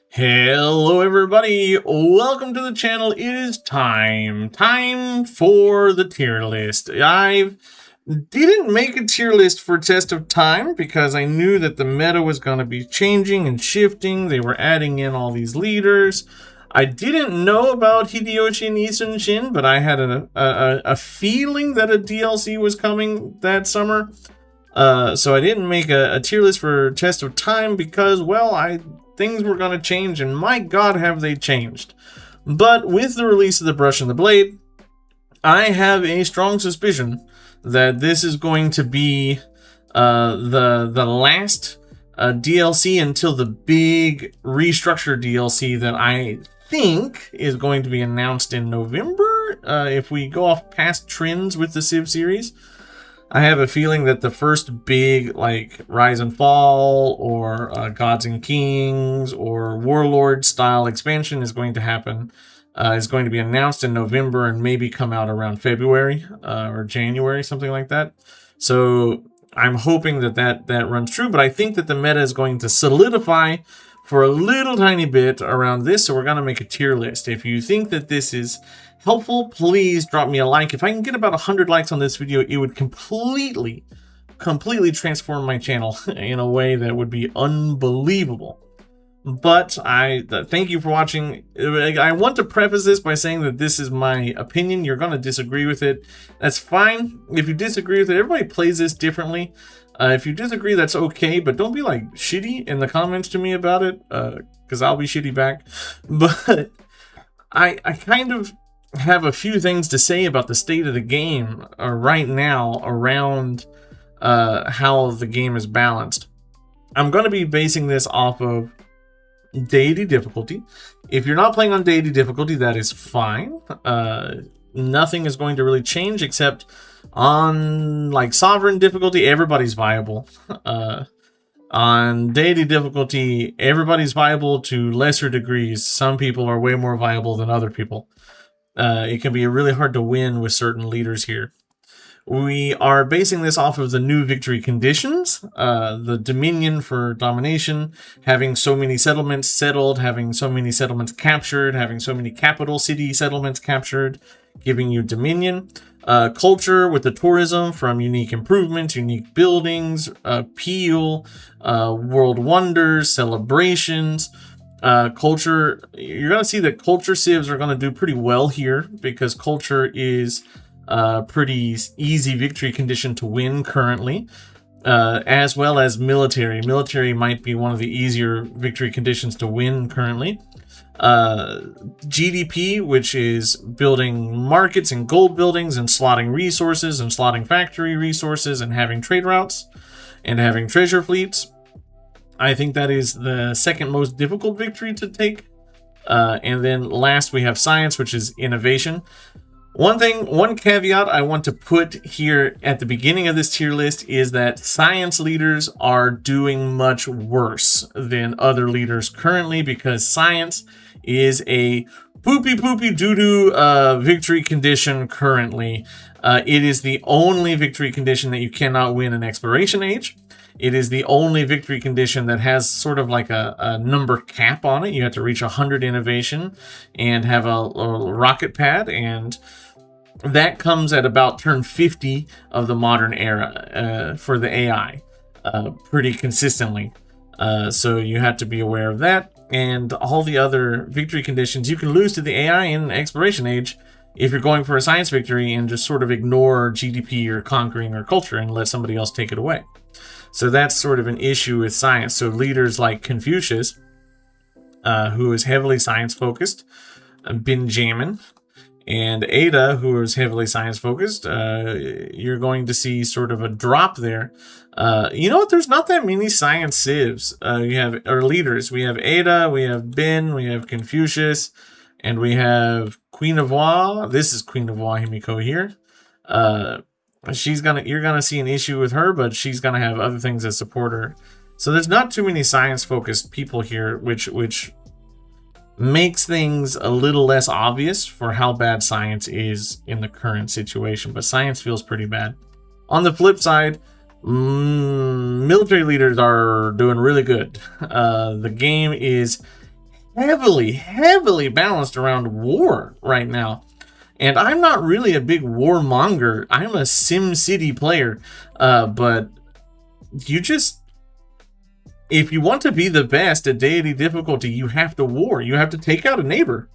Hello everybody, welcome to the channel. It is time for the tier list. I didn't make a tier list for Test of Time because I knew that the meta was going to be changing and shifting. They were adding in all these leaders. I didn't know about Hideyoshi and Isun Shin, but I had a feeling that a DLC was coming that summer. So I didn't make a tier list for Test of Time because, well, things were going to change, and my god have they changed. But with the release of The Brush and the Blade, I have a strong suspicion that this is going to be the last DLC until the big restructure DLC that I think is going to be announced in November. If we go off past trends with the Civ series, I have a feeling that the first big, like, Rise and Fall, or Gods and Kings, or Warlord style expansion is going to happen. Is going to be announced in November and maybe come out around February or January, something like that. So I'm hoping that runs true, but I think that the meta is going to solidify for a little tiny bit around this, so we're going to make a tier list. If you think that this is helpful, please drop me a like. If I can get about 100 likes on this video, it would completely transform my channel in a way that would be unbelievable. But I thank you for watching. I want to preface this by saying that this is my opinion. You're going to disagree with it. That's fine. If you disagree with it, everybody plays this differently. If you disagree, that's okay, but don't be like shitty in the comments to me about it, because I'll be shitty back. But I kind of have a few things to say about the state of the game right now around how the game is balanced. I'm going to be basing this off of deity difficulty. If you're not playing on deity difficulty, that is fine. Nothing is going to really change except on, like, sovereign difficulty, everybody's viable. On deity difficulty, everybody's viable to lesser degrees. Some people are way more viable than other people. It can be really hard to win with certain leaders here. We are basing this off of the new victory conditions, the dominion for domination, having so many settlements settled, having so many settlements captured, having so many capital city settlements captured, giving you dominion. Culture with the tourism from unique improvements, unique buildings, appeal, world wonders, celebrations. Culture, you're going to see that culture civs are going to do pretty well here because culture is pretty easy victory condition to win currently, as well as military. Military might be one of the easier victory conditions to win currently. GDP, which is building markets and gold buildings and slotting resources and slotting factory resources and having trade routes and having treasure fleets. I think that is the second most difficult victory to take. And then last we have science, which is innovation. One caveat I want to put here at the beginning of this tier list is that science leaders are doing much worse than other leaders currently because science is a poopy doo-doo victory condition currently. It is the only victory condition that you cannot win in Exploration Age. It is the only victory condition that has sort of like a number cap on it. You have to reach 100 innovation and have a rocket pad, and that comes at about turn 50 of the modern era for the AI pretty consistently. So you have to be aware of that. And all the other victory conditions, you can lose to the AI in Exploration Age if you're going for a science victory and just sort of ignore GDP or conquering or culture and let somebody else take it away. So that's sort of an issue with science. So leaders like Confucius, who is heavily science focused, Benjamin, and Ada, who is heavily science focused, you're going to see sort of a drop there. You know what? There's not that many science civs. You have our leaders. We have Ada, we have Ben, we have Confucius, and we have Queen of Wa. This is Queen of Wa Himiko here. You're gonna see an issue with her, but she's gonna have other things that support her. So there's not too many science focused people here, which makes things a little less obvious for how bad science is in the current situation, but science feels pretty bad. On the flip side, military leaders are doing really good. The game is heavily balanced around war right now. And I'm not really a big warmonger. I'm a SimCity player. But you just, if you want to be the best at deity difficulty, you have to war. You have to take out a neighbor.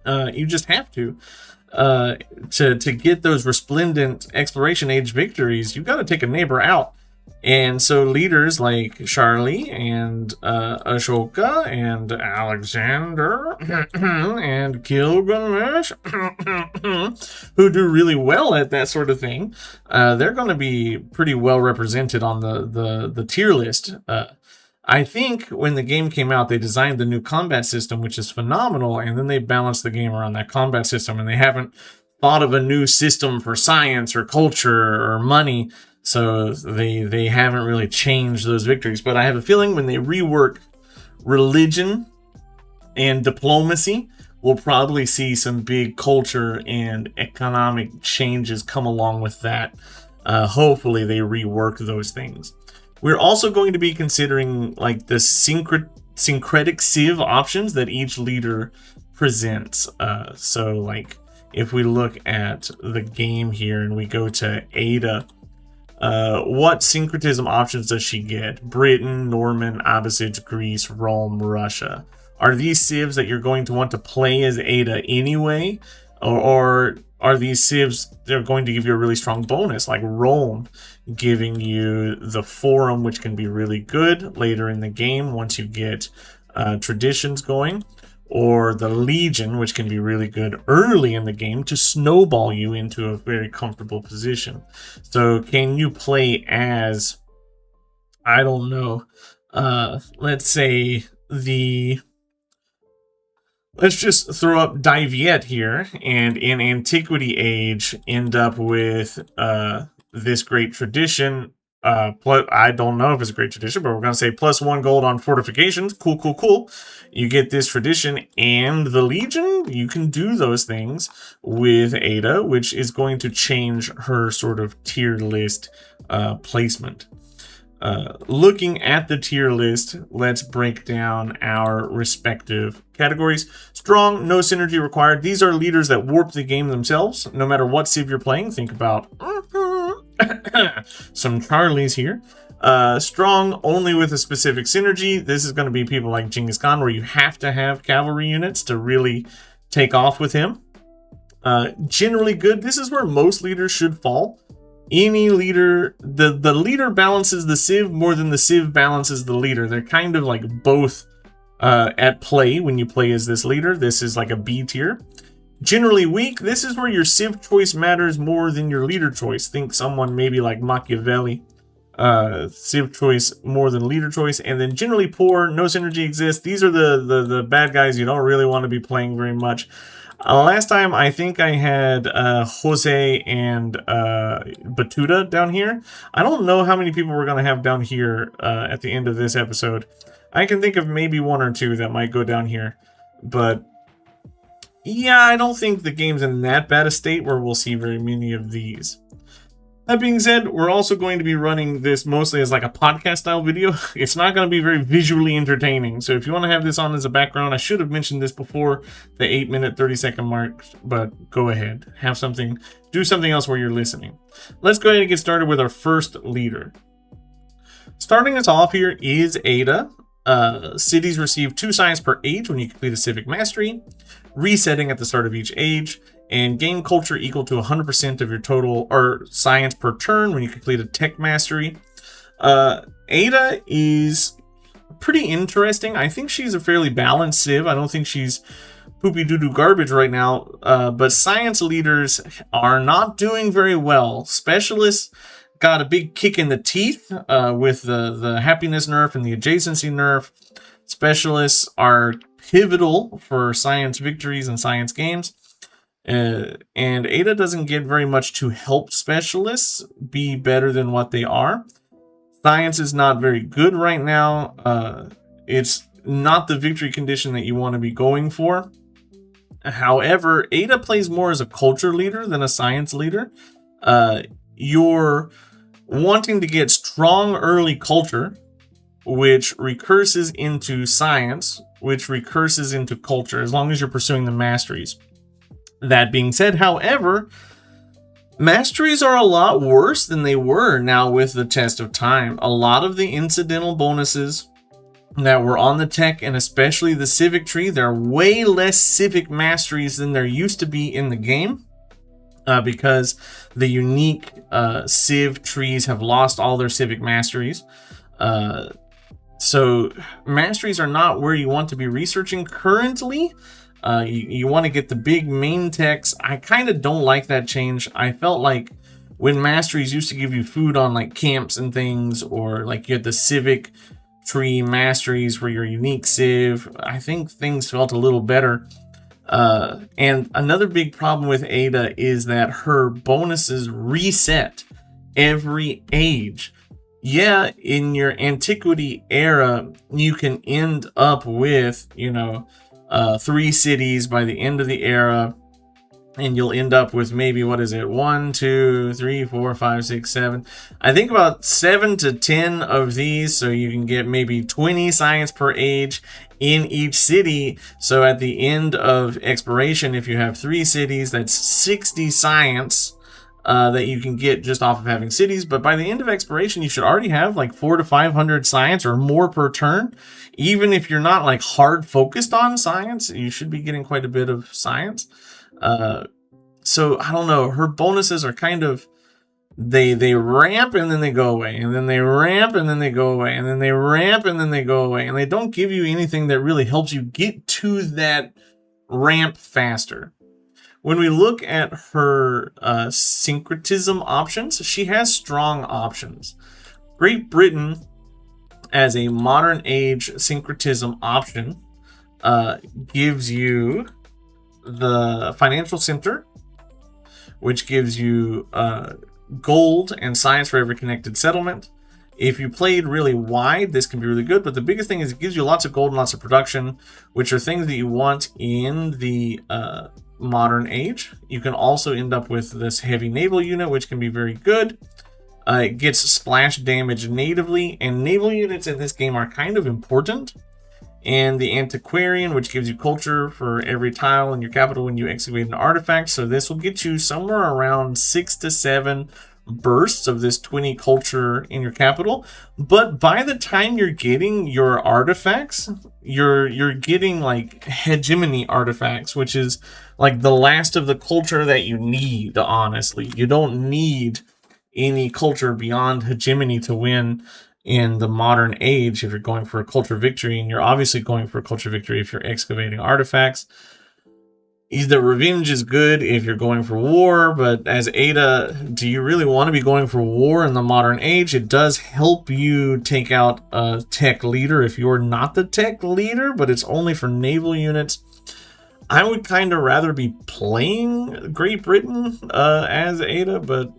You just have to. To get those resplendent exploration age victories, you got to take a neighbor out. And so leaders like Charlie and Ashoka and Alexander and Gilgamesh, who do really well at that sort of thing, they're going to be pretty well represented on the tier list. I think when the game came out, they designed the new combat system, which is phenomenal, and then they balanced the game around that combat system, and they haven't thought of a new system for science or culture or money, so they haven't really changed those victories. But I have a feeling when they rework religion and diplomacy, we'll probably see some big culture and economic changes come along with that. Hopefully they rework those things. We're also going to be considering like the syncretic civ options that each leader presents. So like if we look at the game here and we go to Ada, what syncretism options does she get? Britain, Norman, Abbasids, Greece, Rome, Russia. Are these civs that you're going to want to play as Ada anyway? Or are these civs they're going to give you a really strong bonus, like Rome giving you the Forum, which can be really good later in the game once you get traditions going, or the Legion, which can be really good early in the game to snowball you into a very comfortable position. So can you play as, I don't know, let's say let's just throw up Diviet here, and in Antiquity Age end up with this great tradition. I don't know if it's a great tradition, but we're going to say +1 gold on fortifications. Cool. You get this tradition and the Legion. You can do those things with Ada, which is going to change her sort of tier list placement. Looking at the tier list, let's break down our respective categories. Strong, no synergy required. These are leaders that warp the game themselves, no matter what civ you're playing. Think about some Charlies here. Strong, only with a specific synergy. This is going to be people like Genghis Khan, where you have to have cavalry units to really take off with him. Generally good. This is where most leaders should fall. Any leader, the leader balances the civ more than the civ balances the leader. They're kind of like both at play when you play as this leader. This is like a B tier. Generally weak. This is where your civ choice matters more than your leader choice. Think someone maybe like Machiavelli. Civ choice more than leader choice. And then generally poor, no synergy exists. These are the bad guys you don't really want to be playing very much. Last time, I think I had Jose and Battuta down here. I don't know how many people we're going to have down here at the end of this episode. I can think of maybe one or two that might go down here. But, yeah, I don't think the game's in that bad a state where we'll see very many of these. That being said, we're also going to be running this mostly as like a podcast style video. It's not going to be very visually entertaining. So if you want to have this on as a background, I should have mentioned this before the 8-minute, 30-second mark, but go ahead. Have something, do something else while you're listening. Let's go ahead and get started with our first leader. Starting us off here is Ada. Cities receive 2 science per age when you complete a civic mastery, resetting at the start of each age, and gain culture equal to 100% of your total or science per turn when you complete a tech mastery. Ada is pretty interesting. I think she's a fairly balanced civ. I don't think she's poopy doo-doo garbage right now, but science leaders are not doing very well. Specialists got a big kick in the teeth with the happiness nerf and the adjacency nerf. Specialists are pivotal for science victories and science games. And Ada doesn't get very much to help specialists be better than what they are. Science is not very good right now. It's not the victory condition that you want to be going for. However, Ada plays more as a culture leader than a science leader. You're wanting to get strong early culture, which recurses into science, which recurses into culture, as long as you're pursuing the masteries. That being said, however, masteries are a lot worse than they were now with the test of time. A lot of the incidental bonuses that were on the tech, and especially the civic tree, there are way less civic masteries than there used to be in the game, because the unique civ trees have lost all their civic masteries. So masteries are not where you want to be researching currently. You want to get the big main techs. I kind of don't like that change. I felt like when masteries used to give you food on like camps and things, or like you had the civic tree masteries for your unique civ, I think things felt a little better. And another big problem with Ada is that her bonuses reset every age. Yeah, in your antiquity era, you can end up with, 3 cities by the end of the era, and you'll end up with maybe, 1, 2, 3, 4, 5, 6, 7. I think about 7 to 10 of these, so you can get maybe 20 science per age in each city. So at the end of exploration, if you have 3 cities, that's 60 science that you can get just off of having cities. But by the end of exploration, you should already have like 400 to 500 science or more per turn. Even if you're not like hard focused on science, you should be getting quite a bit of science. So I don't know, her bonuses are kind of, they ramp and then they go away, and then they ramp and then they go away, and then they ramp and then they go away, and they don't give you anything that really helps you get to that ramp faster. When we look at her syncretism options, she has strong options. Great Britain, as a modern age syncretism option, gives you the financial center, which gives you gold and science for every connected settlement. If you played really wide, this can be really good, but the biggest thing is it gives you lots of gold and lots of production, which are things that you want in the modern age. You can also end up with this heavy naval unit, which can be very good. It gets splash damage natively, and naval units in this game are kind of important. And the Antiquarian, which gives you culture for every tile in your capital when you excavate an artifact. So this will get you somewhere around 6 to 7 bursts of this 20 culture in your capital. But by the time you're getting your artifacts, you're getting like hegemony artifacts, which is like the last of the culture that you need, honestly. You don't need any culture beyond hegemony to win in the modern age if you're going for a culture victory, and you're obviously going for a culture victory if you're excavating artifacts. Either revenge is good if you're going for war, but as Ada, do you really want to be going for war in the modern age? It does help you take out a tech leader if you're not the tech leader, but it's only for naval units. I would kind of rather be playing Great Britain as Ada, but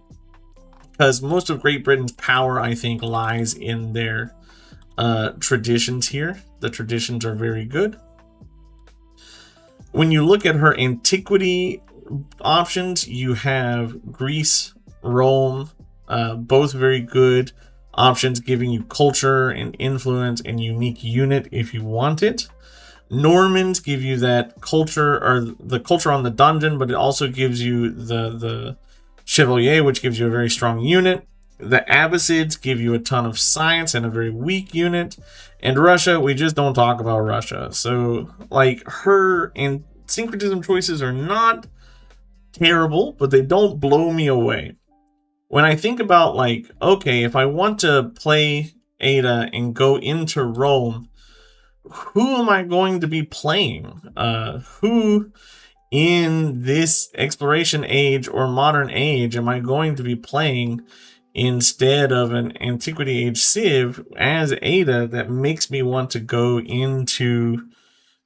because most of Great Britain's power, I think, lies in their traditions here. The traditions are very good. When you look at her antiquity options, you have Greece, Rome, both very good options, giving you culture and influence and unique unit if you want it. Normans give you that culture, or the culture on the dungeon, but it also gives you the Chevalier, which gives you a very strong unit. The Abbasids give you a ton of science and a very weak unit. And Russia, we just don't talk about Russia. So, like, her and syncretism choices are not terrible, but they don't blow me away. When I think about, like, okay, if I want to play Ada and go into Rome, who am I going to be playing? Who in this exploration age or modern age am I going to be playing instead of an antiquity age civ as Ada that makes me want to go into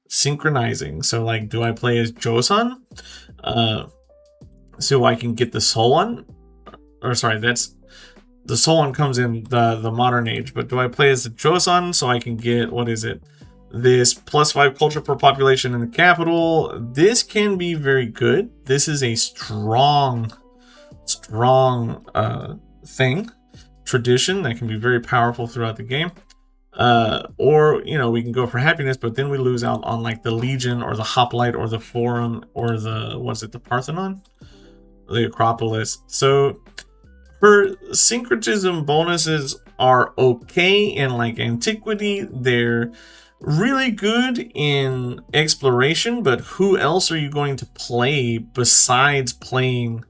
synchronizing? So, like, do I play as Joseon so I can get the Solon? Or sorry, that's the Solon comes in the modern age, but do I play as the Joseon so I can get, what is it, this +5 culture per population in the capital? This can be very good. This is a strong thing, tradition that can be very powerful throughout the game. Or, you know, we can go for happiness, but then we lose out on like the Legion or the Hoplite or the Forum or the Parthenon? The Acropolis. So her syncretism bonuses are okay in like antiquity. They're really good in exploration, but who else are you going to play besides playing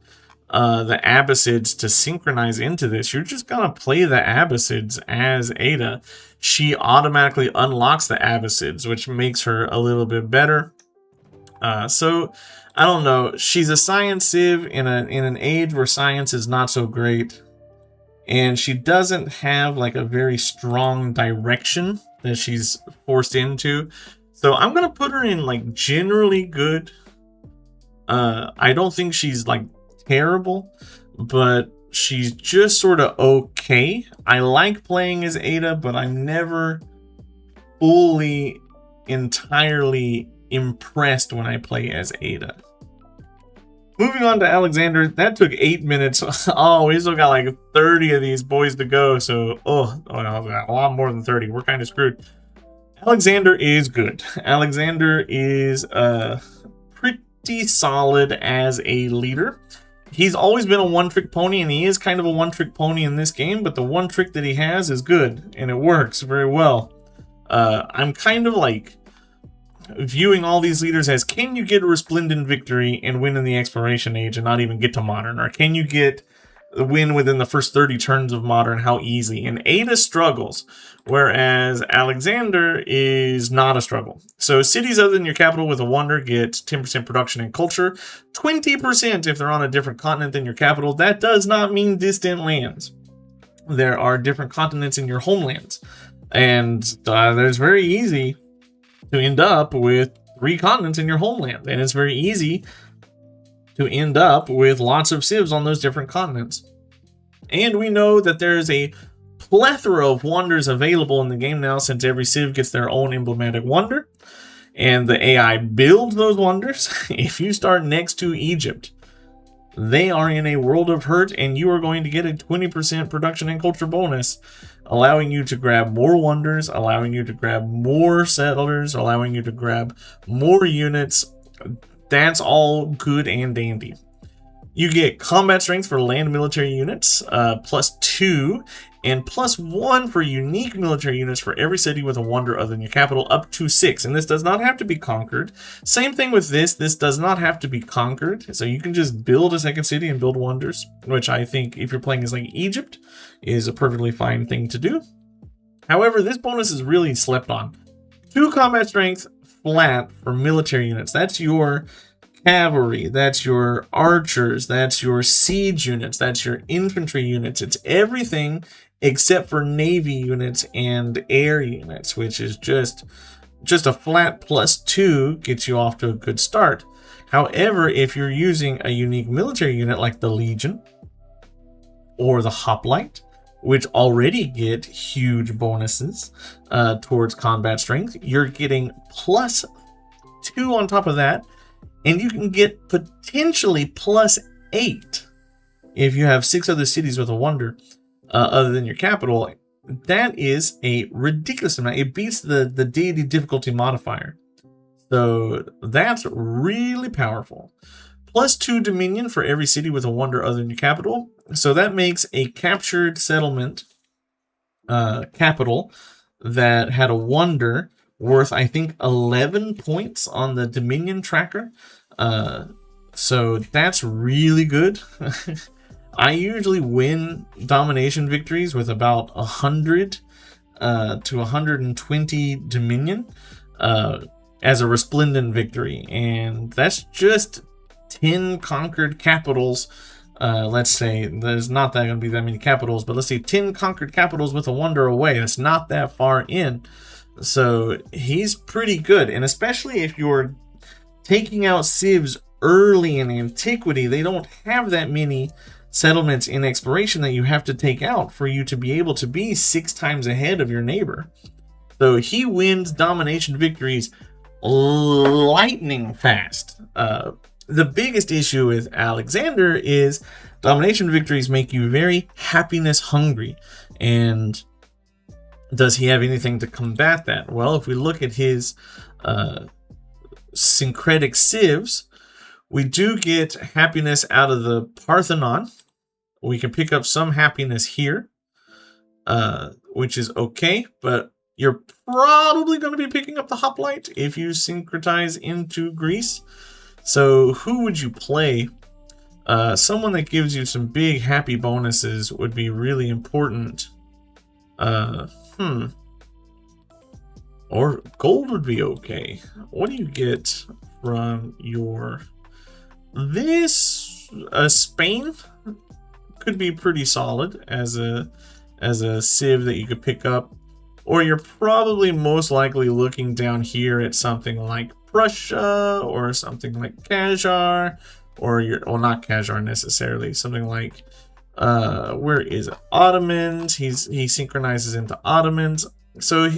the Abbasids to synchronize into this? You're just gonna play the Abbasids as Ada. She automatically unlocks the Abbasids, which makes her a little bit better. So I don't know. She's a science civ in an age where science is not so great, and she doesn't have like a very strong direction that she's forced into. So I'm gonna put her in like generally good. I don't think she's like terrible, but she's just sort of okay. I like playing as Ada, but I'm never fully entirely impressed when I play as Ada. Moving on to Alexander, that took 8 minutes. Oh, we still got like 30 of these boys to go, so no, a lot more than 30. We're kind of screwed. Alexander is good. Alexander is pretty solid as a leader. He's always been a one-trick pony, and he is kind of a one-trick pony in this game, but the one trick that he has is good, and it works very well. I'm kind of like viewing all these leaders as, can you get a resplendent victory and win in the exploration age and not even get to modern? Or can you get the win within the first 30 turns of modern? How easy? And Ada struggles, whereas Alexander is not a struggle. So cities other than your capital with a wonder get 10% production and culture, 20% if they're on a different continent than your capital. That does not mean distant lands. There are different continents in your homelands, and there's very easy to end up with 3 continents in your homeland, and it's very easy to end up with lots of civs on those different continents. And we know that there's a plethora of wonders available in the game now, since every civ gets their own emblematic wonder, and the AI builds those wonders. If you start next to Egypt, they are in a world of hurt, and you are going to get a 20% production and culture bonus, allowing you to grab more wonders, allowing you to grab more settlers, allowing you to grab more units. That's all good and dandy. You get combat strength for land military units, +2, and +1 for unique military units for every city with a wonder other than your capital, up to 6. And this does not have to be conquered. Same thing with this. This does not have to be conquered. So you can just build a second city and build wonders, which I think if you're playing as like Egypt is a perfectly fine thing to do. However, this bonus is really slept on. 2 combat strength flat for military units. That's your cavalry, that's your archers, that's your siege units, that's your infantry units. It's everything except for navy units and air units, which is just a flat +2 gets you off to a good start. However, if you're using a unique military unit like the Legion or the Hoplite, which already get huge bonuses towards combat strength, you're getting +2 on top of that, and you can get potentially +8 if you have 6 other cities with a wonder other than your capital. That is a ridiculous amount. It beats the deity difficulty modifier. So that's really powerful. +2 dominion for every city with a wonder other than your capital. So that makes a captured settlement capital that had a wonder worth, I think, 11 points on the dominion tracker. So that's really good. I usually win domination victories with about 100 to 120 dominion as a resplendent victory, and that's just 10 conquered capitals. Let's say there's not that going to be that many capitals, but let's say 10 conquered capitals with a wonder away. That's not that far in. So he's pretty good, and especially if you're taking out civs early in antiquity, they don't have that many settlements in exploration that you have to take out for you to be able to be 6 times ahead of your neighbor. So he wins domination victories lightning fast. The biggest issue with Alexander is domination victories make you very happiness hungry, and Does he have anything to combat that? Well, if we look at his syncretic civs, we do get happiness out of the Parthenon. We can pick up some happiness here, which is okay, but you're probably going to be picking up the hoplite if you syncretize into Greece. So who would you play? Someone that gives you some big happy bonuses would be really important. Or gold would be okay. What do you get from your... This Spain could be pretty solid as a civ that you could pick up. Or you're probably most likely looking down here at something like Prussia or something like Qajar, or well, not Qajar necessarily, something like where is it? Ottomans. He synchronizes into Ottomans. So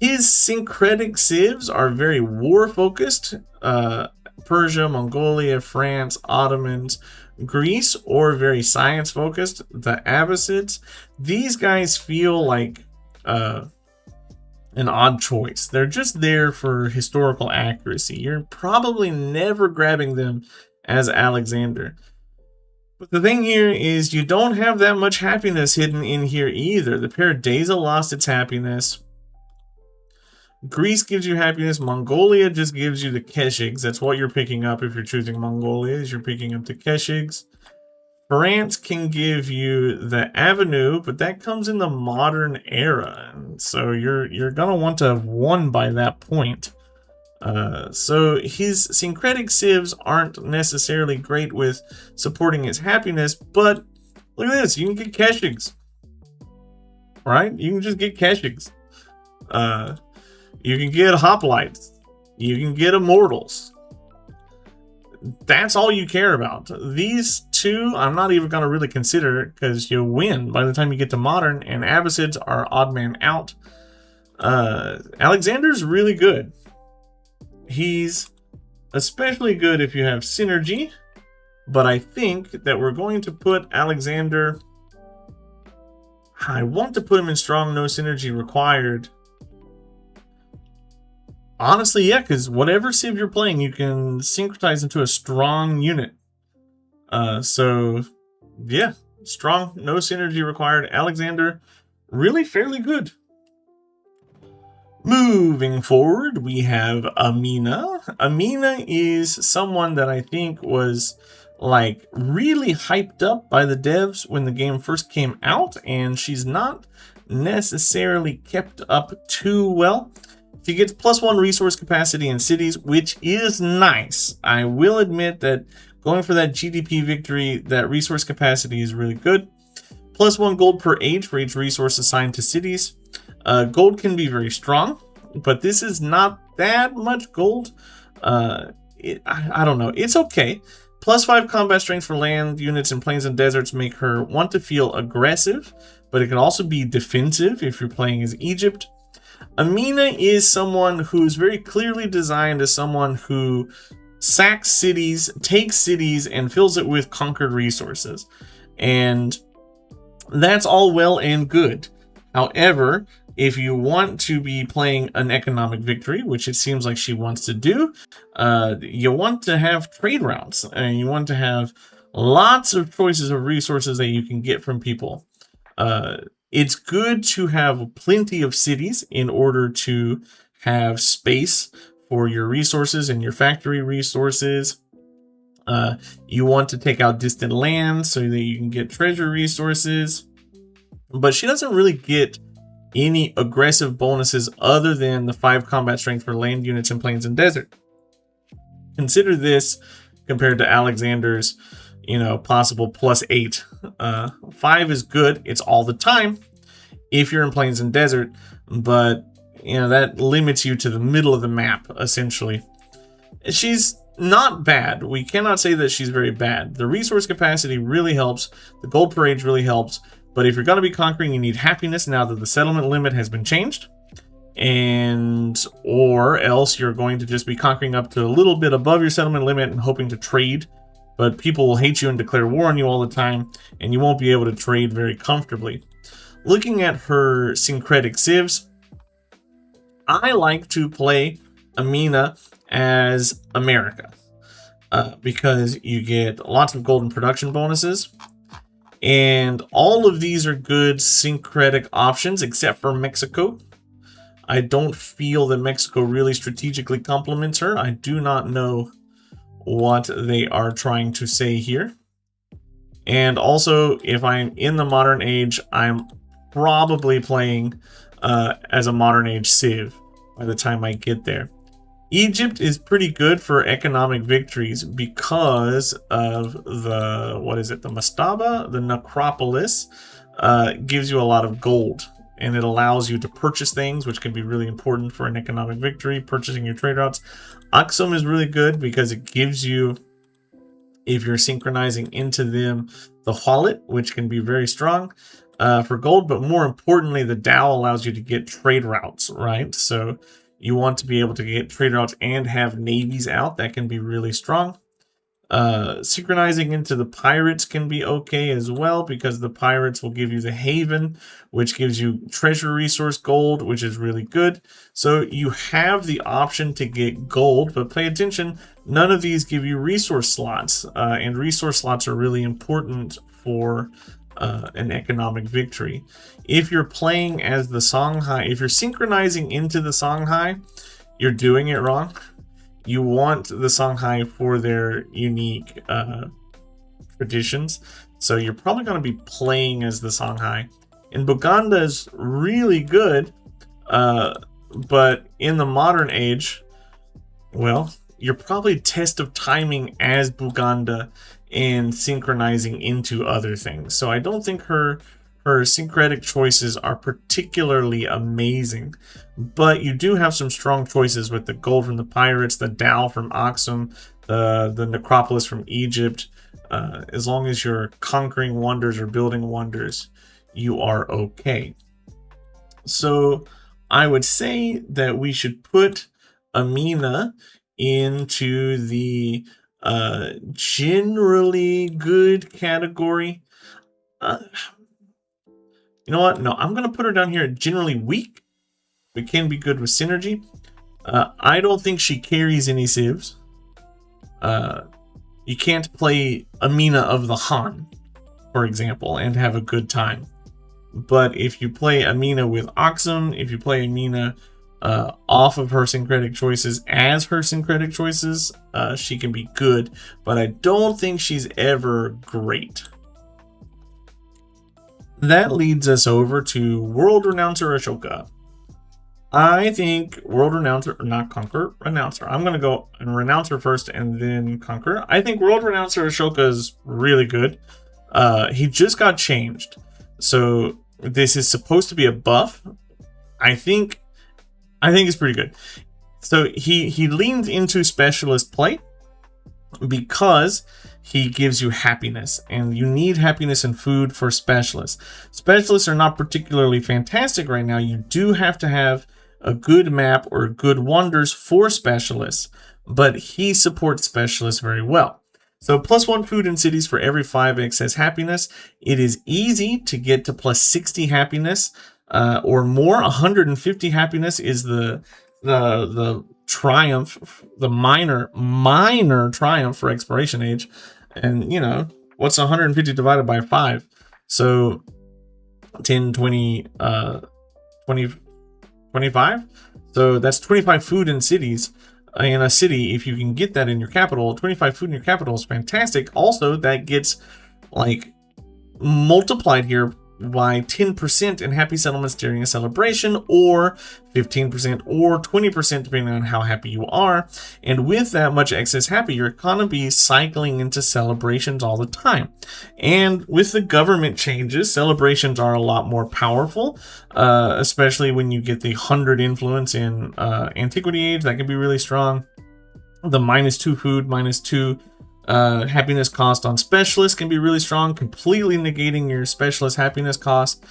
his syncretic civs are very war focused. Persia, Mongolia, France, Ottomans, Greece, or very science focused. The Abbasids. These guys feel like an odd choice. They're just there for historical accuracy. You're probably never grabbing them as Alexander. But the thing here is you don't have that much happiness hidden in here either. The Paradisa lost its happiness. Greece gives you happiness. Mongolia just gives you the Keshigs. That's what you're picking up if you're choosing Mongolia, is you're picking up the Keshigs. France can give you the Avenue, but that comes in the modern era, and so you're gonna want to have won by that point. So his syncretic civs aren't necessarily great with supporting his happiness, but look at this, you can get Keshigs. Right? You can just get Keshigs. You can get hoplites. You can get immortals. That's all you care about. These two, I'm not even going to really consider because you win by the time you get to modern, and Abbasids are odd man out. Alexander's really good. He's especially good if you have synergy, but I think that we're going to put Alexander... I want to put him in strong, no synergy required. Honestly, yeah, because whatever civ you're playing, you can syncretize into a strong unit. So, yeah, strong, no synergy required. Alexander, really fairly good. Moving forward, we have Amina. Amina is someone that I think was like really hyped up by the devs when the game first came out, and she's not necessarily kept up too well. She gets +1 resource capacity in cities, which is nice. I will admit that going for that GDP victory, that resource capacity is really good. +1 gold per age for each resource assigned to cities. Gold can be very strong, but this is not that much gold. I don't know. It's okay. +5 combat strength for land units in plains and deserts make her want to feel aggressive, but it can also be defensive if you're playing as Egypt. Amina is someone who's very clearly designed as someone who sacks cities, takes cities, and fills it with conquered resources. And that's all well and good. However, if you want to be playing an economic victory, which it seems like she wants to do, you want to have trade routes, and you want to have lots of choices of resources that you can get from people. It's good to have plenty of cities in order to have space for your resources and your factory resources. You want to take out distant lands so that you can get treasure resources. But she doesn't really get any aggressive bonuses other than the 5 combat strength for land units in plains and desert. Consider this compared to Alexander's, possible +8. 5 is good. It's all the time if you're in plains and desert, but that limits you to the middle of the map, essentially. She's not bad. We cannot say that she's very bad. The resource capacity really helps. The gold per age really helps. But if you're going to be conquering, you need happiness now that the settlement limit has been changed. Or else you're going to just be conquering up to a little bit above your settlement limit and hoping to trade. But people will hate you and declare war on you all the time, and you won't be able to trade very comfortably. looking at her syncretic civs, I like to play Amina as America because you get lots of golden production bonuses. And all of these are good syncretic options except for Mexico. I don't feel that Mexico really strategically complements her. I do not know what they are trying to say here. And also, if I'm in the modern age, I'm probably playing as a modern age civ by the time I get there. Egypt is pretty good for economic victories because of the, the mastaba, the necropolis, gives you a lot of gold. And it allows you to purchase things, which can be really important for an economic victory, purchasing your trade routes. Aksum is really good because it gives you, if you're synchronizing into them, the wallet, which can be very strong for gold. But more importantly, the Tao allows you to get trade routes, right? So you want to be able to get trade routes and have navies out. That can be really strong. Synchronizing into the pirates can be okay as well, because the pirates will give you the haven, which gives you treasure resource gold, which is really good. So you have the option to get gold, but pay attention, none of these give you resource slots, and resource slots are really important for an economic victory. If you're playing as the Songhai, if you're synchronizing into the Songhai, you're doing it wrong. You want the Songhai for their unique traditions. So you're probably going to be playing as the Songhai. And Buganda is really good. But in the modern age, well, you're probably test of timing as Buganda and synchronizing into other things. So I don't think her syncretic choices are particularly amazing, but you do have some strong choices with the gold from the pirates, the Tao from Aksum, the necropolis from Egypt. As long as you're conquering wonders or building wonders, you are okay. So I would say that we should put Amina into the generally good category. You know what? No, I'm going to put her down here generally weak. It can be good with synergy. I don't think she carries any civs. You can't play Amina of the Han, for example, and have a good time. But if you play Amina with Aksum, if you play Amina off of her syncretic choices as her syncretic choices, she can be good. But I don't think she's ever great. That leads us over to World Renouncer Ashoka. I think World Renouncer, not Conqueror, Renouncer. I'm going to go Renouncer first and then Conqueror. I think World Renouncer Ashoka is really good. He just got changed. So this is supposed to be a buff. I think it's pretty good. So he leans into specialist play because he gives you happiness, and you need happiness and food for specialists. Specialists are not particularly fantastic right now. You do have to have a good map or good wonders for specialists, but he supports specialists very well. So +1 food in cities for every 5 excess happiness. It is easy to get to +60 happiness or more. 150 happiness is the triumph, the minor triumph for Exploration Age. And you know, what's 150 divided by 5? So 10, 20, 20, 25. So that's 25 food in cities. In a city, if you can get that in your capital, 25 food in your capital is fantastic. Also, that gets like multiplied here by 10% in happy settlements during a celebration, or 15% or 20% depending on how happy you are. And with that much excess happy, you're gonna be cycling into celebrations all the time. And with the government changes, celebrations are a lot more powerful, especially when you get the 100 influence in Antiquity Age. That can be really strong. The -2 food, -2 happiness cost on specialists can be really strong, completely negating your specialist happiness cost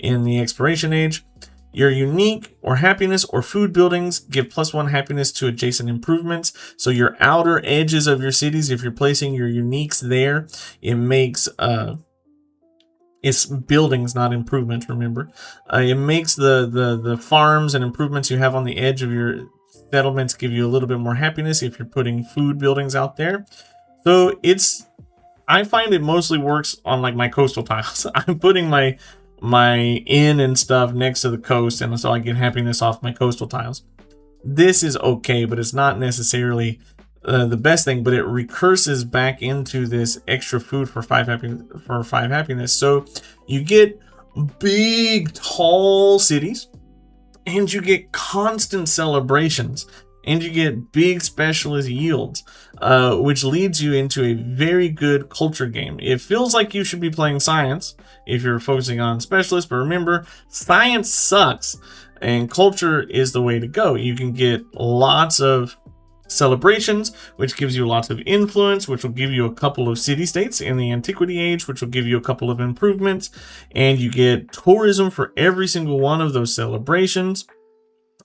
in the Exploration Age. Your unique or happiness or food buildings give +1 happiness to adjacent improvements. So your outer edges of your cities, if you're placing your uniques there, it makes It's buildings, not improvements, remember. It makes the farms and improvements you have on the edge of your settlements give you a little bit more happiness if you're putting food buildings out there. So I find it mostly works on like my coastal tiles. I'm putting my inn and stuff next to the coast, and so I get happiness off my coastal tiles. This is okay, but it's not necessarily the best thing, but it recurses back into this extra food for 5 happiness. So you get big, tall cities, and you get constant celebrations, and you get big specialist yields, which leads you into a very good culture game. It feels like you should be playing science if you're focusing on specialists, but remember, science sucks, and culture is the way to go. You can get lots of celebrations, which gives you lots of influence, which will give you a couple of city-states in the antiquity age, which will give you a couple of improvements, and you get tourism for every single one of those celebrations.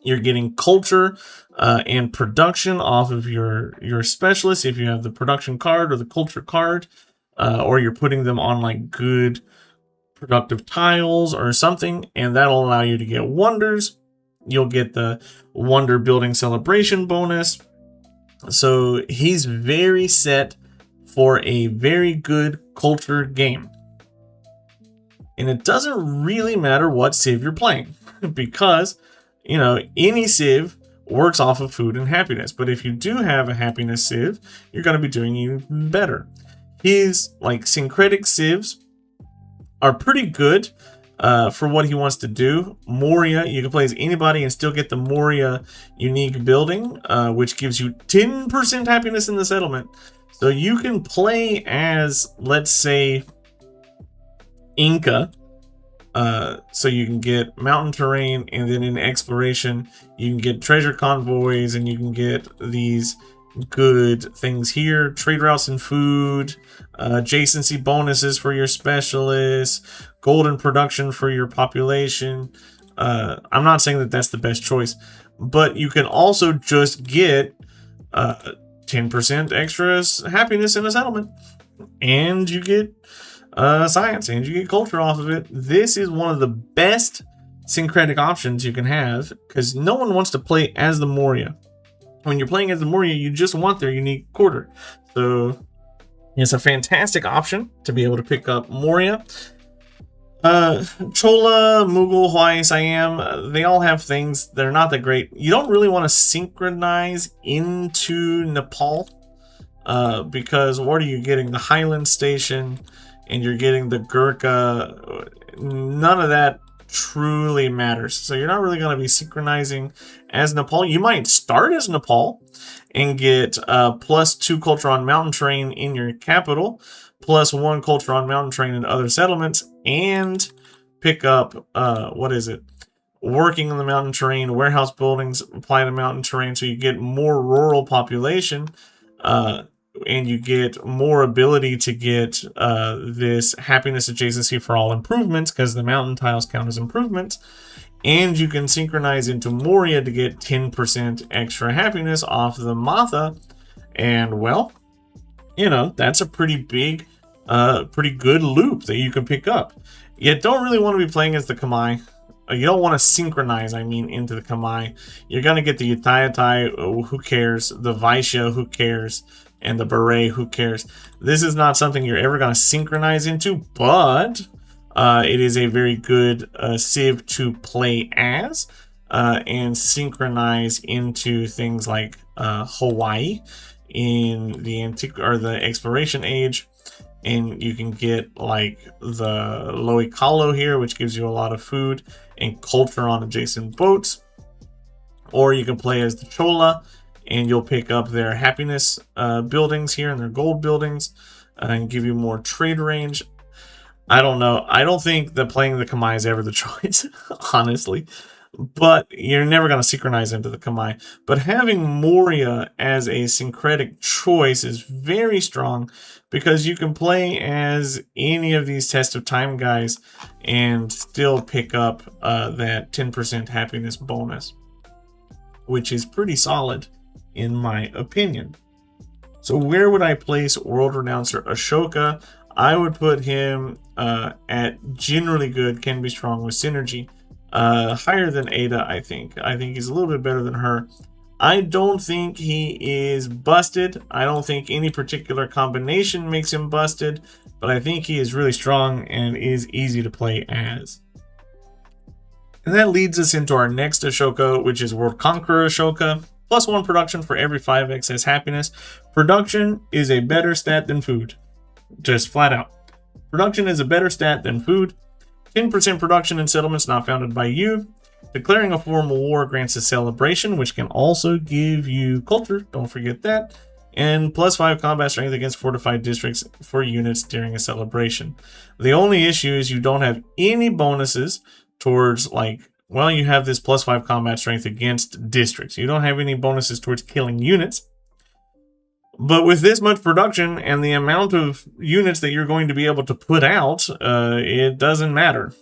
You're getting culture and production off of your specialists if you have the production card or the culture card, or you're putting them on like good productive tiles or something, and that'll allow you to get wonders. You'll get the wonder building celebration bonus. So he's very set for a very good culture game. And it doesn't really matter what civ you're playing, because, you know, any civ works off of food and happiness. But if you do have a happiness civ, you're going to be doing even better. His like syncretic civs are pretty good for what he wants to do. Moria, you can play as anybody and still get the Moria unique building, which gives you 10% happiness in the settlement. So you can play as, let's say, Inca. So you can get mountain terrain, and then in exploration, you can get treasure convoys, and you can get these good things here: trade routes and food, adjacency bonuses for your specialists, golden production for your population. I'm not saying that that's the best choice, but you can also just get 10% extra happiness in a settlement, and you get science, and you get culture off of it. This is one of the best syncretic options you can have, because no one wants to play as the Moria. When you're playing as the Moria, you just want their unique quarter. So it's a fantastic option to be able to pick up Moria. Chola, Mughal, Hawaii, Siam, they all have things that are not that great. You don't really want to synchronize into Nepal, because what are you getting? The Highland Station, and you're getting the Gurkha. None of that truly matters. So you're not really going to be synchronizing as Nepal. You might start as Nepal and get +2 culture on mountain terrain in your capital, +1 culture on mountain terrain in other settlements, and pick up working in the mountain terrain, warehouse buildings apply to mountain terrain, so you get more rural population, and you get more ability to get this happiness adjacency for all improvements, because the mountain tiles count as improvements. And you can synchronize into Moria to get 10% extra happiness off the Matha. And, well, you know, that's a pretty big, pretty good loop that you can pick up. You don't really want to be playing as the Khmer. You don't want to synchronize, into the Khmer. You're going to get the Yattai, who cares? The Vaishya, who cares? And the Beret, who cares? This is not something you're ever going to synchronize into, but it is a very good civ to play as and synchronize into things like Hawaii in the the exploration age. And you can get like the Loikalo here, which gives you a lot of food and culture on adjacent boats. Or you can play as the Chola, and you'll pick up their happiness buildings here and their gold buildings, and give you more trade range. I don't know. I don't think that playing the Khmer is ever the choice, honestly. But you're never going to synchronize into the Khmer. But having Moria as a syncretic choice is very strong, because you can play as any of these Test of Time guys and still pick up that 10% happiness bonus, which is pretty solid in my opinion. So where would I place World Renouncer Ashoka? I would put him at generally good, can be strong with synergy. Higher than Ada, I think. I think he's a little bit better than her. I don't think he is busted. I don't think any particular combination makes him busted, but I think he is really strong and is easy to play as. And that leads us into our next Ashoka, which is World Conqueror Ashoka. +1 production for every 5 excess happiness. Production is a better stat than food. Just flat out. Production is a better stat than food. 10% production in settlements not founded by you. Declaring a formal war grants a celebration, which can also give you culture. Don't forget that. And +5 combat strength against fortified districts for units during a celebration. The only issue is you don't have any bonuses towards, like, well, you have this +5 combat strength against districts. You don't have any bonuses towards killing units. But with this much production and the amount of units that you're going to be able to put out, it doesn't matter.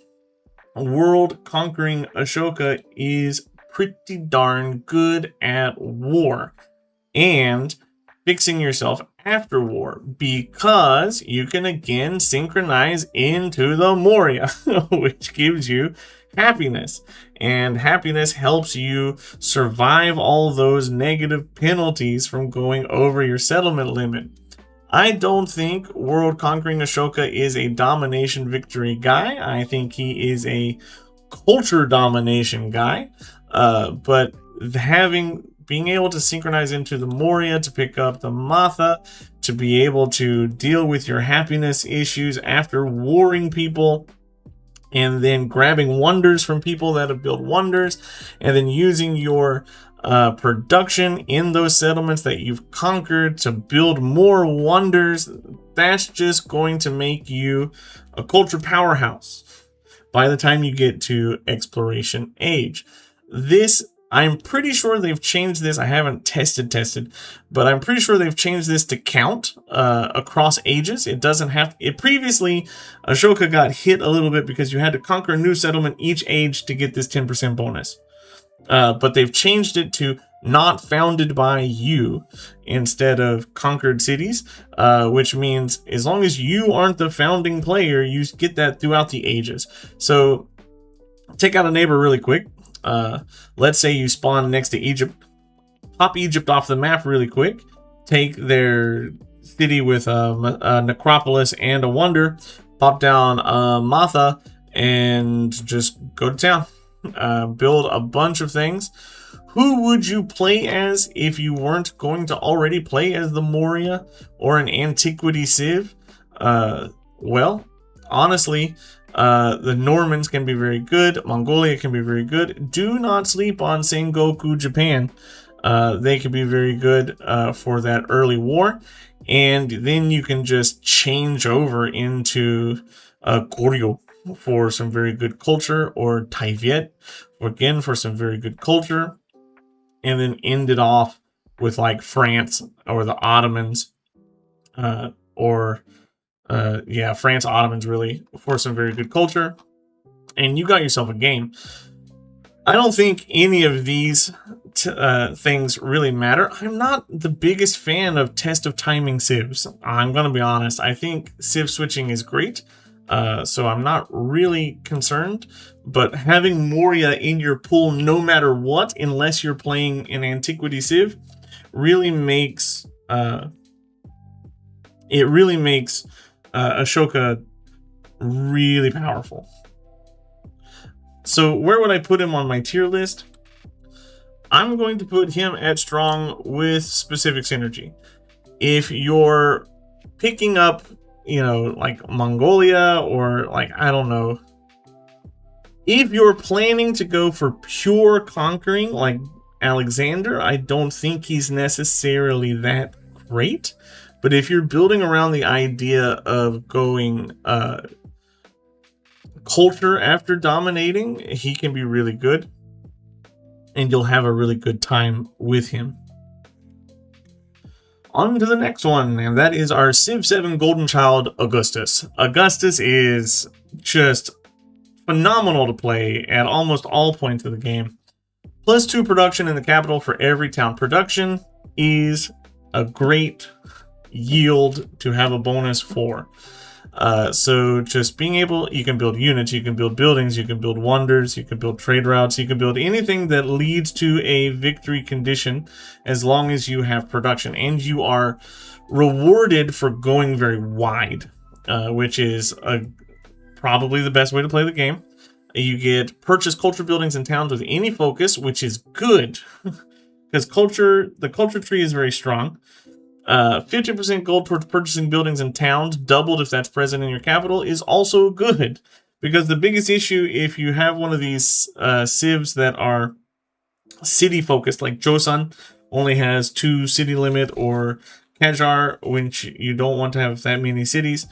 World Conquering Ashoka is pretty darn good at war and fixing yourself after war, because you can again synchronize into the Moria, which gives you happiness, and happiness helps you survive all those negative penalties from going over your settlement limit. I don't think World Conquering Ashoka is a domination victory guy. I think he is a culture domination guy, but being able to synchronize into the Moria to pick up the Matha, to be able to deal with your happiness issues after warring people, and then grabbing wonders from people that have built wonders, and then using your production in those settlements that you've conquered to build more wonders, that's just going to make you a culture powerhouse by the time you get to Exploration Age. This, I'm pretty sure they've changed this. I haven't tested, but I'm pretty sure they've changed this to count across ages. It doesn't have it. Previously, Ashoka got hit a little bit because you had to conquer a new settlement each age to get this 10% bonus. But they've changed it to not founded by you instead of conquered cities, which means as long as you aren't the founding player, you get that throughout the ages. So take out a neighbor really quick. Let's say you spawn next to Egypt, pop Egypt off the map really quick, take their city with a necropolis and a wonder, pop down Matha, and just go to town. Build a bunch of things. Who would you play as if you weren't going to already play as the Moria or an Antiquity Civ? Well, honestly, the Normans can be very good. Mongolia can be very good. Do not sleep on Sengoku Japan. They can be very good for that early war. And then you can just change over into Koryo for some very good culture, or Taiviet, again, for some very good culture. And then end it off with like France or the Ottomans, France, Ottomans, really, for some very good culture. And you got yourself a game. I don't think any of these things really matter. I'm not the biggest fan of test of timing civs. I'm going to be honest. I think civ switching is great. So I'm not really concerned, but having Moria in your pool no matter what, unless you're playing an Antiquity Civ, really makes Ashoka really powerful. So where would I put him on my tier list? I'm going to put him at strong with specific synergy. If you're picking up, like Mongolia, or like, I don't know, if you're planning to go for pure conquering like Alexander, I don't think he's necessarily that great. But if you're building around the idea of going culture after dominating, he can be really good, and you'll have a really good time with him. On to the next one, and that is our Civ 7 Golden Child, Augustus. Augustus is just phenomenal to play at almost all points of the game. +2 production in the capital for every town. Production is a great yield to have a bonus for. So just being able, you can build units, you can build buildings, you can build wonders, you can build trade routes, you can build anything that leads to a victory condition as long as you have production. And you are rewarded for going very wide, which is probably the best way to play the game. You get purchase culture buildings and towns with any focus, which is good because the culture tree is very strong. 50% gold towards purchasing buildings and towns, doubled if that's present in your capital, is also good. Because the biggest issue, if you have one of these civs that are city focused, like Joseon only has 2 city limit, or Qajar, which you don't want to have that many cities,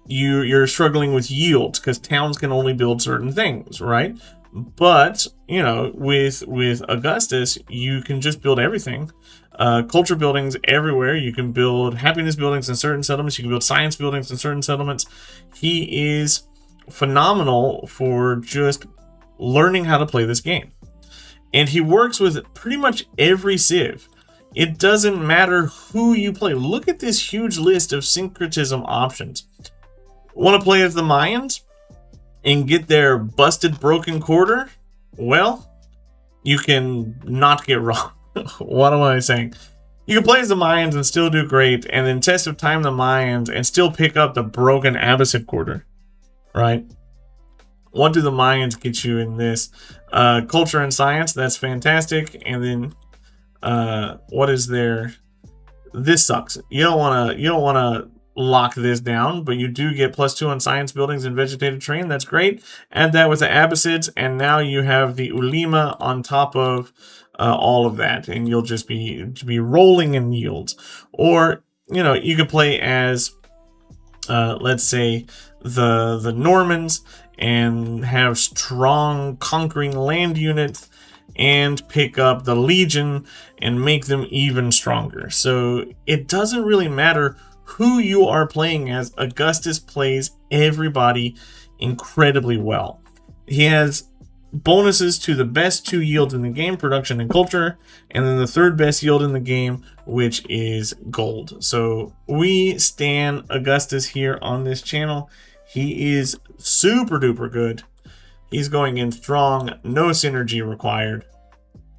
you're struggling with yields because towns can only build certain things, right? But you know, with Augustus, you can just build everything. Culture buildings everywhere. You can build happiness buildings in certain settlements. You can build science buildings in certain settlements. He is phenomenal for just learning how to play this game. And he works with pretty much every civ. It doesn't matter who you play. Look at this huge list of syncretism options. Want to play as the Mayans and get their busted broken quarter? Well, you can not get wrong. What am I saying? You can play as the Mayans and still do great, and then test of time the Mayans and still pick up the broken Abbasid quarter, right? What do the Mayans get you in this? Culture and science, that's fantastic. And then what is there? This sucks. You don't wanna lock this down, but you do get +2 on science buildings and vegetative terrain. That's great. Add that with the Abbasids, and now you have the Ulema on top of all of that, and you'll just be rolling in yields. Or you know, you could play as let's say the Normans and have strong conquering land units and pick up the Legion and make them even stronger. So it doesn't really matter who you are playing as. Augustus plays everybody incredibly well. He has bonuses to the best 2 yields in the game, production and culture, and then the third best yield in the game, which is gold. So we stan Augustus here on this channel. He is super duper good. He's going in strong, no synergy required.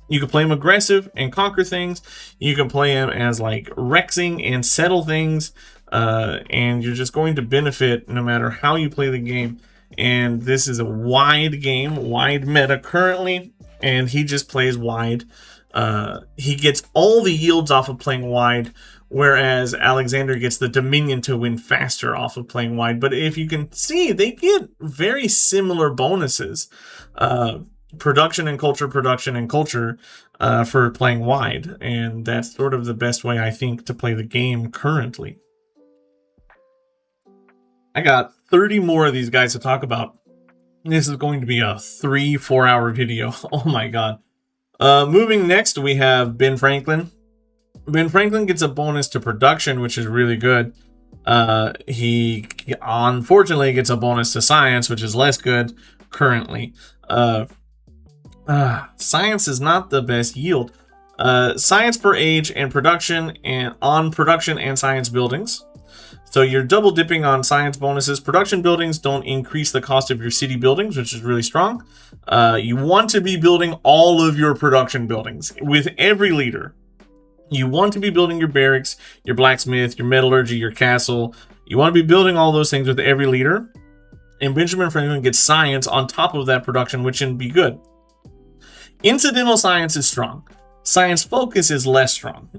You can play him aggressive and conquer things. You can play him as like Rexing and settle things. And you're just going to benefit no matter how you play the game. And this is a wide game, wide meta currently. And he just plays wide. He gets all the yields off of playing wide, whereas Alexander gets the Dominion to win faster off of playing wide. But if you can see, they get very similar bonuses. Production and culture for playing wide, and that's sort of the best way I think to play the game currently. I got 30 more of these guys to talk about. This is going to be a 3-4 hour video. Oh my god. Moving next, we have Ben Franklin. Ben Franklin gets a bonus to production, which is really good. He unfortunately gets a bonus to science, which is less good currently. Science is not the best yield. Science per age and production, and on production and science buildings. So you're double dipping on science bonuses. Production buildings don't increase the cost of your city buildings, which is really strong. You want to be building all of your production buildings with every leader. You want to be building your barracks, your blacksmith, your metallurgy, your castle. You want to be building all those things with every leader. And Benjamin Franklin gets science on top of that production, which can be good. Incidental science is strong. Science focus is less strong.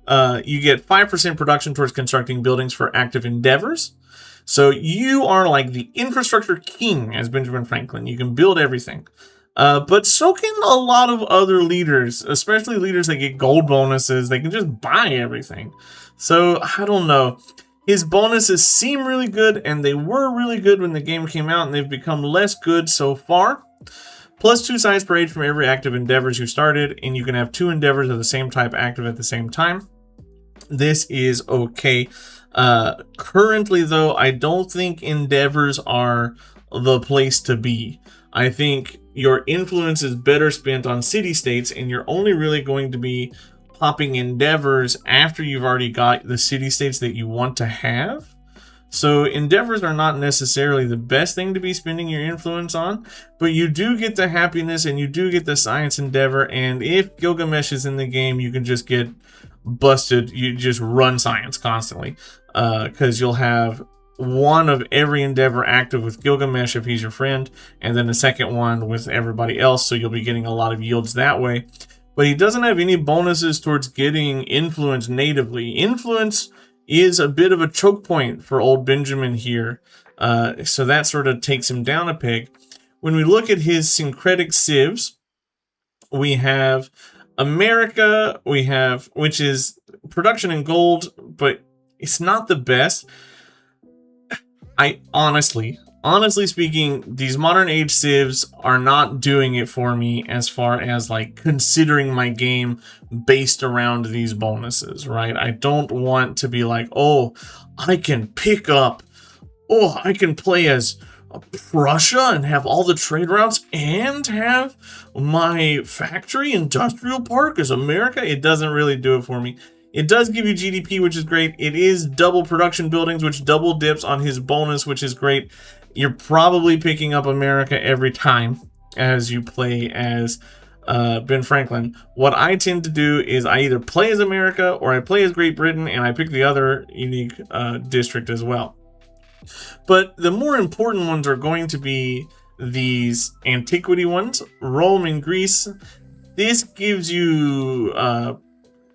You get 5% production towards constructing buildings for active endeavors. So you are like the infrastructure king as Benjamin Franklin. You can build everything. But so can a lot of other leaders, especially leaders that get gold bonuses. They can just buy everything. So I don't know. His bonuses seem really good, and they were really good when the game came out, and they've become less good so far. +2 science per age from every active endeavors you started, and you can have 2 endeavors of the same type active at the same time. This is okay. Currently, though, I don't think endeavors are the place to be. I think your influence is better spent on city-states, and you're only really going to be popping endeavors after you've already got the city-states that you want to have. So endeavors are not necessarily the best thing to be spending your influence on, but you do get the happiness and you do get the science endeavor. And if Gilgamesh is in the game, you can just get busted. You just run science constantly, because you'll have one of every endeavor active with Gilgamesh if he's your friend, and then the second one with everybody else, so you'll be getting a lot of yields that way. But he doesn't have any bonuses towards getting influence natively. Influence is a bit of a choke point for old Benjamin here, so that sort of takes him down a peg. When we look at his syncretic civs, we have America, which is production in gold, but it's not the best. I honestly speaking, these modern age civs are not doing it for me as far as like considering my game based around these bonuses, right? I don't want to be like, oh, I can play as Prussia and have all the trade routes and have my factory industrial park as America. It doesn't really do it for me. It does give you GDP, which is great. It is double production buildings, which double dips on his bonus, which is great. You're probably picking up America every time as you play as Ben Franklin. What I tend to do is I either play as America or I play as Great Britain, and I pick the other unique district as well. But the more important ones are going to be these antiquity ones, Rome and Greece. This gives you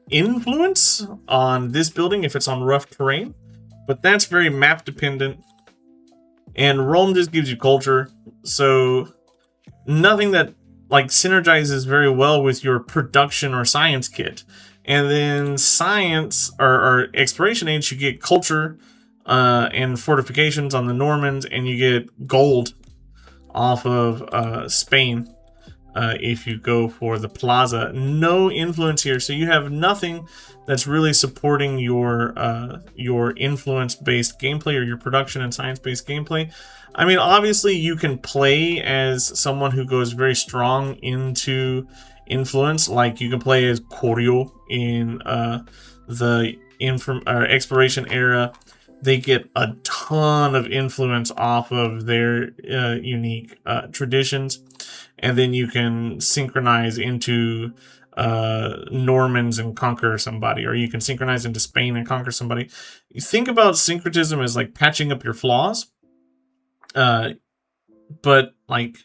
influence on this building if it's on rough terrain, but that's very map dependent. And Rome just gives you culture, so nothing that like synergizes very well with your production or science kit. And then science or exploration age, you get culture and fortifications on the Normans, and you get gold off of Spain. If you go for the plaza, no influence here, so you have nothing that's really supporting your influence-based gameplay or your production and science-based gameplay. I mean, obviously, you can play as someone who goes very strong into influence, like you can play as Koryo in the exploration era. They get a ton of influence off of their unique traditions. And then you can synchronize into Normans and conquer somebody, or you can synchronize into Spain and conquer somebody. You think about syncretism as like patching up your flaws. But like,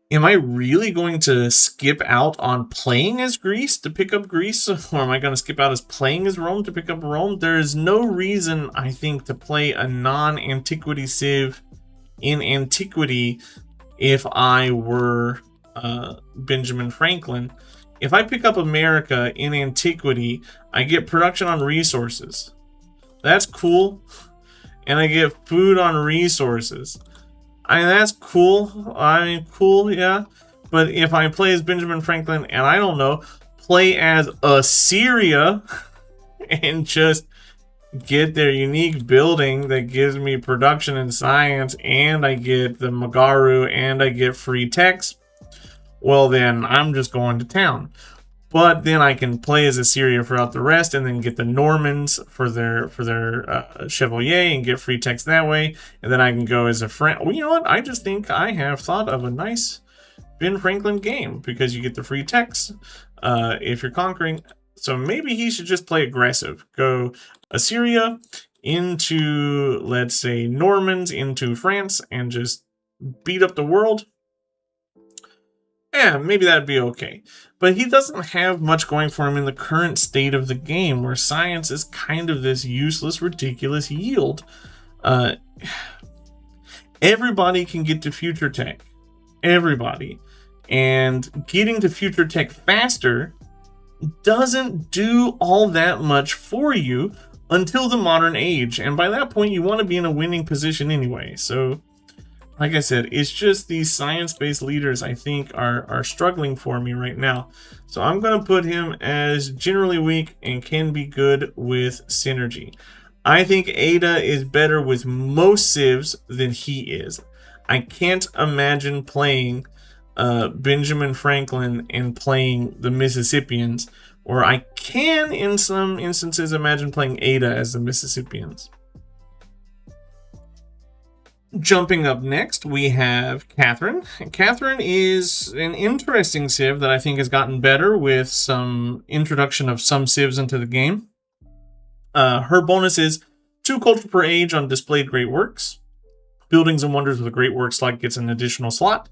am I really going to skip out on playing as Greece to pick up Greece? Or am I going to skip out as playing as Rome to pick up Rome? There is no reason, I think, to play a non-antiquity civ in antiquity if I were Benjamin Franklin. If I pick up America in antiquity, I get production on resources. That's cool. And I get food on resources. I mean, that's cool. I mean, cool, yeah. But if I play as Benjamin Franklin and I don't know, play as Assyria and just get their unique building that gives me production and science, and I get the Magaru and I get free text, well then I'm just going to town. But then I can play as Assyria throughout the rest, and then get the Normans for their Chevalier and get free text that way. And then I can go as a friend. Well, you know what? I just think I have thought of a nice Ben Franklin game, because you get the free text if you're conquering. So maybe he should just play aggressive. Go Assyria into, let's say, Normans into France and just beat up the world. Yeah, maybe that'd be okay. But he doesn't have much going for him in the current state of the game, where science is kind of this useless, ridiculous yield. Everybody can get to future tech. Everybody. And getting to future tech faster doesn't do all that much for you until the modern age. And by that point, you want to be in a winning position anyway. So, like I said, it's just these science-based leaders, I think, are struggling for me right now. So I'm going to put him as generally weak and can be good with synergy. I think Ada is better with most civs than he is. I can't imagine playing Benjamin Franklin and playing the Mississippians, or I can, in some instances, imagine playing Ada as the Mississippians. Jumping up next, we have Catherine. Catherine is an interesting civ that I think has gotten better with some introduction of some civs into the game. Her bonus is 2 culture per age on displayed great works. Buildings and wonders with a great work slot gets an additional slot.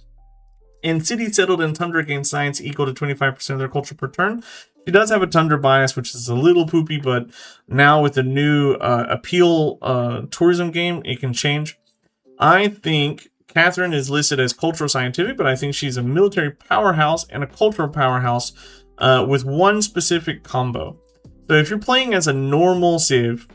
And cities settled in tundra gain science equal to 25% of their culture per turn. She does have a tundra bias, which is a little poopy, but now with the new appeal tourism game, it can change. I think Catherine is listed as cultural scientific, but I think she's a military powerhouse and a cultural powerhouse with one specific combo. So if you're playing as a normal civ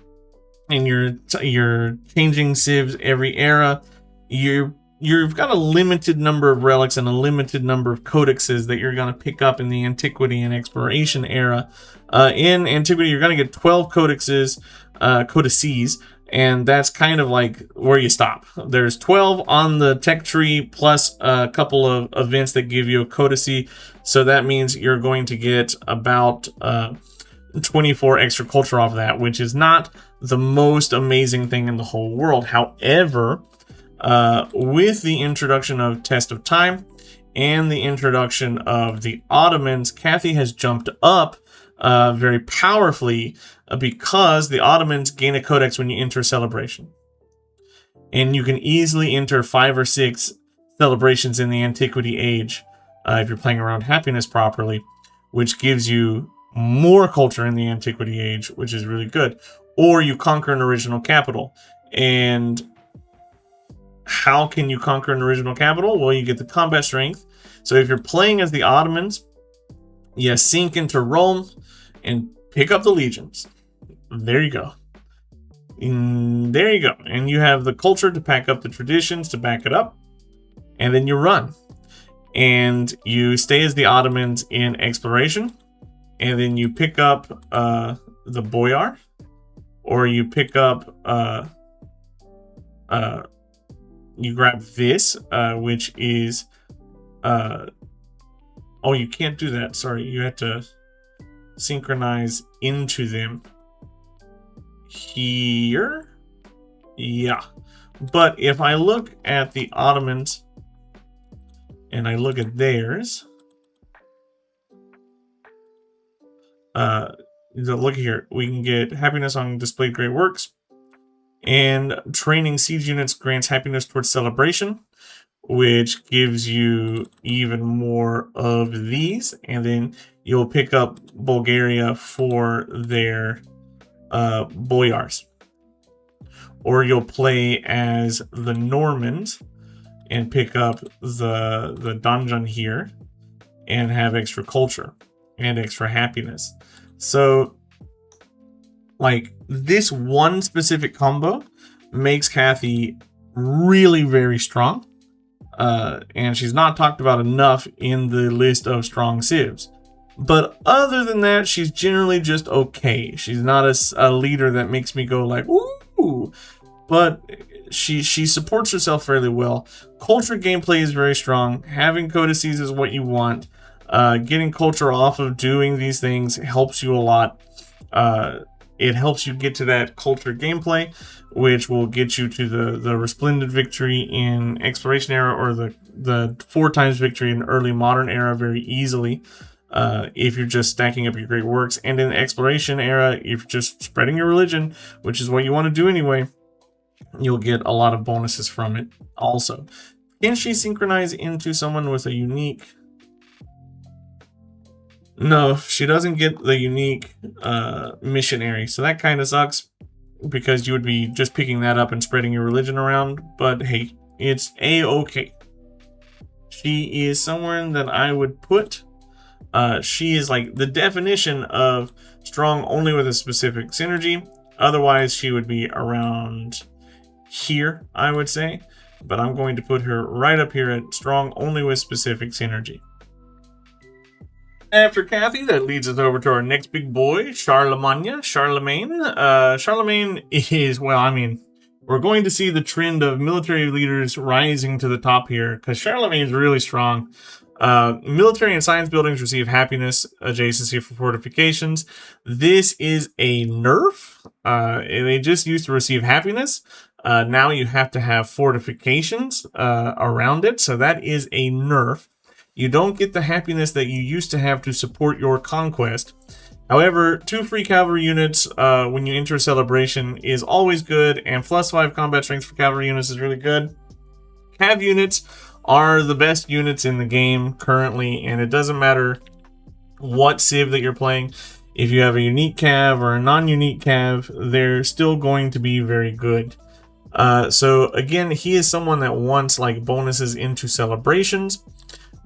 and you're changing civs every era, you've got a limited number of relics and a limited number of codexes that you're going to pick up in the Antiquity and Exploration era. In Antiquity, you're going to get 12 codexes, codices, and that's kind of like where you stop. There's 12 on the tech tree plus a couple of events that give you a codice. So that means you're going to get about 24 extra culture off of that, which is not the most amazing thing in the whole world. However, with the introduction of Test of Time and the introduction of the Ottomans, Cathy has jumped up very powerfully because the Ottomans gain a codex when you enter a celebration. And you can easily enter 5 or 6 celebrations in the Antiquity age if you're playing around happiness properly, which gives you more culture in the Antiquity age, which is really good. Or you conquer an original capital. And how can you conquer an original capital? Well, you get the combat strength. So if you're playing as the Ottomans, you sink into Rome and pick up the legions. There you go. There you go. And you have the culture to pack up the traditions to back it up. And then you run. And you stay as the Ottomans in exploration. And then you pick up the Boyar. Or you pick up... you grab this, which is... oh, you can't do that. Sorry, you have to synchronize into them. Here? Yeah. But if I look at the Ottomans and I look at theirs, look here, we can get happiness on displayed great works, and training siege units grants happiness towards celebration, which gives you even more of these, and then you'll pick up Bulgaria for their boyars. Or you'll play as the Normans and pick up the donjon here and have extra culture and extra happiness. So, like, this one specific combo makes Cathy really very strong. And she's not talked about enough in the list of strong civs. But other than that, she's generally just okay. She's not a leader that makes me go like, ooh. But she supports herself fairly well. Culture gameplay is very strong. Having codices is what you want. Getting culture off of doing these things helps you a lot. It helps you get to that culture gameplay, which will get you to the resplendent victory in Exploration era, or the 4 times victory in early modern era very easily. If you're just stacking up your great works. And in the Exploration era, if you're just spreading your religion, which is what you want to do anyway, you'll get a lot of bonuses from it also. Can she synchronize into someone with a unique... No, she doesn't get the unique missionary. So that kind of sucks, because you would be just picking that up and spreading your religion around. But hey, it's a-okay. She is someone that I would put... she is like the definition of strong only with a specific synergy. Otherwise, she would be around here, I would say. But I'm going to put her right up here at strong only with specific synergy. After Cathy, that leads us over to our next big boy, Charlemagne. Charlemagne is, well, I mean, we're going to see the trend of military leaders rising to the top here, because Charlemagne is really strong. Military and science buildings receive happiness adjacency for fortifications. This is a nerf. They just used to receive happiness. Now you have to have fortifications around it, so that is a nerf. You don't get the happiness that you used to have to support your conquest. However, 2 free cavalry units when you enter a celebration is always good, and +5 combat strength for cavalry units is really good. Cav units are the best units in the game currently, and it doesn't matter what civ that you're playing. If you have a unique cav or a non-unique cav, they're still going to be very good. So again, he is someone that wants like bonuses into celebrations.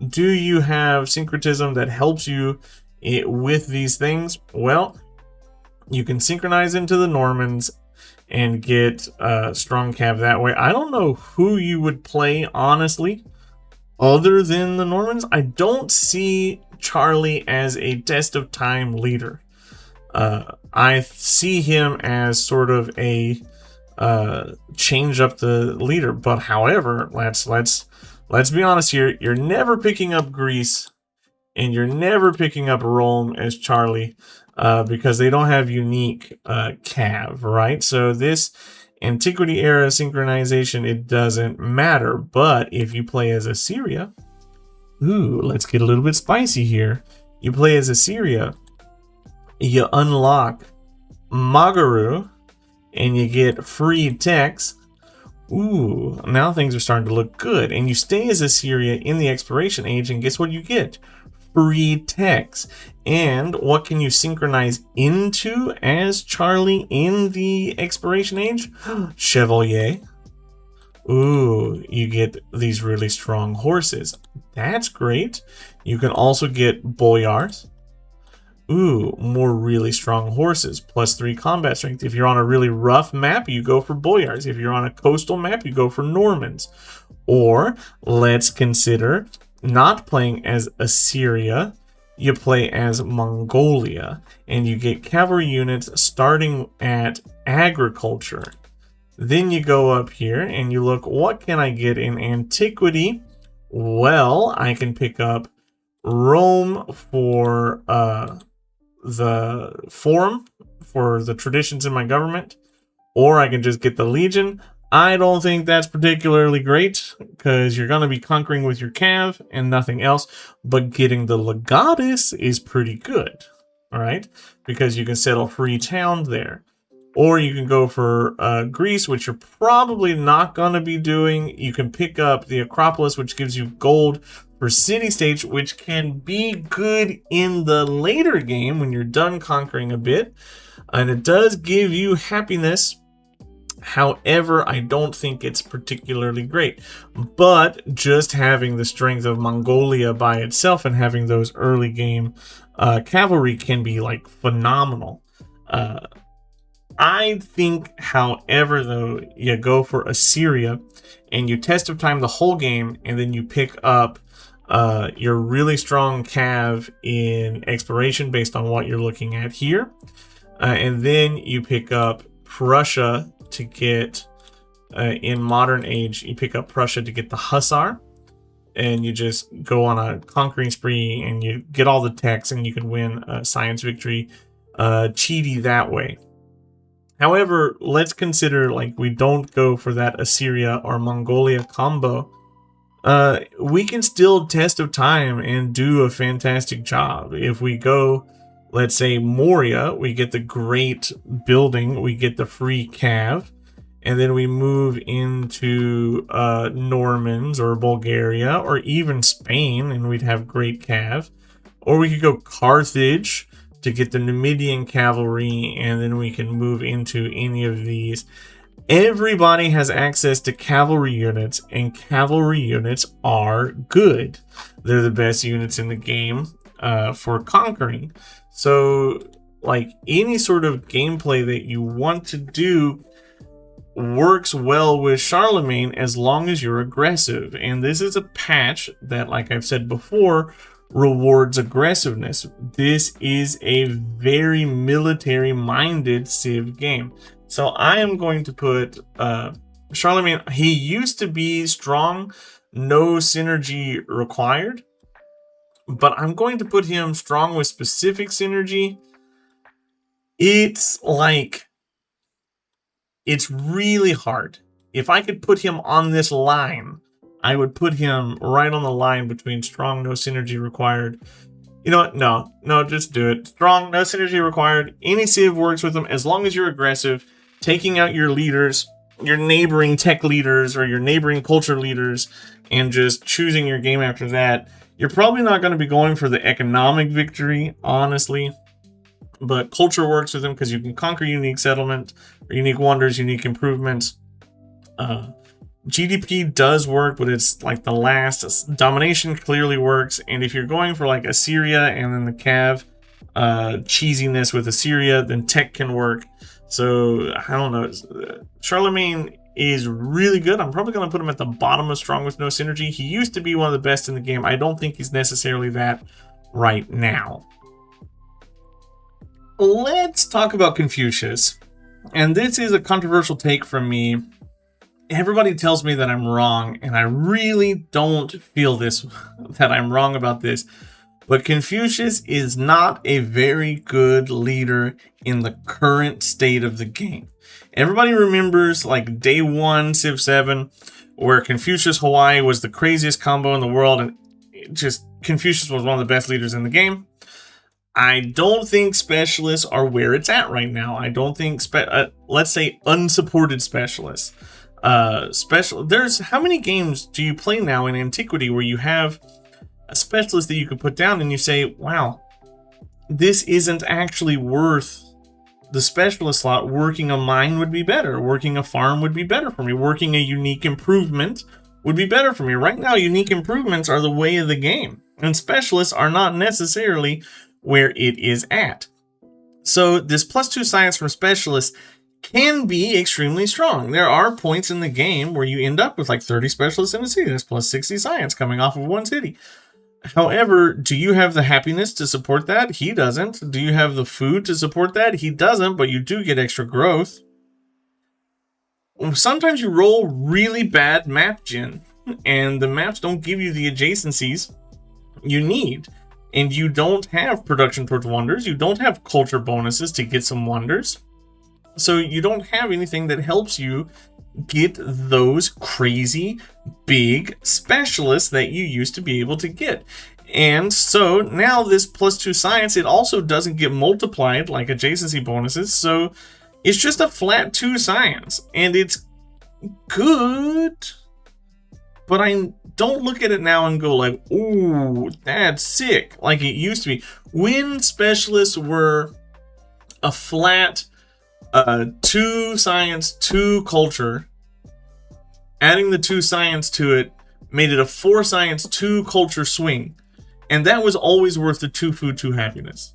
Do you have syncretism that helps you with these things? Well, you can synchronize into the Normans and get strong cav that way. I don't know who you would play, honestly, other than the Normans. I don't see Charlie as a test of time leader. I see him as sort of a change up the leader. But however, let's be honest here. You're never picking up Greece, and you're never picking up Rome as Charlie, because they don't have unique cav, right? So this antiquity era synchronization, it doesn't matter. But if you play as Assyria, ooh, let's get a little bit spicy here. You play as Assyria, you unlock Magaru, and you get free techs. Ooh, now things are starting to look good. And you stay as Assyria in the exploration age, and guess what you get? Free techs. And what can you synchronize into as Charlie in the exploration age? Chevalier. Ooh, you get these really strong horses. That's great. You can also get boyars. Ooh, more really strong horses. +3 combat strength. If you're on a really rough map, you go for boyars. If you're on a coastal map, you go for Normans. Or let's consider not playing as Assyria. You play as Mongolia, and you get cavalry units starting at agriculture. Then you go up here and you look, what can I get in antiquity? Well, I can pick up Rome for the forum, for the traditions in my government, or I can just get the Legion. I don't think that's particularly great, because you're going to be conquering with your cav and nothing else, but getting the Legatus is pretty good, all right? Because you can settle free towns there. Or you can go for Greece, which you're probably not going to be doing. You can pick up the Acropolis, which gives you gold for city-states, which can be good in the later game when you're done conquering a bit. And it does give you happiness. However, I don't think it's particularly great. But just having the strength of Mongolia by itself and having those early game cavalry can be like phenomenal. I think, however, though, you go for Assyria and you test of time the whole game, and then you pick up your really strong cav in exploration based on what you're looking at here. And then you pick up Prussia to get, in modern age, you pick up Prussia to get the Hussar. And you just go on a conquering spree and you get all the techs, and you can win a science victory cheaty that way. However, let's consider like we don't go for that Assyria or Mongolia combo. We can still test of time and do a fantastic job. If we go, let's say, Moria, we get the great building, we get the free cav, and then we move into Normans or Bulgaria or even Spain, and we'd have great cav. Or we could go Carthage to get the Numidian cavalry, and then we can move into any of these. Everybody has access to cavalry units, and cavalry units are good. They're the best units in the game for conquering. So, like, any sort of gameplay that you want to do works well with Charlemagne as long as you're aggressive. And this is a patch that, like I've said before, rewards aggressiveness. This is a very military-minded Civ game. So I am going to put Charlemagne. He used to be strong, no synergy required, but I'm going to put him strong with specific synergy. It's like, it's really hard. if I could put him on this line, I would put him right on the line between strong, no synergy required. You know what? No, just do it. Strong, no synergy required. Any civ works with him as long as you're aggressive, taking out your leaders, your neighboring tech leaders or your neighboring culture leaders, and just choosing your game after that. You're probably not going to be going for the economic victory, honestly, but culture works with them because you can conquer unique settlement, or unique wonders, unique improvements. GDP does work, but it's like the last. Domination clearly works, and if you're going for like Assyria and then the Cav cheesiness with Assyria, then tech can work. So I don't know. Charlemagne is really good. I'm probably going to put him at the bottom of strong with no synergy. He used to be one of the best in the game. I don't think he's necessarily that right now. Let's talk about Confucius. And this is a controversial take from me. Everybody tells me that I'm wrong, and I really don't feel this, that I'm wrong about this. But Confucius is not a very good leader in the current state of the game. Everybody remembers like day one, Civ 7, where Confucius Hawaii was the craziest combo in the world, and just Confucius was one of the best leaders in the game. I don't think specialists are where it's at right now. I don't think, let's say, unsupported specialists. There's how many games do you play now in antiquity where you have a specialist that you could put down and you say, wow, this isn't actually worth the specialist slot. Working a mine would be better. Working a farm would be better for me. Working a unique improvement would be better for me. Right now, unique improvements are the way of the game, and specialists are not necessarily where it is at. So this +2 science from specialists can be extremely strong. There are points in the game where you end up with like 30 specialists in a city. That's +60 science coming off of one city. However, do you have the happiness to support that? He doesn't. Do you have the food to support that? He doesn't, but you do get extra growth. Sometimes you roll really bad map gen, and the maps don't give you the adjacencies you need. And you don't have production towards wonders. You don't have culture bonuses to get some wonders. So you don't have anything that helps you get those crazy big specialists that you used to be able to get. And so now this +2 science, it also doesn't get multiplied like adjacency bonuses. So it's just a flat 2 science, and it's good. But I don't look at it now and go like, ooh, that's sick, like it used to be. When specialists were a flat 2 science, 2 culture, adding the 2 science to it made it a 4 science, 2 culture swing. And that was always worth the 2 food, 2 happiness.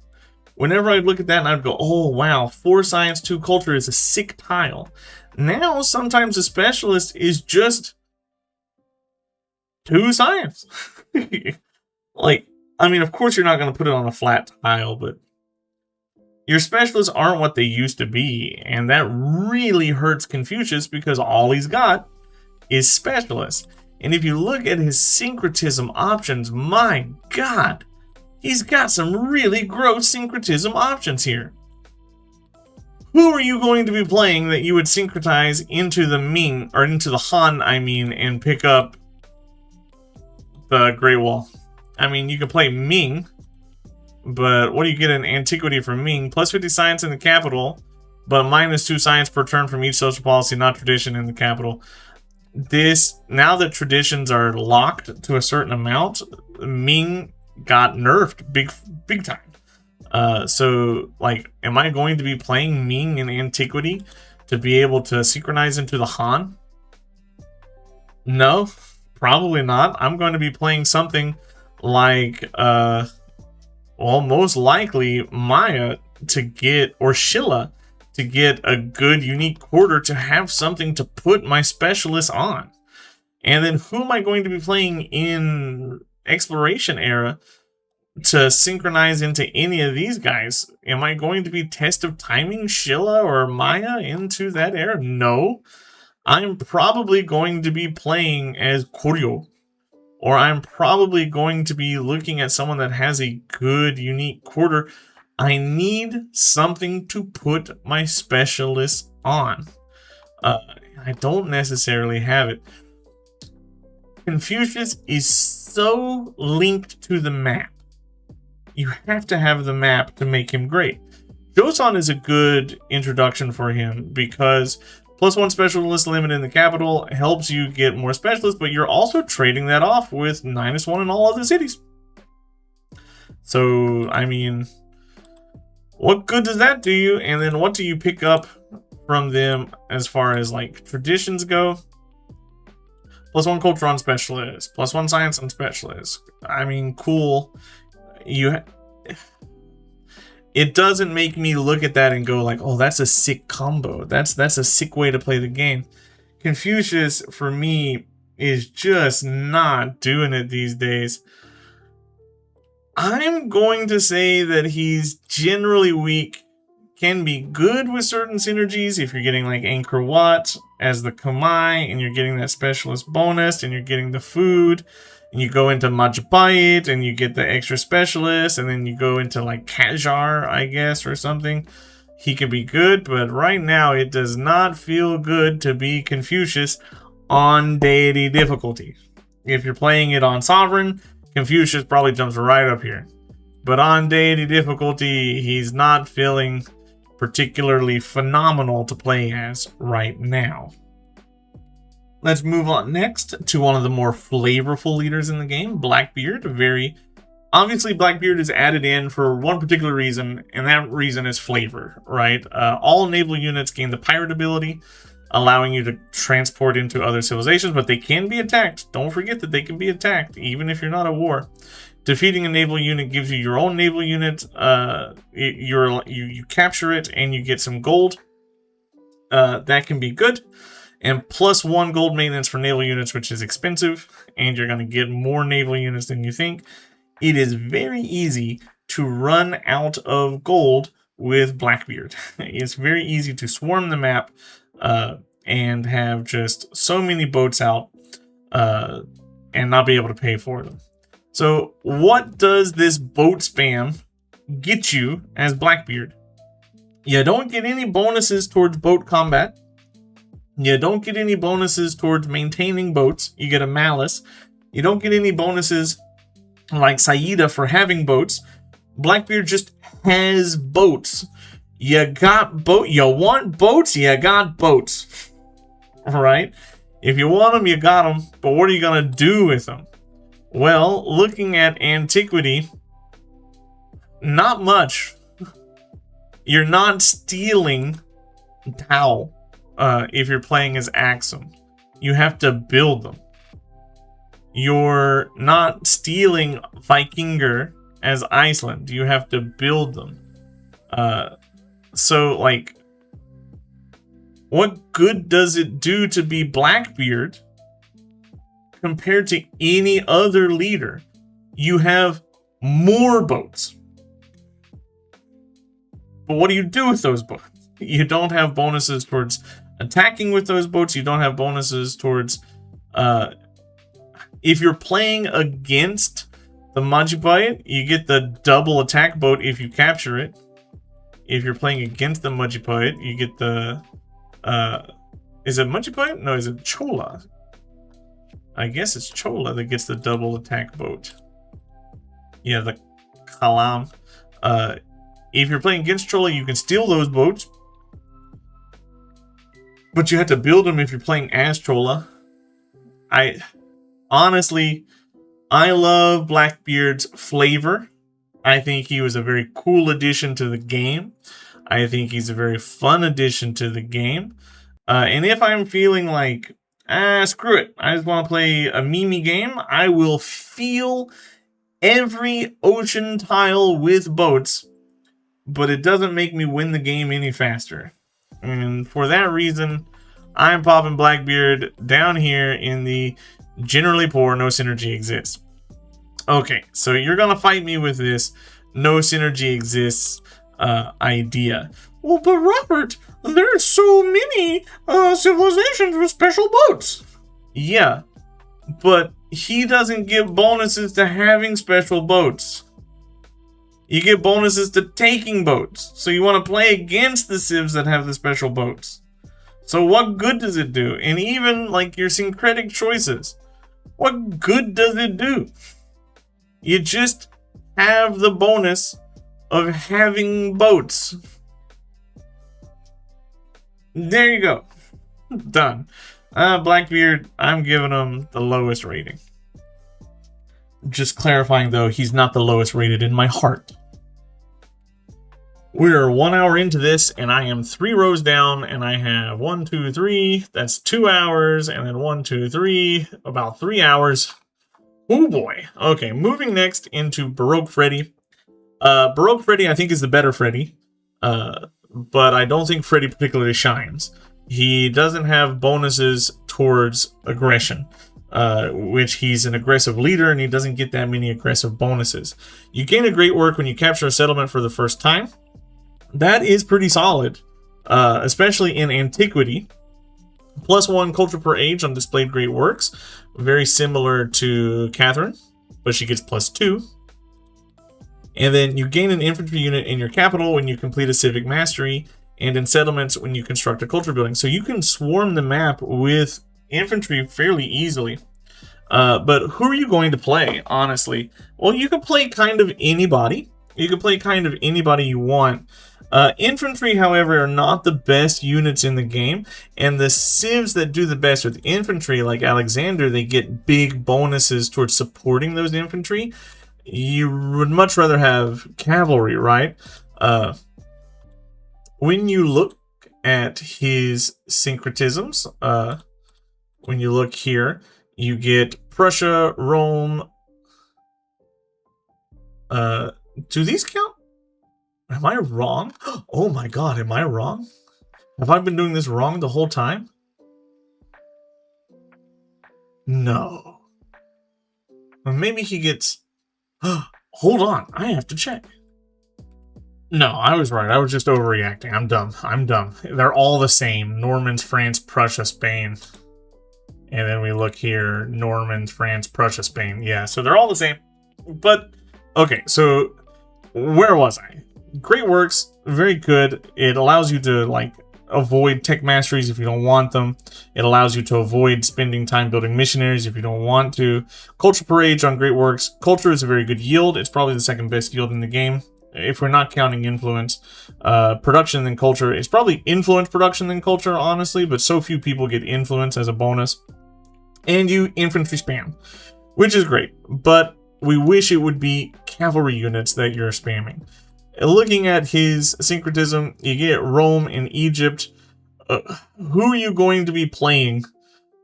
Whenever I'd look at that and I'd go, oh wow, 4 science, 2 culture is a sick tile. Now sometimes a specialist is just 2 science. Like, I mean, of course you're not going to put it on a flat tile, but your specialists aren't what they used to be. And that really hurts Confucius because all he's got is specialists. And if you look at his syncretism options, my God, he's got some really gross syncretism options here. Who are you going to be playing that you would syncretize into the Ming, or into the Han, I mean, and pick up the Great Wall? I mean, you can play Ming, but what do you get in antiquity from Ming? +50 science in the capital, but -2 science per turn from each social policy, not tradition, in the capital. This, now that traditions are locked to a certain amount, Ming got nerfed big time. So, like, am I going to be playing Ming in antiquity to be able to synchronize into the Han? No, probably not. I'm going to be playing something like, well, most likely Maya to get, or Shilla, to get a good unique quarter to have something to put my specialist on. And then who am I going to be playing in exploration era to synchronize into any of these guys? Am I going to be test of timing Shilla or Maya into that era? No. I'm probably going to be playing as Koryo, or I'm probably going to be looking at someone that has a good unique quarter. I need something to put my specialist on. I don't necessarily have it. Confucius is so linked to the map. You have to have the map to make him great. Joseon is a good introduction for him because +1 specialist limit in the capital helps you get more specialists, but you're also trading that off with -1 in all other cities. So, I mean, what good does that do you? And then what do you pick up from them as far as like traditions go? +1 culture on specialist, +1 science on specialist. I mean, cool. It doesn't make me look at that and go like, oh, that's a sick combo. That's a sick way to play the game. Confucius, for me, is just not doing it these days. I'm going to say that he's generally weak. Can be good with certain synergies if you're getting like Angkor Wat as the Kamai and you're getting that specialist bonus and you're getting the food. And you go into Machiavelli and you get the extra specialist, and then you go into like Kajar, I guess, or something. He can be good, but right now it does not feel good to be Confucius on deity difficulty. If you're playing it on Sovereign, Confucius probably jumps right up here. But on deity difficulty, he's not feeling particularly phenomenal to play as right now. Let's move on next to one of the more flavorful leaders in the game, Blackbeard. Obviously, Blackbeard is added in for one particular reason, and that reason is flavor, right? All naval units gain the pirate ability, allowing you to transport into other civilizations, but they can be attacked. Don't forget that they can be attacked, even if you're not at war. Defeating a naval unit gives you your own naval unit. You capture it, and you get some gold. That can be good. And +1 gold maintenance for naval units, which is expensive, and you're going to get more naval units than you think. It is very easy to run out of gold with Blackbeard. It's very easy to swarm the map and have just so many boats out and not be able to pay for them. So what does this boat spam get you as Blackbeard? You don't get any bonuses towards boat combat. You don't get any bonuses towards maintaining boats. You get a malice. You don't get any bonuses like Sayyida for having boats. Blackbeard just has boats. You want boats? You got boats. Alright? If you want them, you got them. But what are you going to do with them? Well, looking at antiquity, not much. You're not stealing Tau. If you're playing as Axum, you have to build them. You're not stealing Vikinger as Iceland. You have to build them. So, like, what good does it do to be Blackbeard compared to any other leader? You have more boats. But what do you do with those boats? You don't have bonuses towards attacking with those boats. You don't have bonuses towards if you're playing against the Machiavelli, you get the double attack boat if you capture it. If you're playing against the Machiavelli, you get the is it Machiavelli? No, is it Chola? I guess it's Chola that gets the double attack boat. Yeah, the Kalam. If you're playing against Chola, you can steal those boats. But you have to build them if you're playing as Chola. Honestly, I love Blackbeard's flavor. I think he was a very cool addition to the game. I think he's a very fun addition to the game. And if I'm feeling like, screw it, I just want to play a Mimi game, I will fill every ocean tile with boats, but it doesn't make me win the game any faster. And for that reason, I'm popping Blackbeard down here in the generally poor, no synergy exists. Okay, so you're going to fight me with this no synergy exists idea. Well, but Robert, there's so many civilizations with special boats. Yeah, but he doesn't give bonuses to having special boats. You get bonuses to taking boats. So you want to play against the civs that have the special boats. So what good does it do? And even like your syncretic choices, what good does it do? You just have the bonus of having boats. There you go. Done. Blackbeard, I'm giving him the lowest rating. Just clarifying though, he's not the lowest rated in my heart. We're 1 hour into this, and I am 3 rows down, and I have 1, 2, 3. That's 2 hours, and then 1, 2, 3. About 3 hours. Oh boy. Okay, moving next into Baroque Freddy. Baroque Freddy, I think, is the better Freddy, but I don't think Freddy particularly shines. He doesn't have bonuses towards aggression, which he's an aggressive leader, and he doesn't get that many aggressive bonuses. You gain a great work when you capture a settlement for the first time. That is pretty solid, especially in antiquity. +1 culture per age on displayed great works. Very similar to Catherine, but she gets +2. And then you gain an infantry unit in your capital when you complete a civic mastery, and in settlements when you construct a culture building. So you can swarm the map with infantry fairly easily. But who are you going to play, honestly? Well, you can play kind of anybody. You can play kind of anybody you want. Infantry, however, are not the best units in the game, and the civs that do the best with infantry, like Alexander, they get big bonuses towards supporting those infantry. You would much rather have cavalry, right? When you look at his syncretisms, when you look here, you get Prussia, Rome. Do these count? Am I wrong? Oh my god, am I wrong? Have I been doing this wrong the whole time? No. Well, maybe he gets... Hold on, I have to check. No, I was right. I was just overreacting. I'm dumb. I'm dumb. They're all the same. Normans, France, Prussia, Spain. And then we look here. Normans, France, Prussia, Spain. Yeah, so they're all the same. But, okay, so where was I? Great works, very good. It allows you to like avoid tech masteries if you don't want them. It allows you to avoid spending time building missionaries if you don't want to. Culture per age on great works. Culture is a very good yield. It's probably the second best yield in the game, if we're not counting influence. Production than culture. It's probably influence production than culture, honestly, but so few people get influence as a bonus. And you infantry spam, which is great, but we wish it would be cavalry units that you're spamming. Looking at his syncretism, you get Rome and Egypt. Who are you going to be playing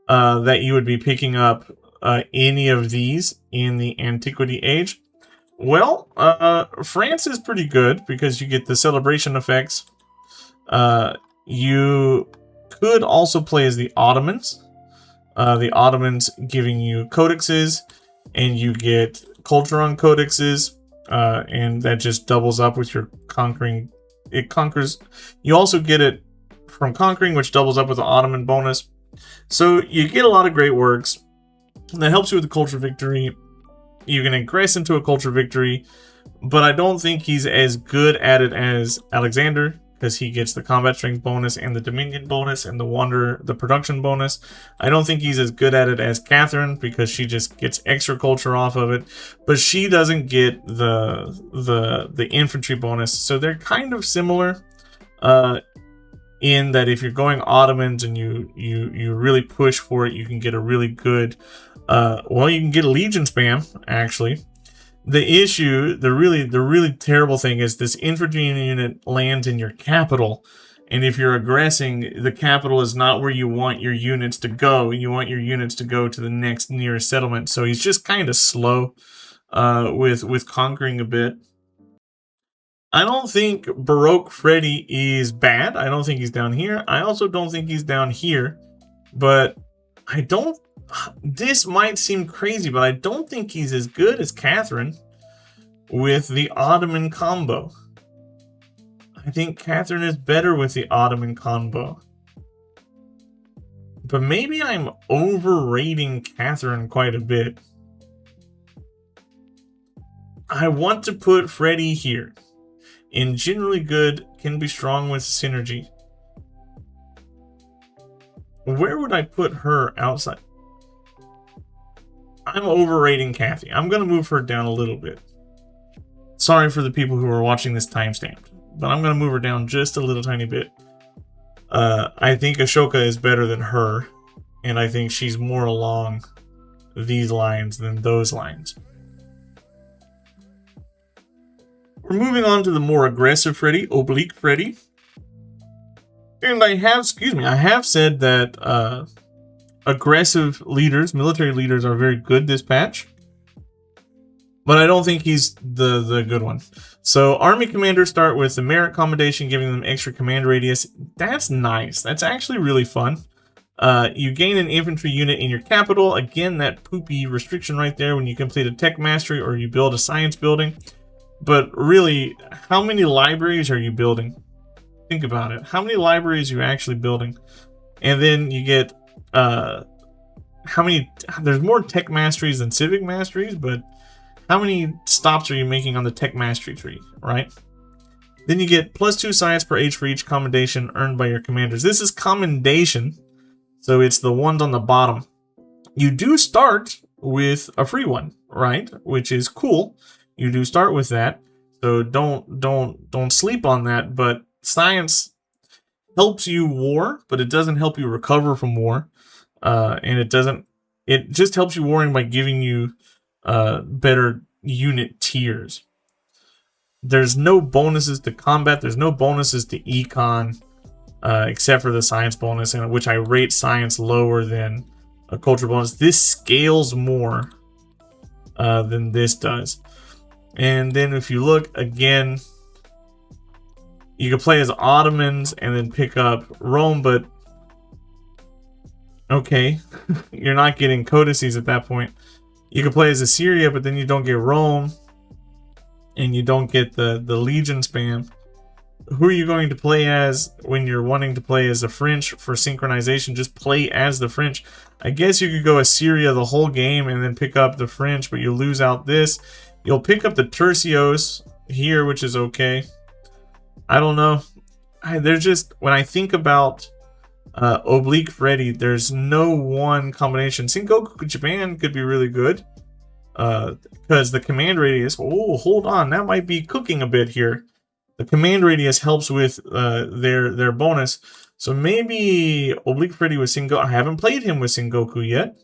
that you would be picking up any of these in the antiquity age? Well, France is pretty good because you get the celebration effects. You could also play as the Ottomans. The Ottomans giving you codexes, and you get culture on codexes. And that just doubles up with your conquering. It conquers. You also get it from conquering, which doubles up with the Ottoman bonus. So you get a lot of great works. That helps you with the culture victory. You can ingress into a culture victory, but I don't think he's as good at it as Alexander, because he gets the combat strength bonus and the dominion bonus and the production bonus. I don't think he's as good at it as Catherine, because she just gets extra culture off of it, but she doesn't get the infantry bonus. So they're kind of similar in that if you're going Ottomans and you really push for it, you can get a really good well, you can get a legion spam, actually. The issue, the really terrible thing is this infantry unit lands in your capital, and if you're aggressing, the capital is not where you want your units to go. You want your units to go to the next nearest settlement, so he's just kind of slow with conquering a bit. I don't think Baroque Freddy is bad. I don't think he's down here. I also don't think he's down here, but this might seem crazy, but I don't think he's as good as Catherine with the Ottoman combo. I think Catherine is better with the Ottoman combo. But maybe I'm overrating Catherine quite a bit. I want to put Freddy here. In generally good, can be strong with synergy. Where would I put her outside? I'm overrating Kathy. I'm going to move her down a little bit. Sorry for the people who are watching this timestamped, but I'm going to move her down just a little tiny bit. I think Ashoka is better than her, and I think she's more along these lines than those lines. We're moving on to the more aggressive Freddy, Oblique Freddy. And I have said that aggressive leaders, military leaders, are very good this patch. But I don't think he's the good one. So army commanders start with the merit commendation, giving them extra command radius. That's nice. That's actually really fun. You gain an infantry unit in your capital. Again, that poopy restriction right there when you complete a tech mastery or you build a science building. But really, how many libraries are you building? Think about it. How many libraries are you actually building? And then you get there's more tech masteries than civic masteries, but how many stops are you making on the tech mastery tree, right? Then you get +2 science per age for each commendation earned by your commanders. This is commendation, so it's the ones on the bottom. You do start with a free one, right? Which is cool. You do start with that, so don't sleep on that. But science helps you war, but it doesn't help you recover from war, and it just helps you warring by giving you better unit tiers. There's no bonuses to combat. There's no bonuses to econ, except for the science bonus, in which I rate science lower than a culture bonus. This scales more than this does. And then if you look again, you can play as Ottomans and then pick up Rome, but okay, you're not getting codices at that point. You can play as Assyria, but then you don't get Rome, and you don't get the Legion spam. Who are you going to play as when you're wanting to play as the French for synchronization? Just play as the French. I guess you could go Assyria the whole game and then pick up the French, but you lose out this. You'll pick up the Tercios here, which is okay. I don't know. There's just, when I think about Oblique Freddy, there's no one combination. Sengoku Japan could be really good. Because the command radius, oh, hold on, that might be cooking a bit here. The command radius helps with their bonus. So maybe Oblique Freddy with Sengoku. I haven't played him with Sengoku yet.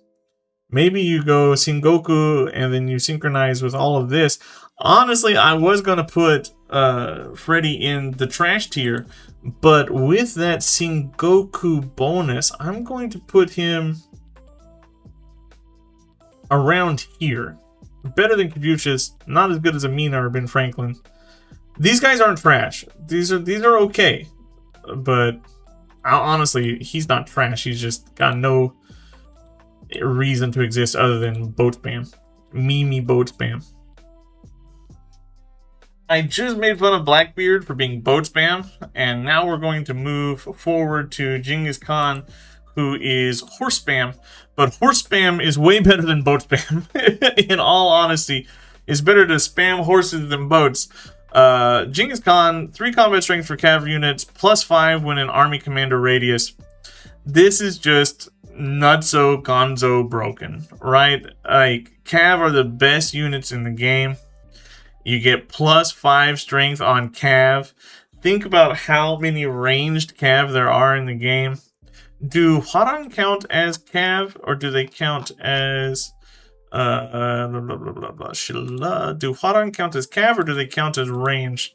Maybe you go Sengoku and then you synchronize with all of this. Honestly, I was going to put Freddy in the trash tier, but with that Sengoku bonus, I'm going to put him around here. Better than Confucius, not as good as Amina or Ben Franklin. These guys aren't trash. These are okay, but honestly, he's not trash. He's just got no reason to exist other than boat spam. Mimi boat spam. I just made fun of Blackbeard for being boat spam, and now we're going to move forward to Genghis Khan, who is horse spam. But horse spam is way better than boat spam. In all honesty, it's better to spam horses than boats. Genghis Khan, 3 combat strength for cav units, +5 when in army commander radius. This is just nutso gonzo broken, right? Like, cav are the best units in the game. You get +5 strength on cav. Think about how many ranged cav there are in the game. Do Hwaran count as cav, or do they count as do Hwaran count as cav, or do they count as ranged?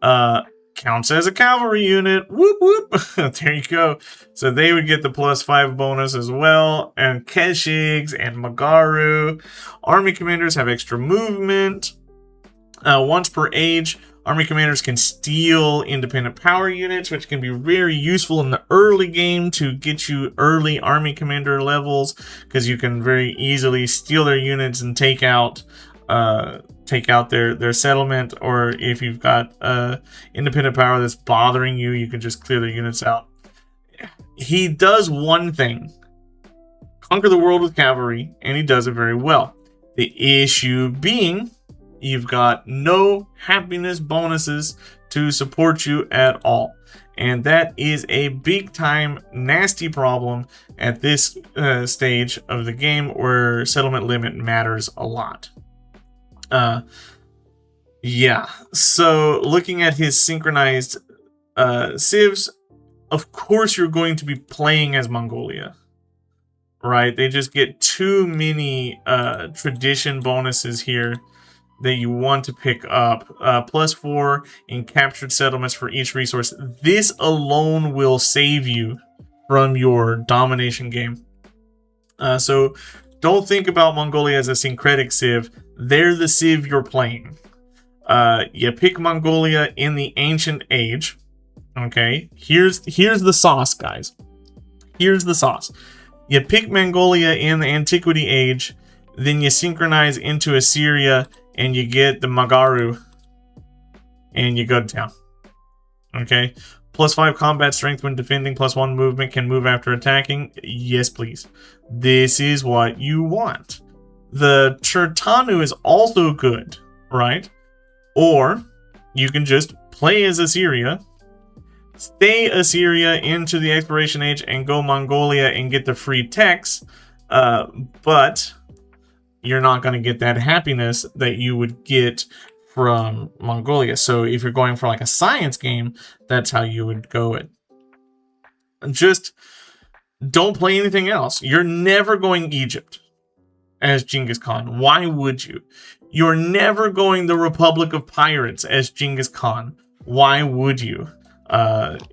Counts as a cavalry unit. Whoop whoop. There you go. So they would get the +5 bonus as well. And Keshigs and Magaru. Army commanders have extra movement. Once per age, army commanders can steal independent power units, which can be very useful in the early game to get you early army commander levels, because you can very easily steal their units and take out their settlement. Or if you've got independent power that's bothering you, you can just clear their units out. He does one thing: conquer the world with cavalry, and he does it very well. The issue being, you've got no happiness bonuses to support you at all. And that is a big time nasty problem at this stage of the game where settlement limit matters a lot. Yeah, so looking at his synchronized civs, of course you're going to be playing as Mongolia, right? They just get too many tradition bonuses here that you want to pick up. +4 in captured settlements for each resource. This alone will save you from your domination game. So don't think about Mongolia as a syncretic civ. They're the civ you're playing. You pick Mongolia in the Ancient Age. Okay, here's the sauce, guys. Here's the sauce. You pick Mongolia in the Antiquity Age, then you synchronize into Assyria, and you get the Magaru, and you go to town. Okay, +5 combat strength when defending, +1 movement, can move after attacking. Yes, please. This is what you want. The Chertanu is also good, right? Or you can just play as Assyria, stay Assyria into the Exploration Age, and go Mongolia and get the free techs, but you're not going to get that happiness that you would get from Mongolia. So if you're going for like a science game, that's how you would go it. Just don't play anything else. You're never going Egypt as Genghis Khan. Why would you? You're never going the Republic of Pirates as Genghis Khan. Why would you?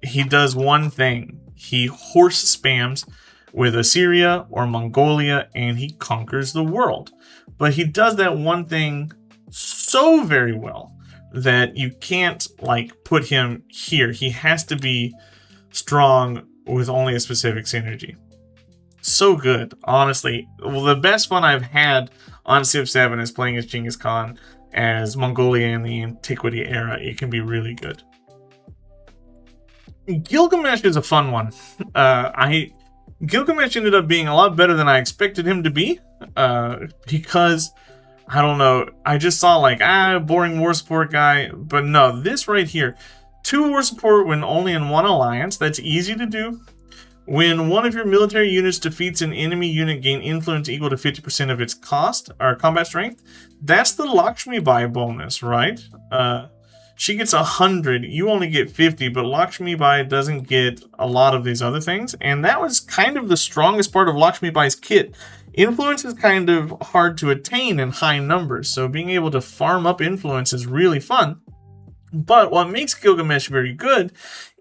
He does one thing. He horse spams with Assyria or Mongolia, and he conquers the world. But he does that one thing so very well that you can't like put him here. He has to be strong with only a specific synergy. So good, honestly. Well, the best fun I've had on Civ 7 is playing as Genghis Khan as Mongolia in the Antiquity era. It can be really good. Gilgamesh is a fun one. Gilgamesh ended up being a lot better than I expected him to be, because, I don't know, I just saw like, boring war support guy, but no, this right here, 2 war support when only in 1 alliance, that's easy to do. When one of your military units defeats an enemy unit, gain influence equal to 50% of its cost, or combat strength, that's the Lakshmibai bonus, right? She gets 100, you only get 50, but Lakshmibai doesn't get a lot of these other things, and that was kind of the strongest part of Lakshmibai's kit. Influence is kind of hard to attain in high numbers, so being able to farm up influence is really fun. But what makes Gilgamesh very good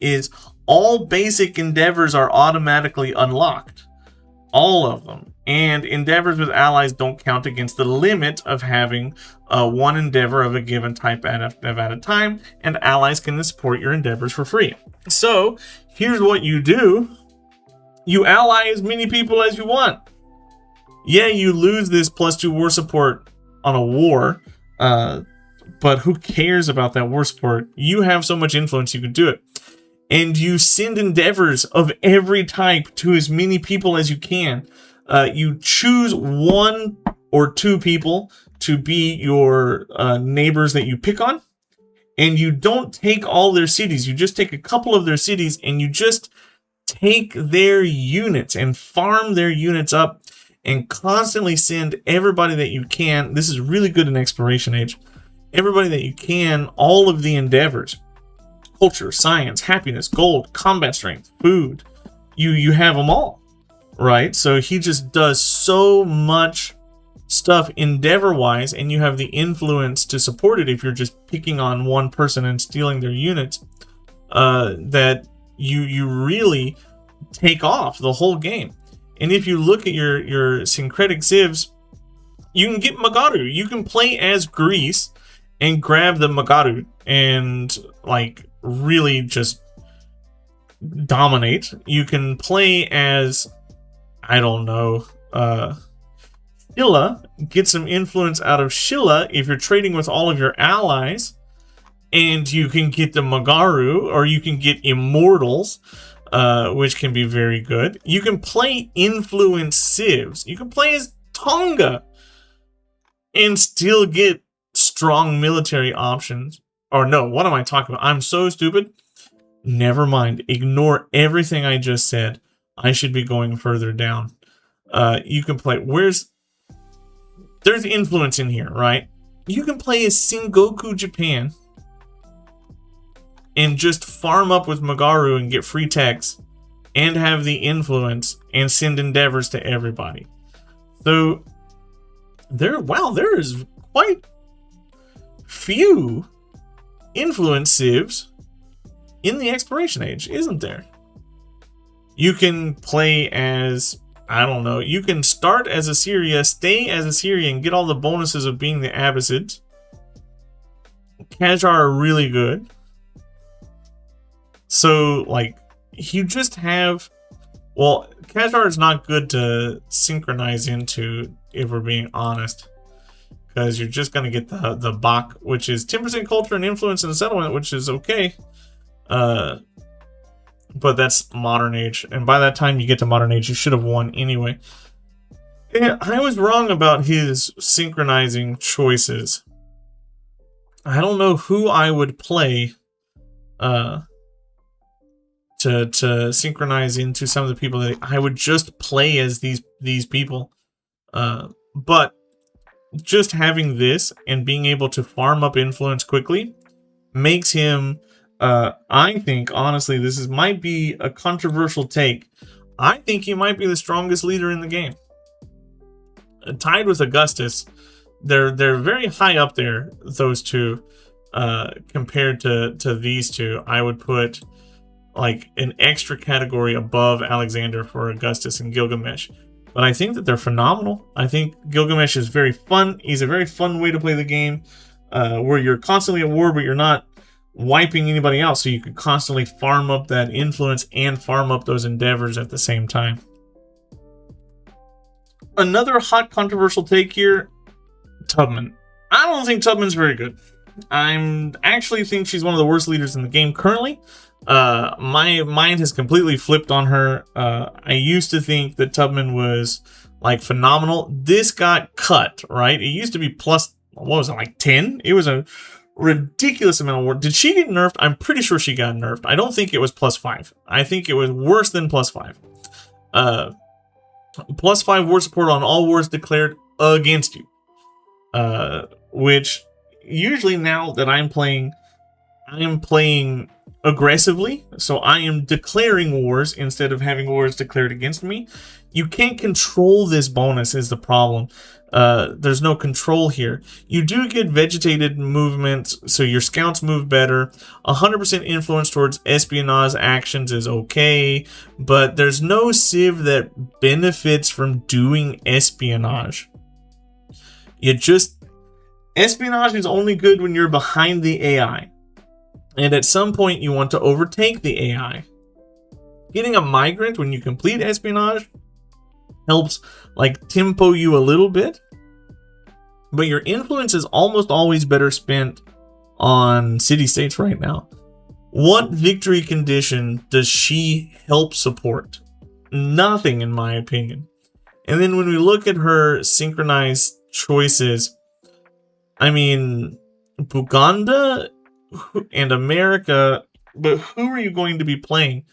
is all basic endeavors are automatically unlocked. All of them. And endeavors with allies don't count against the limit of having one endeavor of a given type at a time, and allies can support your endeavors for free. So, here's what you do. You ally as many people as you want. Yeah, you lose this +2 war support on a war, but who cares about that war support? You have so much influence, you can do it. And you send endeavors of every type to as many people as you can. You choose 1 or 2 people to be your neighbors that you pick on, and you don't take all their cities. You just take a couple of their cities, and you just take their units and farm their units up and constantly send everybody that you can. This is really good in Exploration Age. Everybody that you can, all of the endeavors. Culture, science, happiness, gold, combat strength, food. You have them all, right? So he just does so much stuff endeavor-wise, and you have the influence to support it if you're just picking on one person and stealing their units, that you really take off the whole game. And if you look at your syncretic civs, you can get Magaru. You can play as Greece and grab the Magaru and like really just dominate. You can play as, I don't know, Shilla, get some influence out of Shilla if you're trading with all of your allies, and you can get the Magaru, or you can get Immortals, which can be very good. You can play influence civs. You can play as Tonga and still get strong military options. Or no, what am I talking about? I'm so stupid. never mind. Ignore everything I just said. I should be going further down. You can play... There's influence in here, right? You can play as Sengoku Japan and just farm up with Magaru and get free techs and have the influence and send endeavors to everybody. So there is quite few influence civs in the exploration age, isn't there? You can play as, I don't know, you can start as Assyria, stay as Assyria, and get all the bonuses of being the Abbasids. Qajar are really good. So, like, you just have... Well, Qajar is not good to synchronize into, if we're being honest. Because you're just going to get the Bach, which is 10% culture and influence in the settlement, which is okay. But that's modern age. And by that time you get to modern age, you should have won anyway. And I was wrong about his synchronizing choices. I don't know who I would play to synchronize into some of the people that I would just play as these people. But just having this and being able to farm up influence quickly makes him, I think, honestly, might be a controversial take. I think he might be the strongest leader in the game. Tied with Augustus. They're very high up there, those two, compared to these two. I would put like an extra category above Alexander for Augustus and Gilgamesh. But I think that they're phenomenal. I think Gilgamesh is very fun. He's a very fun way to play the game, where you're constantly at war, but you're not wiping anybody out, so you can constantly farm up that influence and farm up those endeavors at the same time. Another hot controversial take here, Tubman. I don't think Tubman's very good. I actually think she's one of the worst leaders in the game currently. My mind has completely flipped on her. I used to think that Tubman was like phenomenal. This got cut, right? It used to be plus, what was it, like 10? It was a ridiculous amount of war. Did she get nerfed? I'm pretty sure she got nerfed. I don't think it was plus 5. I think it was worse than plus 5. Plus 5 war support on all wars declared against you. Which usually now that I am playing aggressively, so I am declaring wars instead of having wars declared against me. You can't control this bonus is the problem. There's no control here. You do get vegetated movements, so your scouts move better. 100% influence towards espionage actions is okay, but there's no civ that benefits from doing espionage. Espionage is only good when you're behind the AI. And at some point you want to overtake the AI. Getting a migrant when you complete espionage helps like tempo you a little bit. But your influence is almost always better spent on city-states right now. What victory condition does she help support? Nothing, in my opinion. And then when we look at her synchronized choices, I mean, Buganda and America, but who are you going to be playing?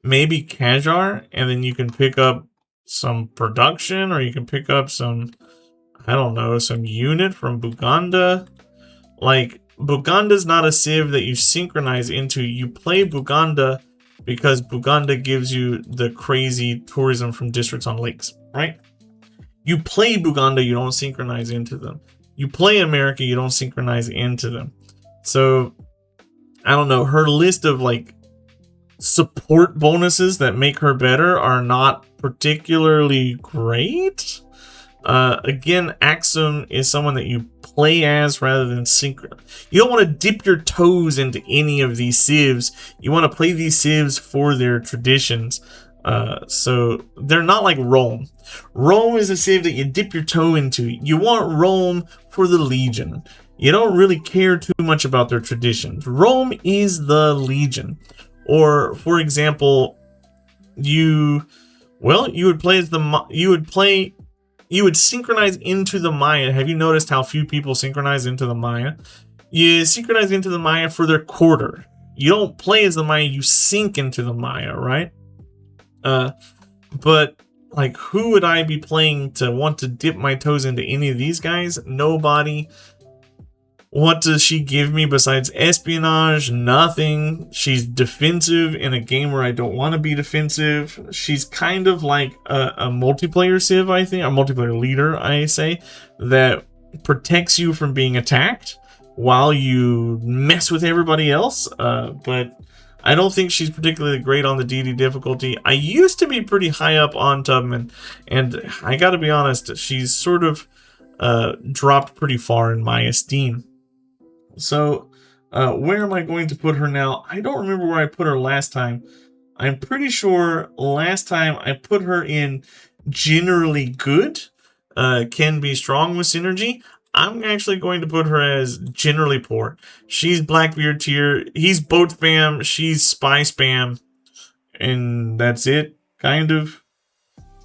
Maybe Qajar, and then you can pick up some production, or you can pick up some, I don't know, some unit from Buganda. Like, Buganda's not a civ that you synchronize into. You play Buganda because Buganda gives you the crazy tourism from districts on lakes, right? You play Buganda, you don't synchronize into them. You play America, you don't synchronize into them. So, I don't know, her list of like support bonuses that make her better are not particularly great. Again, Axum is someone that you play as rather than synchronize. You don't want to dip your toes into any of these civs. You want to play these civs for their traditions. So they're not like Rome. Rome is a civ that you dip your toe into. You want Rome for the Legion. You don't really care too much about their traditions. Rome is the Legion. Or, for example, you would play as you would synchronize into the Maya. Have you noticed how few people synchronize into the Maya? You synchronize into the Maya for their quarter. you don't play as the Maya, you sink into the Maya, right? But like, who would I be playing to want to dip my toes into any of these guys? Nobody. What does she give me besides espionage? Nothing. She's defensive in a game where I don't want to be defensive. She's kind of like a multiplayer civ, I think, a multiplayer leader, I say, that protects you from being attacked while you mess with everybody else. But I don't think she's particularly great on the DD difficulty. I used to be pretty high up on Tubman, and I gotta be honest, she's sort of dropped pretty far in my esteem. So, where am I going to put her now? I don't remember where I put her last time. I'm pretty sure last time I put her in generally good, can be strong with synergy. I'm actually going to put her as generally poor. She's Blackbeard tier, he's boat spam, she's spy spam, and that's it, kind of.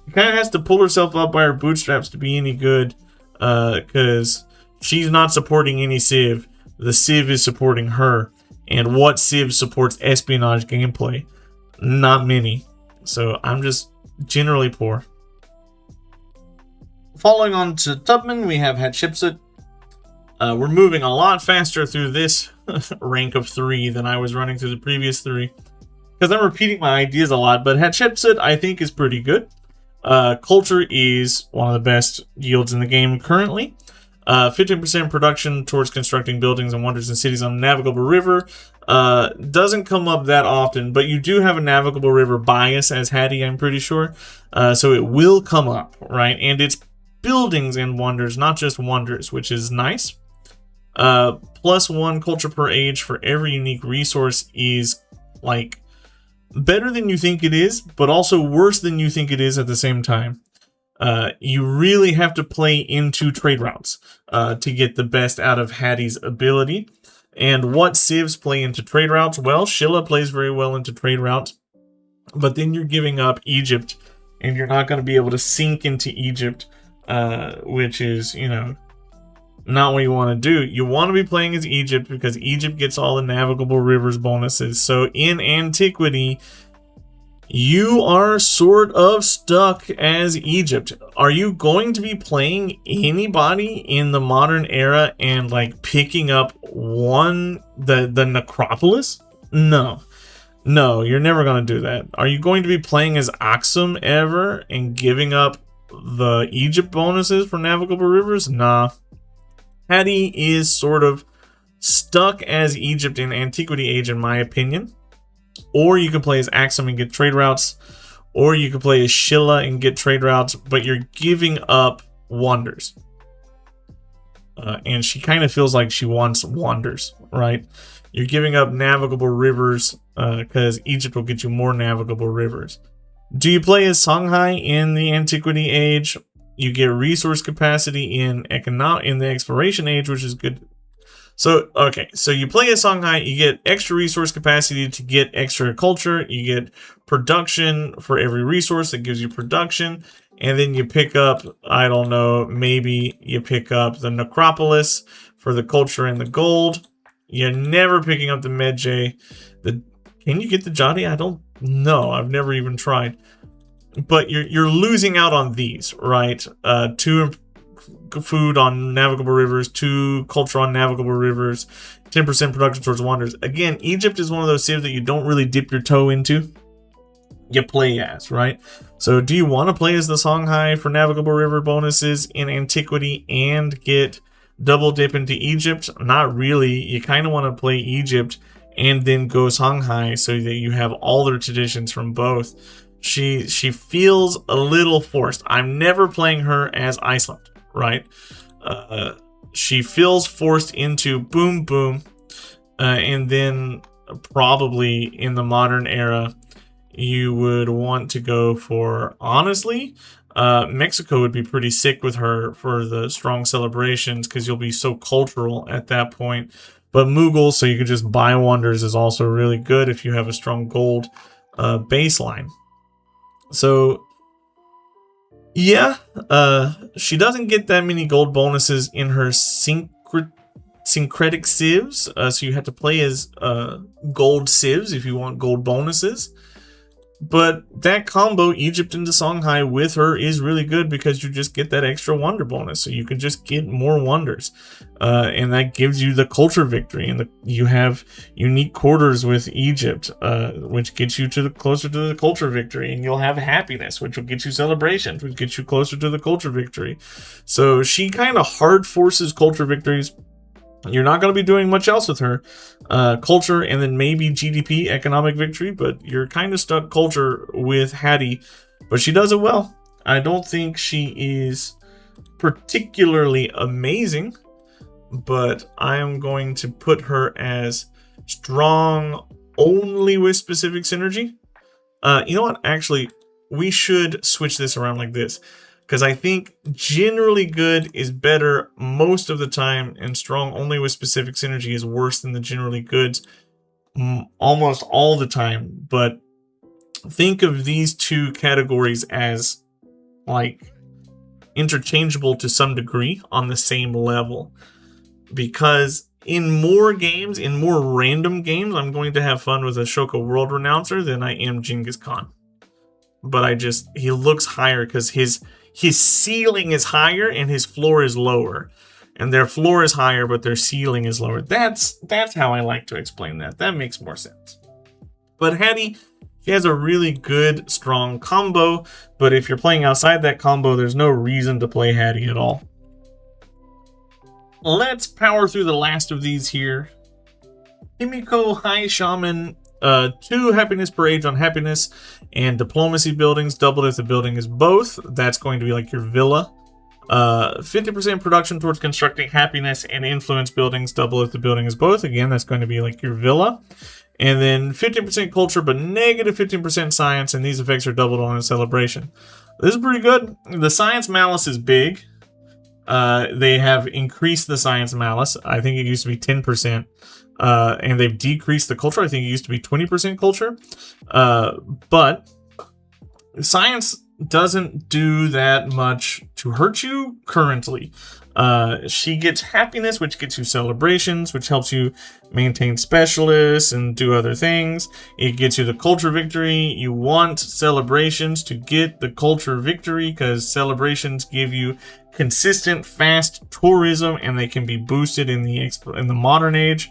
She kind of has to pull herself up by her bootstraps to be any good, because she's not supporting any civ. The civ is supporting her. And what civ supports espionage gameplay? Not many. So I'm just generally poor. Following on to Tubman, we have Hatshepsut. We're moving a lot faster through this rank of 3 than I was running through the previous 3. Because I'm repeating my ideas a lot, but Hatshepsut I think is pretty good. Culture is one of the best yields in the game currently. 15% production towards constructing buildings and wonders and cities on a navigable river. Doesn't come up that often, but you do have a navigable river bias as Hattie, I'm pretty sure. So it will come up, right? And it's buildings and wonders, not just wonders, which is nice. +1 culture per age for every unique resource is like better than you think it is, but also worse than you think it is at the same time. You really have to play into trade routes to get the best out of Hattie's ability. And what civs play into trade routes? Well, Scylla plays very well into trade routes, but then you're giving up Egypt, and you're not going to be able to sink into Egypt, which is, you know, not what you want to do. You want to be playing as Egypt because Egypt gets all the navigable rivers bonuses. So in antiquity, you are sort of stuck as Egypt. Are you going to be playing anybody in the modern era and like picking up the necropolis? No, you're never going to do that. Are you going to be playing as Aksum ever and giving up the Egypt bonuses for navigable rivers? Nah. Hattie is sort of stuck as Egypt in antiquity age, in my opinion. Or you can play as Aksum and get trade routes, or you can play as Scylla and get trade routes, but you're giving up wonders. And she kind of feels like she wants wonders, right? You're giving up navigable rivers because Egypt will get you more navigable rivers. Do you play as Songhai in the antiquity age? You get resource capacity in the exploration age, which is good. So, okay, so you play as Songhai, you get extra resource capacity to get extra culture, you get production for every resource that gives you production, and then you pick up, I don't know, maybe you pick up the necropolis for the culture and the gold. You're never picking up the Medjay. Can you get the Jadi? I don't know. I've never even tried. But you're losing out on these, right? 2 food on navigable rivers, 2 culture on navigable rivers, 10% production towards wonders. Again, Egypt is one of those civs that you don't really dip your toe into. You play as, right? So do you want to play as the Songhai for navigable river bonuses in antiquity and get double dip into Egypt? Not really. You kind of want to play Egypt and then go Songhai so that you have all their traditions from both. She feels a little forced. I'm never playing her as Iceland, right? She feels forced into boom boom, and then probably in the modern era you would want to go for, honestly, Mexico would be pretty sick with her for the strong celebrations because you'll be so cultural at that point. But Mughal, so you could just buy wonders, is also really good if you have a strong gold baseline. So yeah, she doesn't get that many gold bonuses in her syncretic civs, so you have to play as gold civs if you want gold bonuses. But that combo, Egypt into Songhai with her, is really good because you just get that extra wonder bonus. So you can just get more wonders. And that gives you the culture victory. And you have unique quarters with Egypt, which gets you closer to the culture victory. And you'll have happiness, which will get you celebrations, which gets you closer to the culture victory. So she kind of hard forces culture victories. You're not going to be doing much else with her. Culture and then maybe GDP, economic victory, but you're kind of stuck culture with Hattie. But she does it well. I don't think she is particularly amazing, but I am going to put her as strong only with specific synergy. You know what? Actually, we should switch this around like this. Because I think generally good is better most of the time, and strong only with specific synergy is worse than the generally goods almost all the time. But think of these two categories as like interchangeable to some degree on the same level. Because in more games, in more random games, I'm going to have fun with Ashoka World Renouncer than I am Genghis Khan. But he looks higher because his ceiling is higher and his floor is lower. And their floor is higher, but their ceiling is lower. That's how I like to explain that. That makes more sense. But Hattie, she has a really good, strong combo. But if you're playing outside that combo, there's no reason to play Hattie at all. Let's power through the last of these here. Himiko, High Shaman, 2 happiness per age on happiness, and diplomacy buildings doubled if the building is both. That's going to be like your villa. 50% production towards constructing happiness and influence buildings double if the building is both. Again, that's going to be like your villa. And then 15% culture, but negative 15% science, and these effects are doubled on a celebration. This is pretty good. The science malice is big. They have increased the science malice. I think it used to be 10%. And they've decreased the culture. I think it used to be 20% culture. But science doesn't do that much to hurt you currently. She gets happiness, which gets you celebrations, which helps you maintain specialists and do other things. It gets you the culture victory. You want celebrations to get the culture victory because celebrations give you consistent, fast tourism, and they can be boosted in the modern age.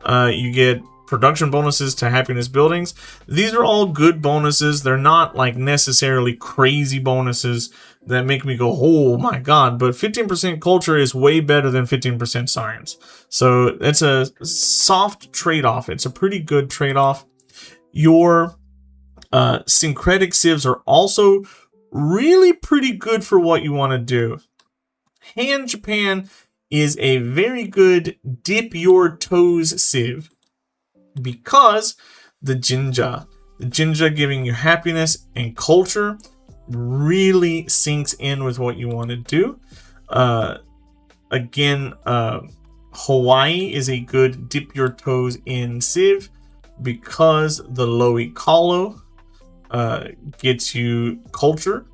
You get production bonuses to happiness buildings. These are all good bonuses. They're not like necessarily crazy bonuses that make me go, oh my god, but 15% culture is way better than 15% science. So it's a soft trade-off. It's a pretty good trade-off. Your syncretic civs are also really pretty good for what you want to do. Han Japan is a very good dip your toes civ because the Jinja giving you happiness and culture really sinks in with what you want to do. Again, Hawaii is a good dip your toes in civ because the Loic Kalo gets you culture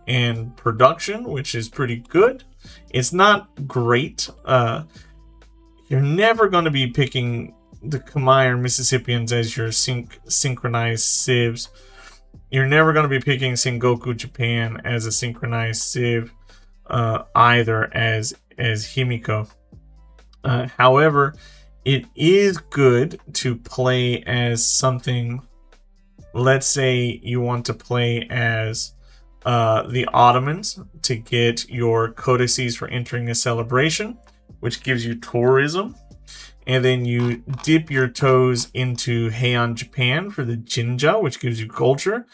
and production, which is pretty good. It's not great. You're never going to be picking the Khmer Mississippians as your synchronized civs. You're never going to be picking Sengoku Japan as a synchronized civ either as Himiko. However, it is good to play as something. Let's say you want to play as the Ottomans to get your codices for entering a celebration, which gives you tourism. And then you dip your toes into Heian Japan for the Jinja, which gives you culture.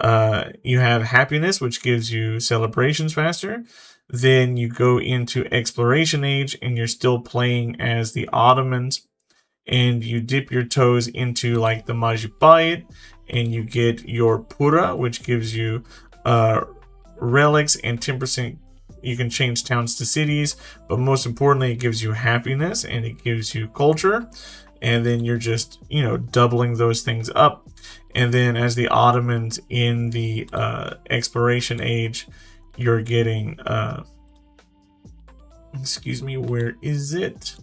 You have happiness, which gives you celebrations faster. Then you go into Exploration Age, and you're still playing as the Ottomans. And you dip your toes into like the Machiavelli, and you get your Pura, which gives you relics and 10%. You can change towns to cities, but most importantly, it gives you happiness and it gives you culture. And then you're just, doubling those things up. And then as the Ottomans in the Exploration Age, you're getting, where is it?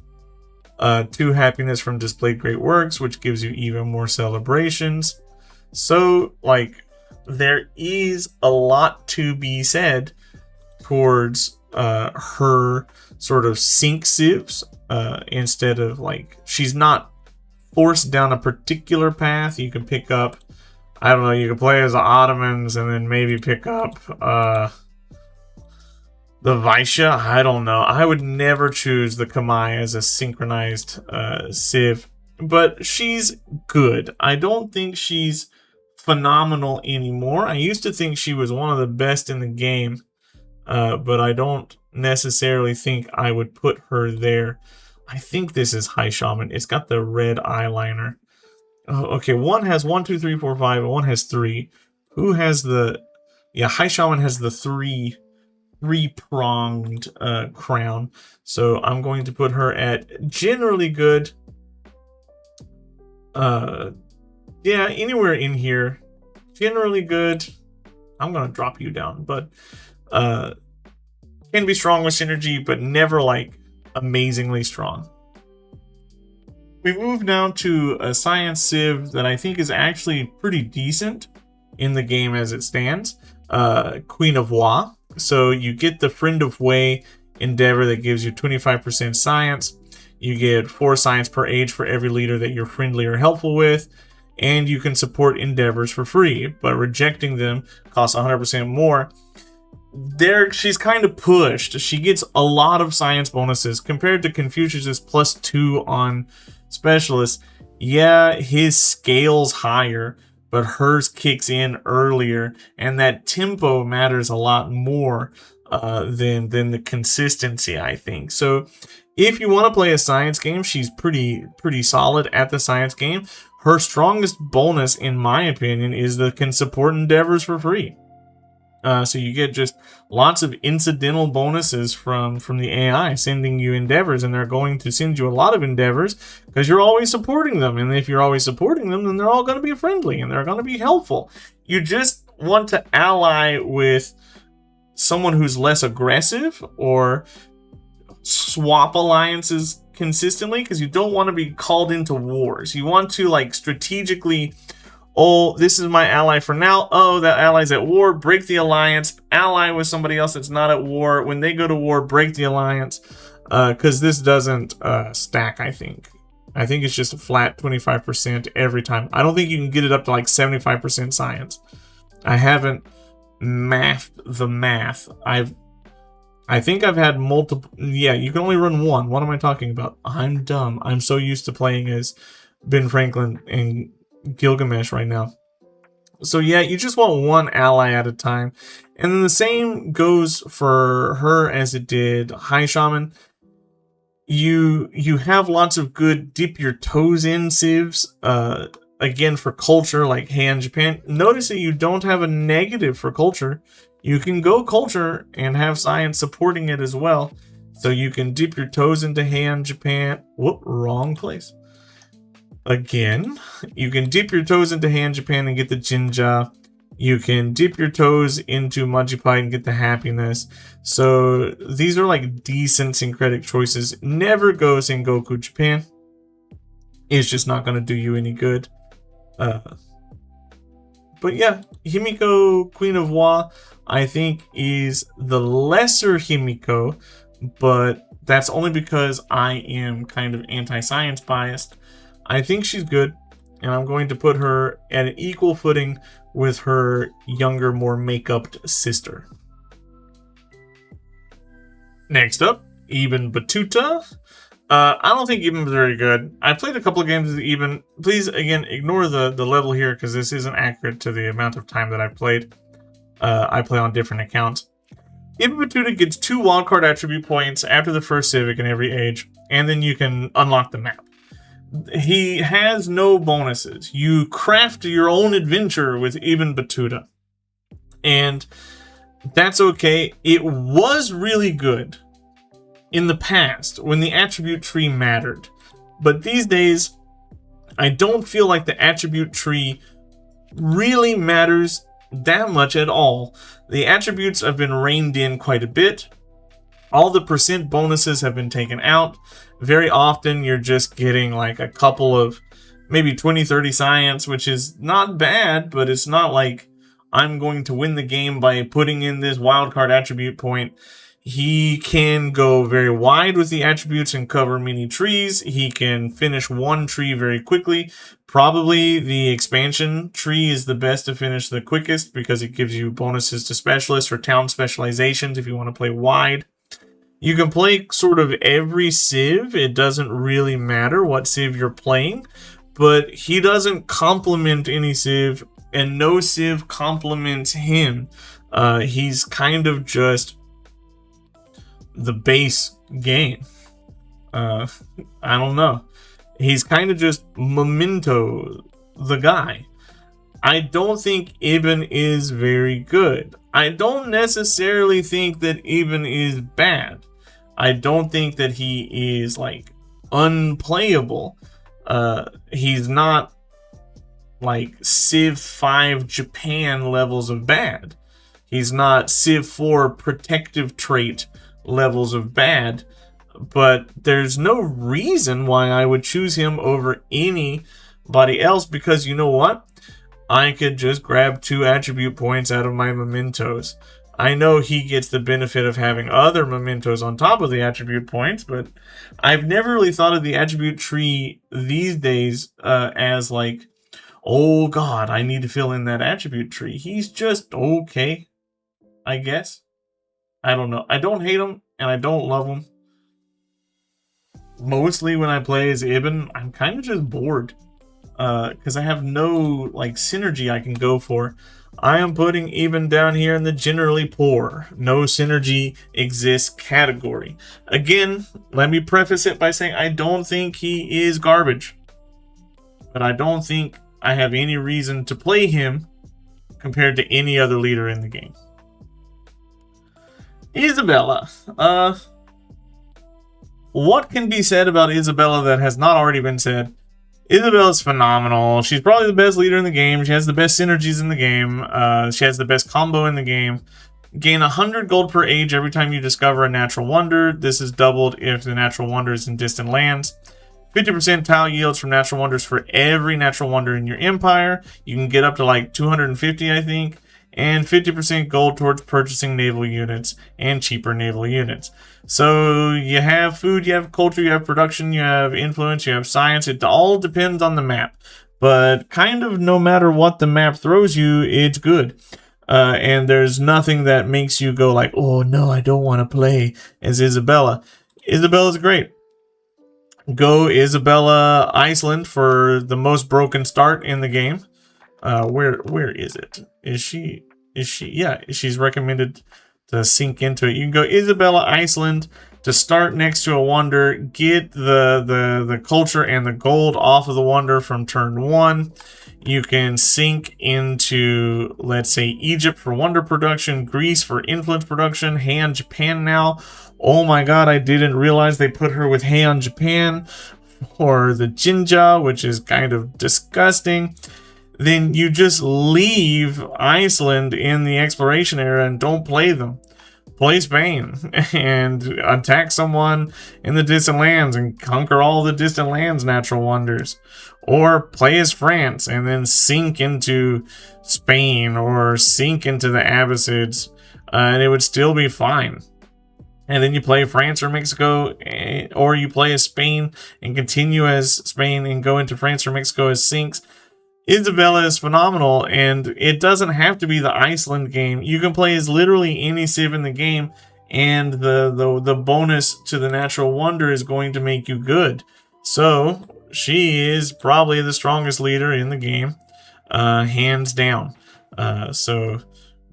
2 happiness from displayed great works, which gives you even more celebrations. So, like, there is a lot to be said towards her sort of sync civs, instead of, like, she's not forced down a particular path. You can pick up, I don't know, you can play as the Ottomans and then maybe pick up the Vaishya. I don't know. I would never choose the Khmer as a synchronized civ, but she's good. I don't think she's phenomenal anymore. I used to think she was one of the best in the game, but I don't necessarily think I would put her there. I think this is High Shaman. It's got the red eyeliner. Oh, okay, one has 1, 2, 3, 4, 5, and one has 3. Who has the... Yeah, High Shaman has the three-pronged crown. So I'm going to put her at generally good. Yeah, anywhere in here. Generally good. I'm going to drop you down, but can be strong with synergy, but never like amazingly strong. We move now to a science civ that I think is actually pretty decent in the game as it stands. Queen of Wa. So you get the Friend of Wei endeavor that gives you 25% science. You get 4 science per age for every leader that you're friendly or helpful with. And you can support endeavors for free, but rejecting them costs 100% more. There, she's kind of pushed. She gets a lot of science bonuses compared to Confucius's +2 on specialists. Yeah, his scale's higher, but hers kicks in earlier, and that tempo matters a lot more than the consistency, I think. So if you want to play a science game, she's pretty solid at the science game. Her strongest bonus, in my opinion, is that can support endeavors for free. So you get just lots of incidental bonuses from the AI sending you endeavors, and they're going to send you a lot of endeavors because you're always supporting them. And if you're always supporting them, then they're all going to be friendly and they're going to be helpful. You just want to ally with someone who's less aggressive or swap alliances consistently because you don't want to be called into wars. You want to, like, strategically... Oh, this is my ally for now. Oh, that ally's at war. Break the alliance. Ally with somebody else that's not at war. When they go to war, break the alliance. Because this doesn't stack, I think. I think it's just a flat 25% every time. I don't think you can get it up to like 75% science. I haven't mathed the math. I think I've had multiple... Yeah, you can only run one. What am I talking about? I'm dumb. I'm so used to playing as Ben Franklin and Gilgamesh right now. So yeah, you just want one ally at a time. And then the same goes for her as it did High Shaman. You have lots of good dip your toes in civs. Again, for culture, like Heian Japan. Notice that you don't have a negative for culture. You can go culture and have science supporting it as well. So you can dip your toes into Heian Japan. Whoop, wrong place. Again, you can dip your toes into Heian Japan and get the Jinja. You can dip your toes into Machiavelli and get the happiness. So these are like decent syncretic choices. Never go Sengoku Japan. It's just not going to do you any good. But yeah, Himiko, Queen of Wa, I think is the lesser Himiko, but that's only because I am kind of anti-science biased. I think she's good, and I'm going to put her at an equal footing with her younger, more make-upped sister. Next up, Ibn Battuta. I don't think Ibn's very good. I played a couple of games with Ibn. Please, again, ignore the level here because this isn't accurate to the amount of time that I've played. I play on different accounts. Ibn Battuta gets 2 wildcard attribute points after the first civic in every age, and then you can unlock the map. He has no bonuses. You craft your own adventure with Ibn Battuta. And that's okay. It was really good in the past when the attribute tree mattered. But these days, I don't feel like the attribute tree really matters that much at all. The attributes have been reined in quite a bit. all the percent bonuses have been taken out. Very often you're just getting like a couple of maybe 20-30 science, which is not bad, but it's not like I'm going to win the game by putting in this wildcard attribute point. He can go very wide with the attributes and cover many trees. He can finish one tree very quickly. Probably the expansion tree is the best to finish the quickest because it gives you bonuses to specialists or town specializations if you want to play wide. You can play sort of every civ. It doesn't really matter what civ you're playing, but he doesn't complement any civ, and no civ complements him. He's kind of just the base game. I don't know. He's kind of just Memento, the guy. I don't think Ibn is very good. I don't necessarily think that Ibn is bad. I don't think that he is like unplayable. He's not like Civ 5 Japan levels of bad. He's not Civ 4 protective trait levels of bad. But there's no reason why I would choose him over anybody else, because you know what? I could just grab 2 attribute points out of my mementos. I know he gets the benefit of having other mementos on top of the attribute points, but I've never really thought of the attribute tree these days as like, oh god, I need to fill in that attribute tree. He's just okay, I guess. I don't know. I don't hate him, and I don't love him. Mostly when I play as Ibn, I'm kind of just bored. Because I have no like synergy I can go for. I am putting Ibn down here in the generally poor, no synergy exists category. Again, let me preface it by saying I don't think he is garbage. But I don't think I have any reason to play him compared to any other leader in the game. Isabella. What can be said about Isabella that has not already been said? Isabella's phenomenal. She's probably the best leader in the game. She has the best synergies in the game. She has the best combo in the game. Gain 100 gold per age every time you discover a natural wonder. This is doubled if the natural wonder is in distant lands. 50% tile yields from natural wonders for every natural wonder in your empire. You can get up to like 250, I think. And 50% gold towards purchasing naval units and cheaper naval units. So you have food, you have culture, you have production, you have influence, you have science. It all depends on the map. But kind of no matter what the map throws you, it's good. And there's nothing that makes you go like, oh no, I don't want to play as Isabella. Isabella's great. Go Isabella Iceland for the most broken start in the game. Where is it? Is she, yeah, she's recommended to sink into it. You can go Isabella Iceland to start next to a wonder, get the culture and the gold off of the wonder from turn 1. You can sink into, let's say, Egypt for wonder production, Greece for influence production, Heian Japan now. Oh my god, I didn't realize they put her with Heian Japan for the Jinja, which is kind of disgusting. Then you just leave Iceland in the exploration era and don't play them. Play Spain and attack someone in the distant lands and conquer all the distant lands natural wonders. Or play as France and then sink into Spain or sink into the Abbasids, and it would still be fine. And then you play France or Mexico, or you play as Spain and continue as Spain and go into France or Mexico as sinks. Isabella is phenomenal, and it doesn't have to be the Iceland game. You can play as literally any civ in the game, and the bonus to the natural wonder is going to make you good. So she is probably the strongest leader in the game, hands down. So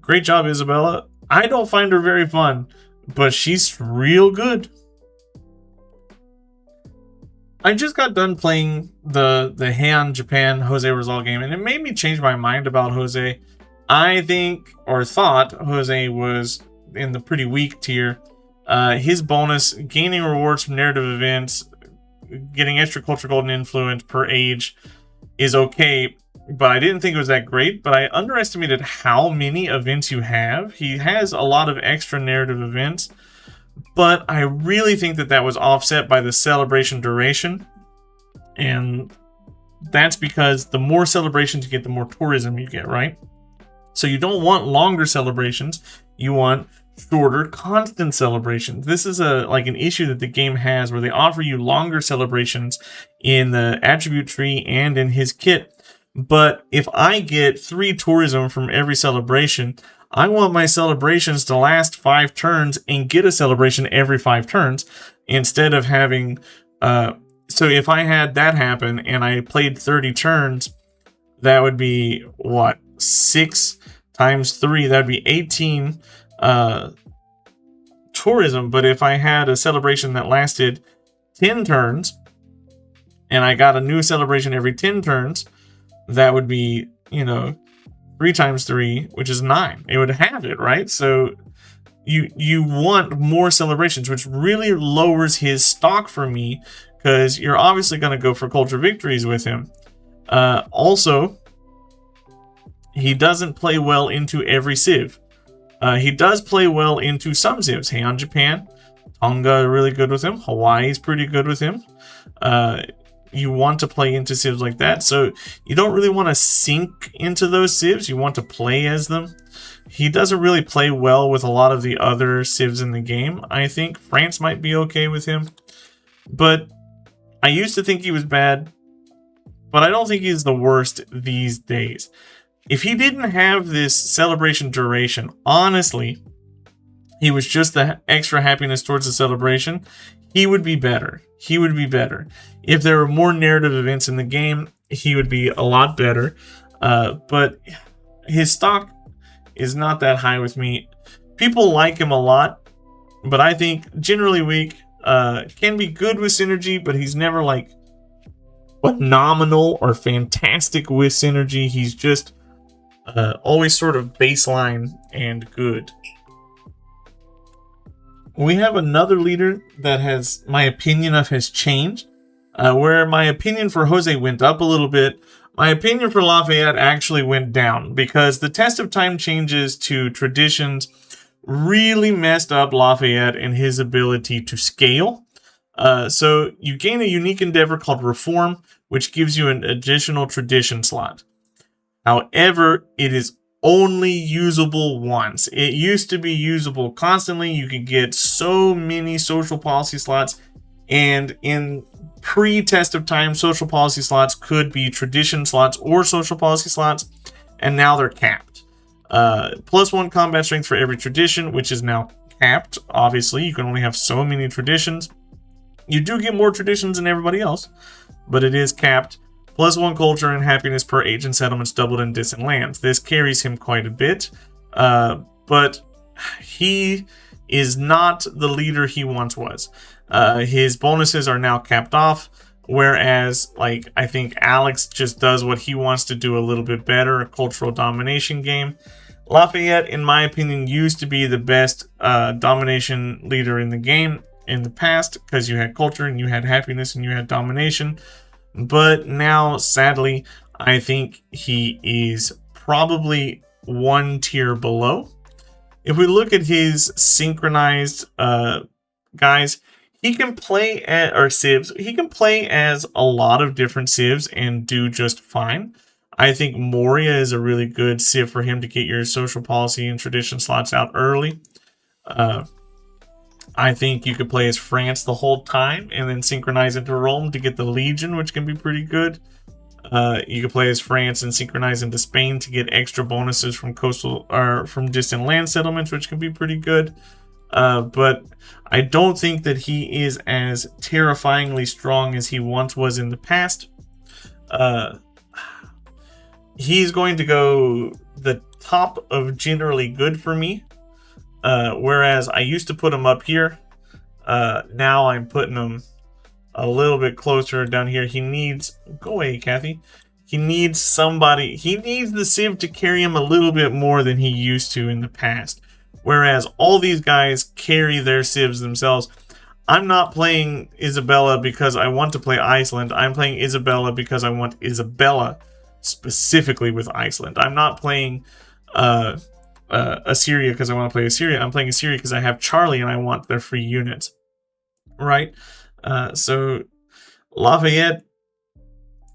great job, Isabella. I don't find her very fun, but she's real good. I just got done playing the Heian Japan José Rizal game, and it made me change my mind about José. I think, or thought, José was in the pretty weak tier. His bonus, gaining rewards from narrative events, getting extra culture gold and influence per age is okay, but I didn't think it was that great. But I underestimated how many events you have. He has a lot of extra narrative events, But I really think that that was offset by the celebration duration. And that's because the more celebrations you get, the more tourism you get, right? So you don't want longer celebrations. You want shorter, constant celebrations. This is an issue that the game has, where they offer you longer celebrations in the attribute tree and in his kit. But if I get 3 tourism from every celebration, I want my celebrations to last 5 turns and get a celebration every 5 turns, instead of having... So if I had that happen and I played 30 turns, that would be, 6 times 3, that would be 18 tourism. But if I had a celebration that lasted 10 turns, and I got a new celebration every 10 turns, that would be, 3 times 3, which is 9. It would have it, right? So you want more celebrations, which really lowers his stock for me, because you're obviously going to go for culture victories with him. Also, he doesn't play well into every civ. He does play well into some civs. Heian Japan, Tonga are really good with him. Hawaii's pretty good with him. You want to play into civs like that. So you don't really want to sink into those civs. You want to play as them. He doesn't really play well with a lot of the other civs in the game. I think France might be okay with him. But I used to think he was bad, but I don't think he's the worst these days. If he didn't have this celebration duration, honestly, he was just the extra happiness towards the celebration, he would be better. He would be better. If there were more narrative events in the game, he would be a lot better. But his stock is not that high with me. People like him a lot, but I think generally weak. Can be good with synergy, but he's never like phenomenal or fantastic with synergy. He's just always sort of baseline and good. We have another leader that has my opinion of has changed, where my opinion for Jose went up a little bit. My opinion for Lafayette actually went down, because the test of time changes to traditions really messed up Lafayette and his ability to scale. So you gain a unique endeavor called Reform, which gives you an additional tradition slot. However, it is only usable once. It used to be usable constantly. You could get so many social policy slots, and in pre-test of time, social policy slots could be tradition slots or social policy slots, and now they're capped. +1 combat strength for every tradition, which is now capped. Obviously, you can only have so many traditions. You do get more traditions than everybody else, but it is capped. +1 culture and happiness per age and settlements doubled in distant lands. This carries him quite a bit, but he is not the leader he once was. His bonuses are now capped off, whereas I think Alex just does what he wants to do a little bit better, a cultural domination game. Lafayette, in my opinion, used to be the best domination leader in the game in the past, because you had culture and you had happiness and you had domination. But now, sadly, I think he is probably 1 tier below. If we look at his synchronized guys, he can play civs. He can play as a lot of different civs and do just fine. I think Moria is a really good civ for him to get your social policy and tradition slots out early. I think you could play as France the whole time and then synchronize into Rome to get the Legion, which can be pretty good. You could play as France and synchronize into Spain to get extra bonuses from coastal or from distant land settlements, which can be pretty good. But I don't think that he is as terrifyingly strong as he once was in the past. He's going to go the top of generally good for me. Whereas I used to put him up here. Now I'm putting him a little bit closer down here. He needs... Go away, Kathy. He needs somebody... He needs the civ to carry him a little bit more than he used to in the past. Whereas all these guys carry their civs themselves. I'm not playing Isabella because I want to play Iceland. I'm playing Isabella because I want Isabella specifically with Iceland. I'm not playing Assyria because I want to play Assyria. I'm playing Assyria because I have Charlie and I want their free units, right? So Lafayette,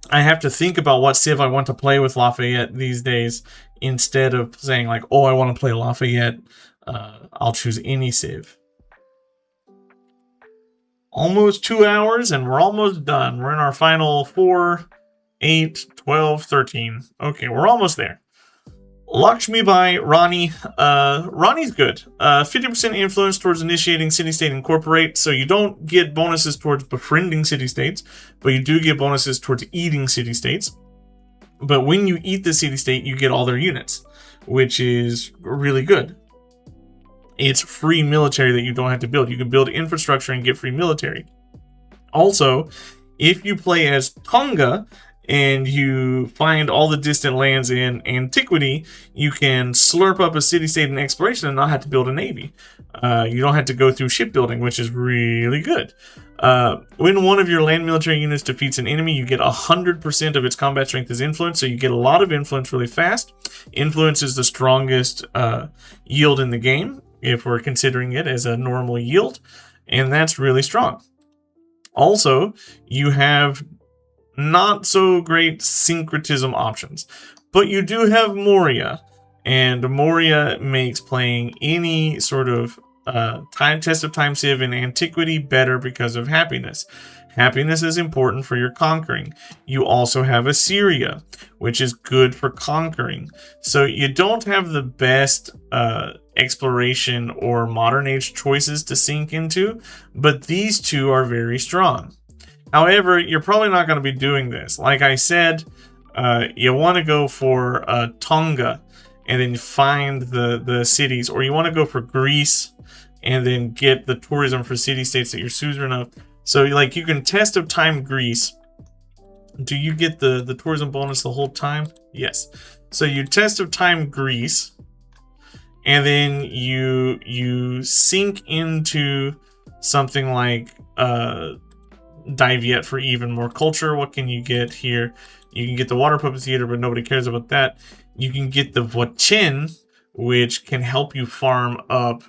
I have to think about what civ I want to play with Lafayette these days instead of saying like, oh, I want to play Lafayette. I'll choose any civ. Almost 2 hours and we're almost done. We're in our final 4, 8, 12, 13. Okay, we're almost there. Lakshmibai, Rani. Rani's good. 50% influence towards initiating city-state incorporate, so you don't get bonuses towards befriending city-states, but you do get bonuses towards eating city-states. But when you eat the city-state, you get all their units, which is really good. It's free military that you don't have to build. You can build infrastructure and get free military. Also, if you play as Tonga, and you find all the distant lands in antiquity, you can slurp up a city-state in exploration and not have to build a navy. You don't have to go through shipbuilding, which is really good. When one of your land military units defeats an enemy, you get 100% of its combat strength as influence, so you get a lot of influence really fast. Influence is the strongest yield in the game, if we're considering it as a normal yield, and that's really strong. Also, you have not so great syncretism options, but you do have Moria, and Moria makes playing any sort of test of time civ in antiquity better because of happiness. Happiness is important for your conquering. You also have Assyria, which is good for conquering. So you don't have the best exploration or modern age choices to sink into, but these two are very strong. However, you're probably not going to be doing this. Like I said, you want to go for Tonga and then find the cities, or you want to go for Greece and then get the tourism for city-states that you're suzerain of. So like you can test of time Greece. Do you get the tourism bonus the whole time? Yes. So you test of time Greece, and then you sink into something like Diviet for even more culture. What can you get here? You can get the water puppet theater, but nobody cares about that. You can get the Vochen, which can help you farm up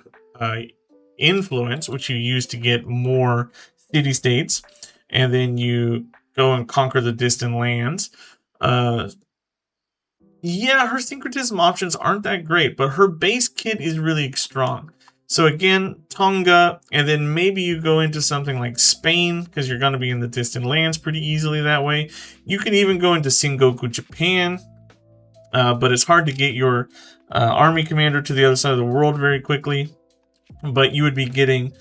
influence, which you use to get more city-states, and then you go and conquer the distant lands. Yeah, her syncretism options aren't that great, but her base kit is really strong. So again, Tonga, and then maybe you go into something like Spain, because you're going to be in the distant lands pretty easily that way. You can even go into Sengoku, Japan, but it's hard to get your army commander to the other side of the world very quickly. But you would be getting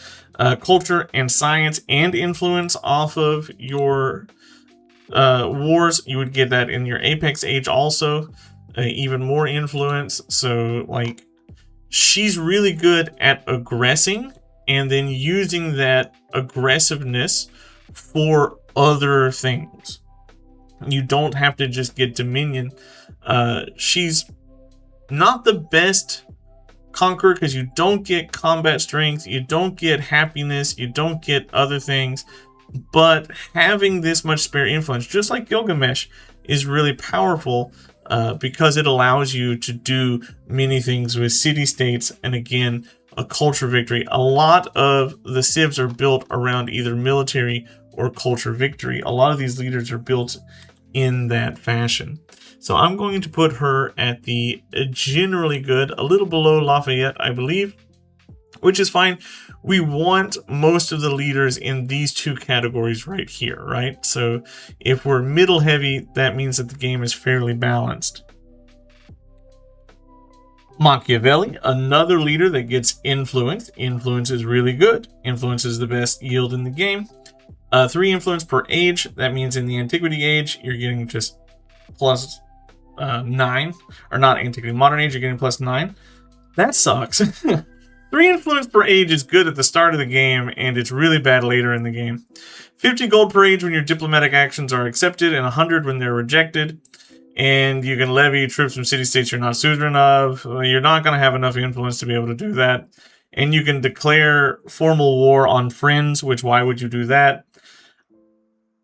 culture and science and influence off of your wars. You would get that in your Apex Age also, even more influence. So like, she's really good at aggressing and then using that aggressiveness for other things. You don't have to just get Dominion. She's not the best conqueror because you don't get combat strength, you don't get happiness, you don't get other things. But having this much spare influence, just like Gilgamesh, is really powerful. Because it allows you to do many things with city-states and, again, a culture victory. A lot of the civs are built around either military or culture victory. A lot of these leaders are built in that fashion. So I'm going to put her at the generally good, a little below Lafayette, I believe, which is fine. We want most of the leaders in these two categories right here, right? So if we're middle heavy, that means that the game is fairly balanced. Machiavelli, another leader that gets influence. Influence is really good. Influence is the best yield in the game. 3 influence per age. That means in the antiquity age, you're getting just plus 9. Or not antiquity, modern age, you're getting plus 9. That sucks. 3 influence per age is good at the start of the game, and it's really bad later in the game. 50 gold per age when your diplomatic actions are accepted, and 100 when they're rejected. And you can levy troops from city-states you're not suzerain of. You're not going to have enough influence to be able to do that. And you can declare formal war on friends, which why would you do that?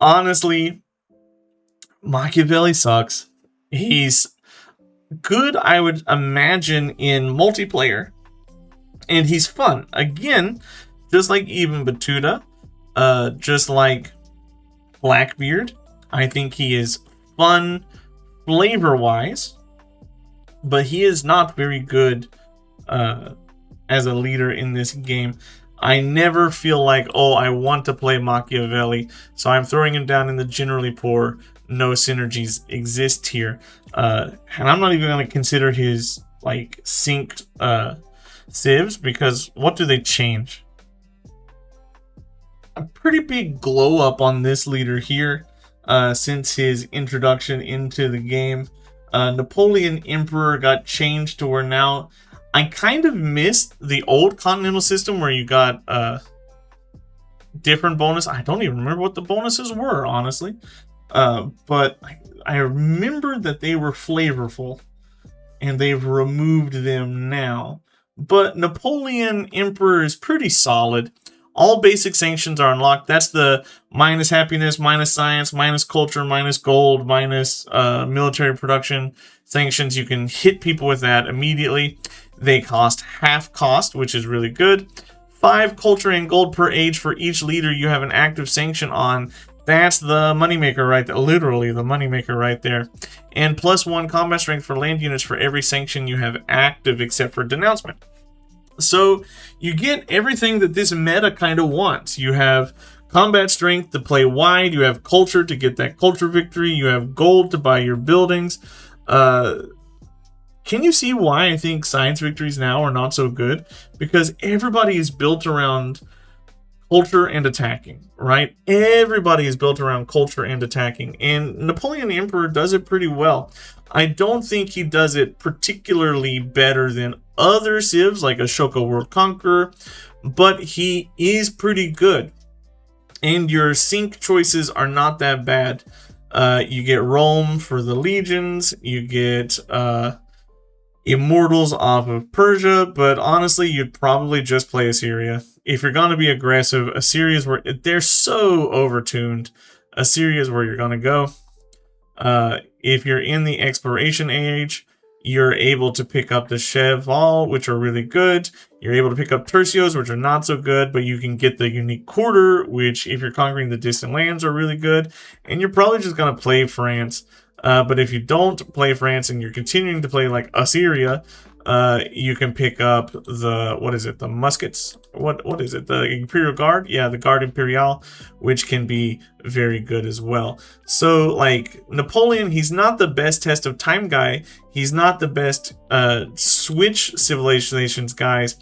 Honestly, Machiavelli sucks. He's good, I would imagine, in multiplayer. And he's fun. Again, just like even Battuta, just like Blackbeard, I think he is fun flavor-wise, but he is not very good as a leader in this game. I never feel like, oh, I want to play Machiavelli, so I'm throwing him down in the generally poor. No synergies exist here. And I'm not even going to consider his, like, synced civs, because what do they change? A pretty big glow up on this leader here since his introduction into the game. Napoleon Emperor got changed to where now I kind of missed the old continental system where you got different bonus. I don't even remember what the bonuses were, honestly. But I remember that they were flavorful, and they've removed them now. But Napoleon Emperor is pretty solid. All basic sanctions are unlocked. That's the minus happiness, minus science, minus culture, minus gold, minus military production sanctions. You can hit people with that immediately. They cost half cost, which is really good. 5 culture and gold per age for each leader you have an active sanction on. That's the moneymaker right there. Literally the moneymaker right there. And +1 combat strength for land units for every sanction you have active except for denouncement. So you get everything that this meta kind of wants. You have combat strength to play wide. You have culture to get that culture victory. You have gold to buy your buildings. Can you see why I think science victories now are not so good? Because everybody is built around culture and attacking, right? Everybody is built around culture and attacking. And Napoleon Emperor does it pretty well. I don't think he does it particularly better than other civs like Ashoka World Conqueror, but he is pretty good. And your sync choices are not that bad. You get Rome for the legions, you get Immortals off of Persia, but honestly, you'd probably just play Assyria. If you're going to be aggressive, Assyria is where they're so overtuned. Assyria is where you're going to go. If you're in the exploration age, you're able to pick up the Cheval, which are really good. You're able to pick up Tercios, which are not so good, but you can get the unique quarter, which if you're conquering the distant lands are really good. And you're probably just going to play France. But if you don't play France and you're continuing to play like Assyria, you can pick up the, what is it, the muskets? What is it, the Imperial Guard? Yeah, the Guard Imperial, which can be very good as well. So, like, Napoleon, he's not the best test of time guy. He's not the best switch civilizations guys,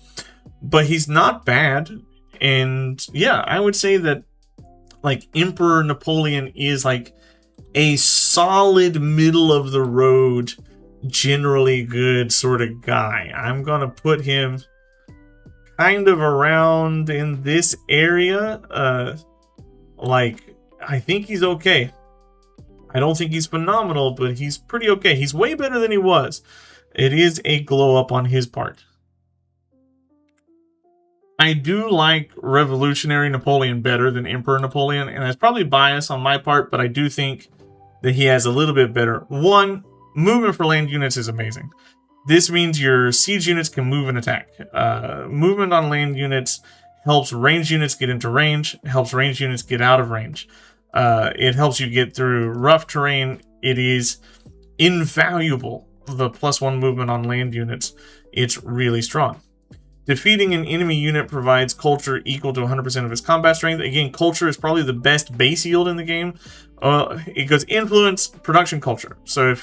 but he's not bad. And yeah, I would say that, like, Emperor Napoleon is, like, a solid middle of the road, generally good sort of guy. I'm gonna put him kind of around in this area. Like, I think he's okay. I don't think he's phenomenal, but he's pretty okay. He's way better than he was. It is a glow up on his part. I do like Revolutionary Napoleon better than Emperor Napoleon, and that's probably bias on my part, but I do think that he has a little bit better. One, movement for land units is amazing. This means your siege units can move and attack. Movement on land units helps range units get into range, helps range units get out of range. It helps you get through rough terrain. It is invaluable, the +1 movement on land units. It's really strong. Defeating an enemy unit provides culture equal to 100% of its combat strength. Again, culture is probably the best base yield in the game. It goes influence, production, culture. So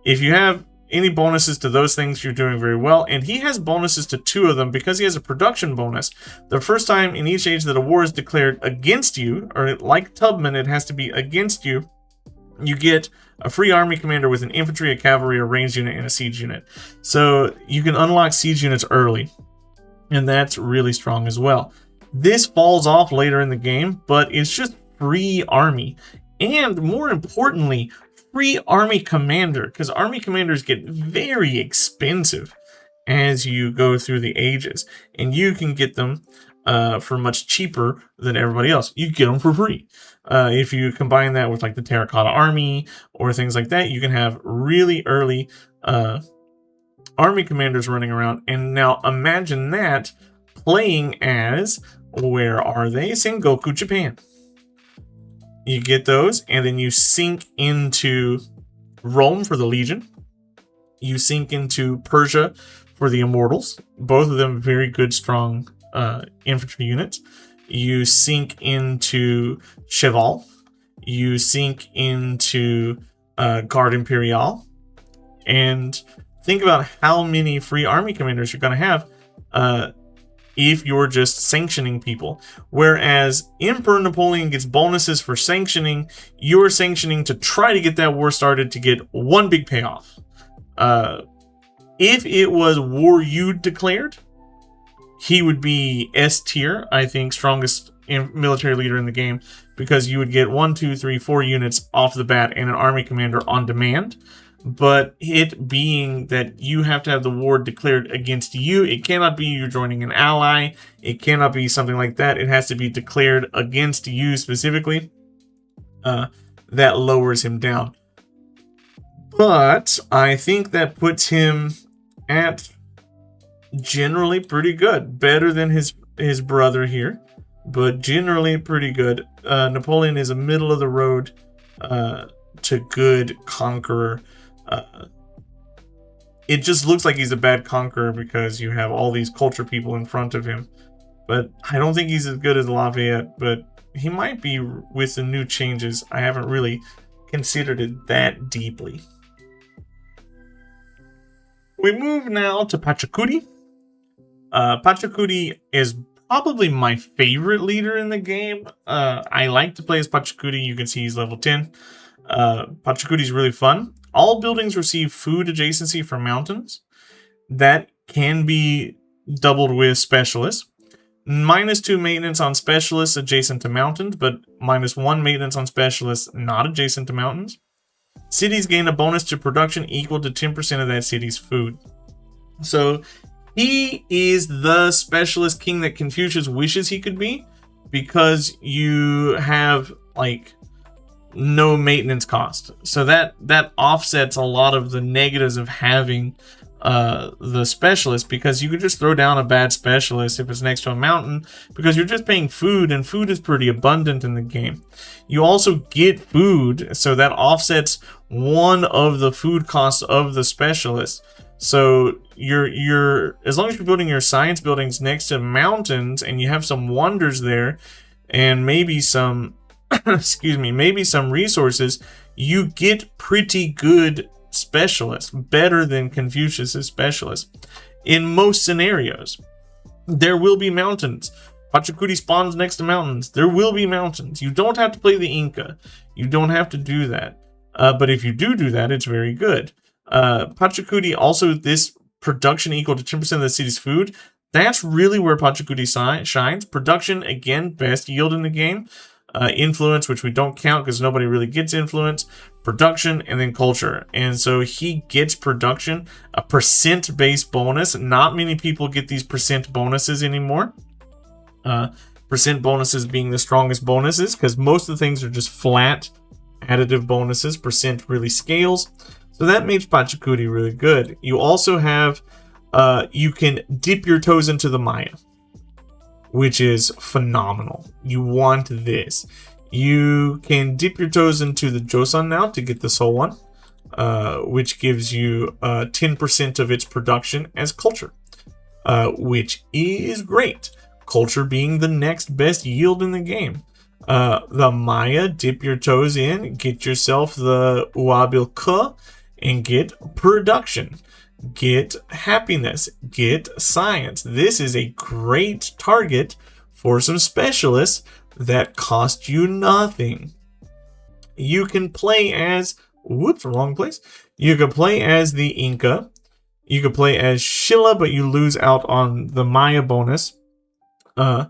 if you have any bonuses to those things, you're doing very well. And he has bonuses to 2 of them because he has a production bonus. The first time in each age that a war is declared against you, or like Tubman, it has to be against you, you get a free army commander with an infantry, a cavalry, a ranged unit, and a siege unit. So you can unlock siege units early, and that's really strong as well. This falls off later in the game, but it's just free army. And more importantly, free army commander, because army commanders get very expensive as you go through the ages, and you can get them for much cheaper than everybody else. You get them for free. If you combine that with like the Terracotta Army or things like that, you can have really early army commanders running around. And now imagine that playing as, where are they? Sengoku, Japan. You get those, and then you sink into Rome for the Legion. You sink into Persia for the Immortals. Both of them very good, strong infantry units. You sink into Cheval. You sink into Guard Imperial. And think about how many free army commanders you're going to have if you're just sanctioning people. Whereas Emperor Napoleon gets bonuses for sanctioning, you're sanctioning to try to get that war started to get one big payoff. If it was War U declared, he would be S tier, I think, strongest military leader in the game, because you would get 1, 2, 3, 4 units off the bat and an army commander on demand. But it being that you have to have the war declared against you, it cannot be you joining an ally. It cannot be something like that. It has to be declared against you specifically. That lowers him down. But I think that puts him at generally pretty good. Better than his brother here, but generally pretty good. Napoleon is a middle of the road to good conqueror. It just looks like he's a bad conqueror because you have all these culture people in front of him. But I don't think he's as good as Lafayette, but he might be with the new changes. I haven't really considered it that deeply. We move now to Pachacuti. Pachacuti is probably my favorite leader in the game. I like to play as Pachacuti. You can see he's level 10. Pachacuti is really fun. All buildings receive food adjacency from mountains. That can be doubled with specialists. -2 maintenance on specialists adjacent to mountains, but -1 maintenance on specialists not adjacent to mountains. Cities gain a bonus to production equal to 10% of that city's food. So he is the specialist king that Confucius wishes he could be, because you have like no maintenance cost. So that offsets a lot of the negatives of having the specialist, because you could just throw down a bad specialist if it's next to a mountain, because you're just paying food, and food is pretty abundant in the game. You also get food, so that offsets one of the food costs of the specialist. So you're as long as you're building your science buildings next to mountains and you have some wonders there and maybe some maybe some resources, you get pretty good specialists, better than Confucius's specialists. In most scenarios, there will be mountains. Pachacuti spawns next to mountains. There will be mountains. You don't have to play the Inca. You don't have to do that. But if you do that, it's very good. Pachacuti also, this production equal to 10% of the city's food. That's really where Pachacuti shines. Production, again, best yield in the game. Influence, which we don't count because nobody really gets influence, production, and then culture. And so he gets production, a percent-based bonus. Not many people get these percent bonuses anymore. Percent bonuses being the strongest bonuses, because most of the things are just flat additive bonuses. Percent really scales. So that makes Pachacuti really good. You also have, you can dip your toes into the Maya, which is phenomenal. You want this. You can dip your toes into the Joseon now to get the Soul one, which gives you 10% of its production as culture, which is great. Culture being the next best yield in the game. The Maya, dip your toes in, get yourself the Uabilka, and get production. Get happiness, get science. This is a great target for some specialists that cost you nothing. You can play as, wrong place. You can play as the Inca. You can play as Shilla, but you lose out on the Maya bonus. I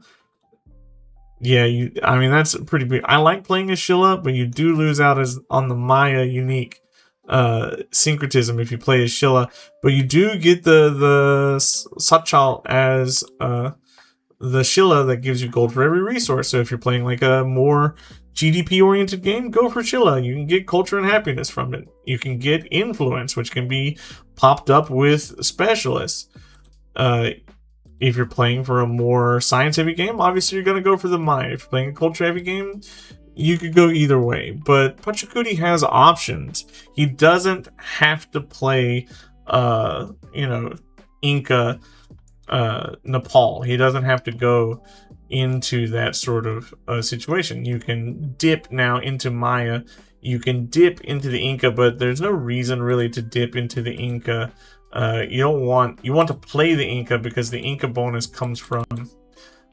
mean, that's pretty big. I like playing as Shilla, but you do lose out on the Maya unique syncretism if you play as Shilla, but you do get the Sachal as the Shilla that gives you gold for every resource. So if you're playing like a more GDP-oriented game, go for Shilla. You can get culture and happiness from it. You can get influence, which can be popped up with specialists. If you're playing for a more science-heavy game, obviously you're going to go for the mind. If you're playing a culture-heavy game, you could go either way. But Pachacuti has options. He doesn't have to play, Inca, Nepal. He doesn't have to go into that sort of situation. You can dip now into Maya. You can dip into the Inca, but there's no reason really to dip into the Inca. You want to play the Inca because the Inca bonus comes from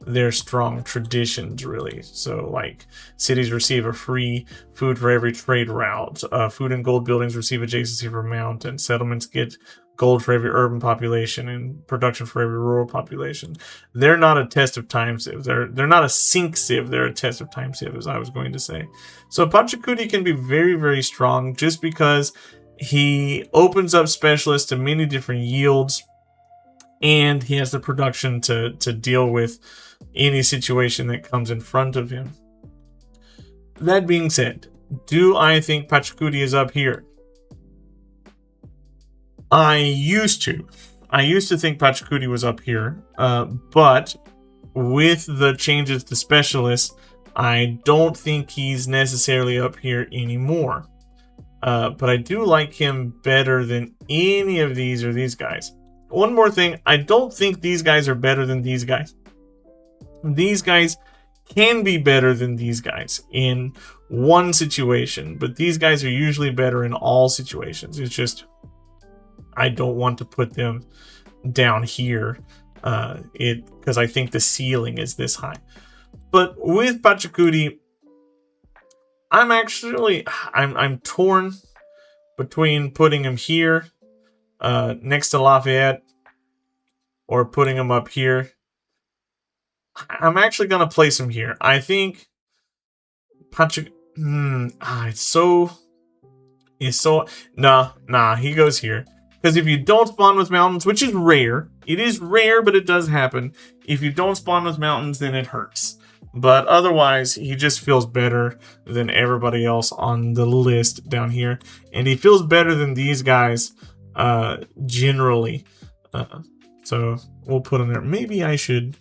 their strong traditions, really. So like cities receive a free food for every trade route. Food and gold buildings receive adjacency for mountains. Settlements get gold for every urban population and production for every rural population. They're not a test of time civ. They're not a sync civ. They're a test of time civ, as I was going to say. So Pachacuti can be very, very strong just because he opens up specialists to many different yields, and he has the production to deal with any situation that comes in front of him. That being said, do I think Pachacuti is up here? I used to think Pachacuti was up here, but with the changes to specialists, I don't think he's necessarily up here anymore. But I do like him better than any of these or these guys. One more thing, I don't think these guys are better than these guys. These guys can be better than these guys in one situation, but these guys are usually better in all situations. It's just I don't want to put them down here because I think the ceiling is this high. But with Pachacuti, I'm torn between putting him here next to Lafayette or putting him up here. I'm actually going to place him here. I think Pachacuti... Nah, he goes here. Because if you don't spawn with mountains, which is rare, it is rare, but it does happen. If you don't spawn with mountains, then it hurts. But otherwise, he just feels better than everybody else on the list down here. And he feels better than these guys generally. So we'll put him there. Maybe I should...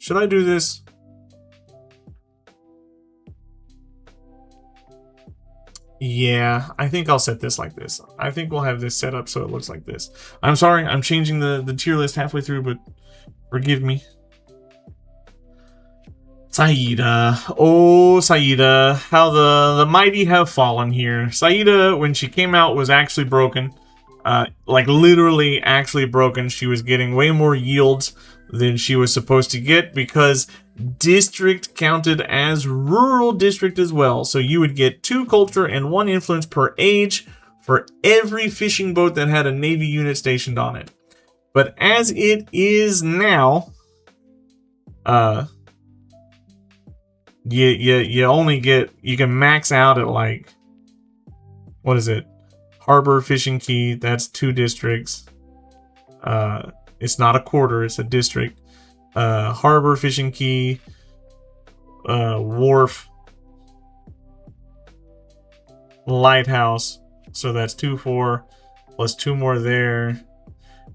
Should I do this? Yeah, I think I'll set this like this. I think we'll have this set up so it looks like this. I'm sorry, I'm changing the tier list halfway through, but forgive me. Sayyida. Oh, Sayyida. How the mighty have fallen here. Sayyida, when she came out, was actually broken. Like, literally actually broken. She was getting way more yields than she was supposed to get because district counted as rural district as well. So you would get 2 culture and 1 influence per age for every fishing boat that had a navy unit stationed on it. But as it is now, you only get, you can max out at like, what is it? Harbor Fishing Key, that's 2 districts. It's not a quarter, it's a district. Harbor Fishing Key, Wharf, Lighthouse. So that's 2, 4, plus 2 more there.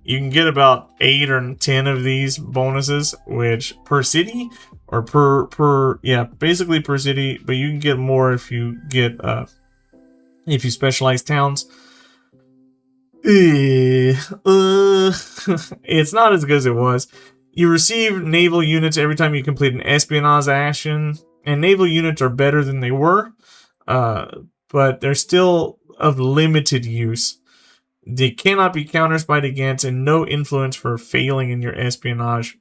You can get about 8 or 10 of these bonuses, which per city or basically per city, but you can get more if you get if you specialize towns. It's not as good as it was. You receive naval units every time you complete an espionage action, and naval units are better than they were, but they're still of limited use. They cannot be counterspied against, and no influence for failing in your espionage.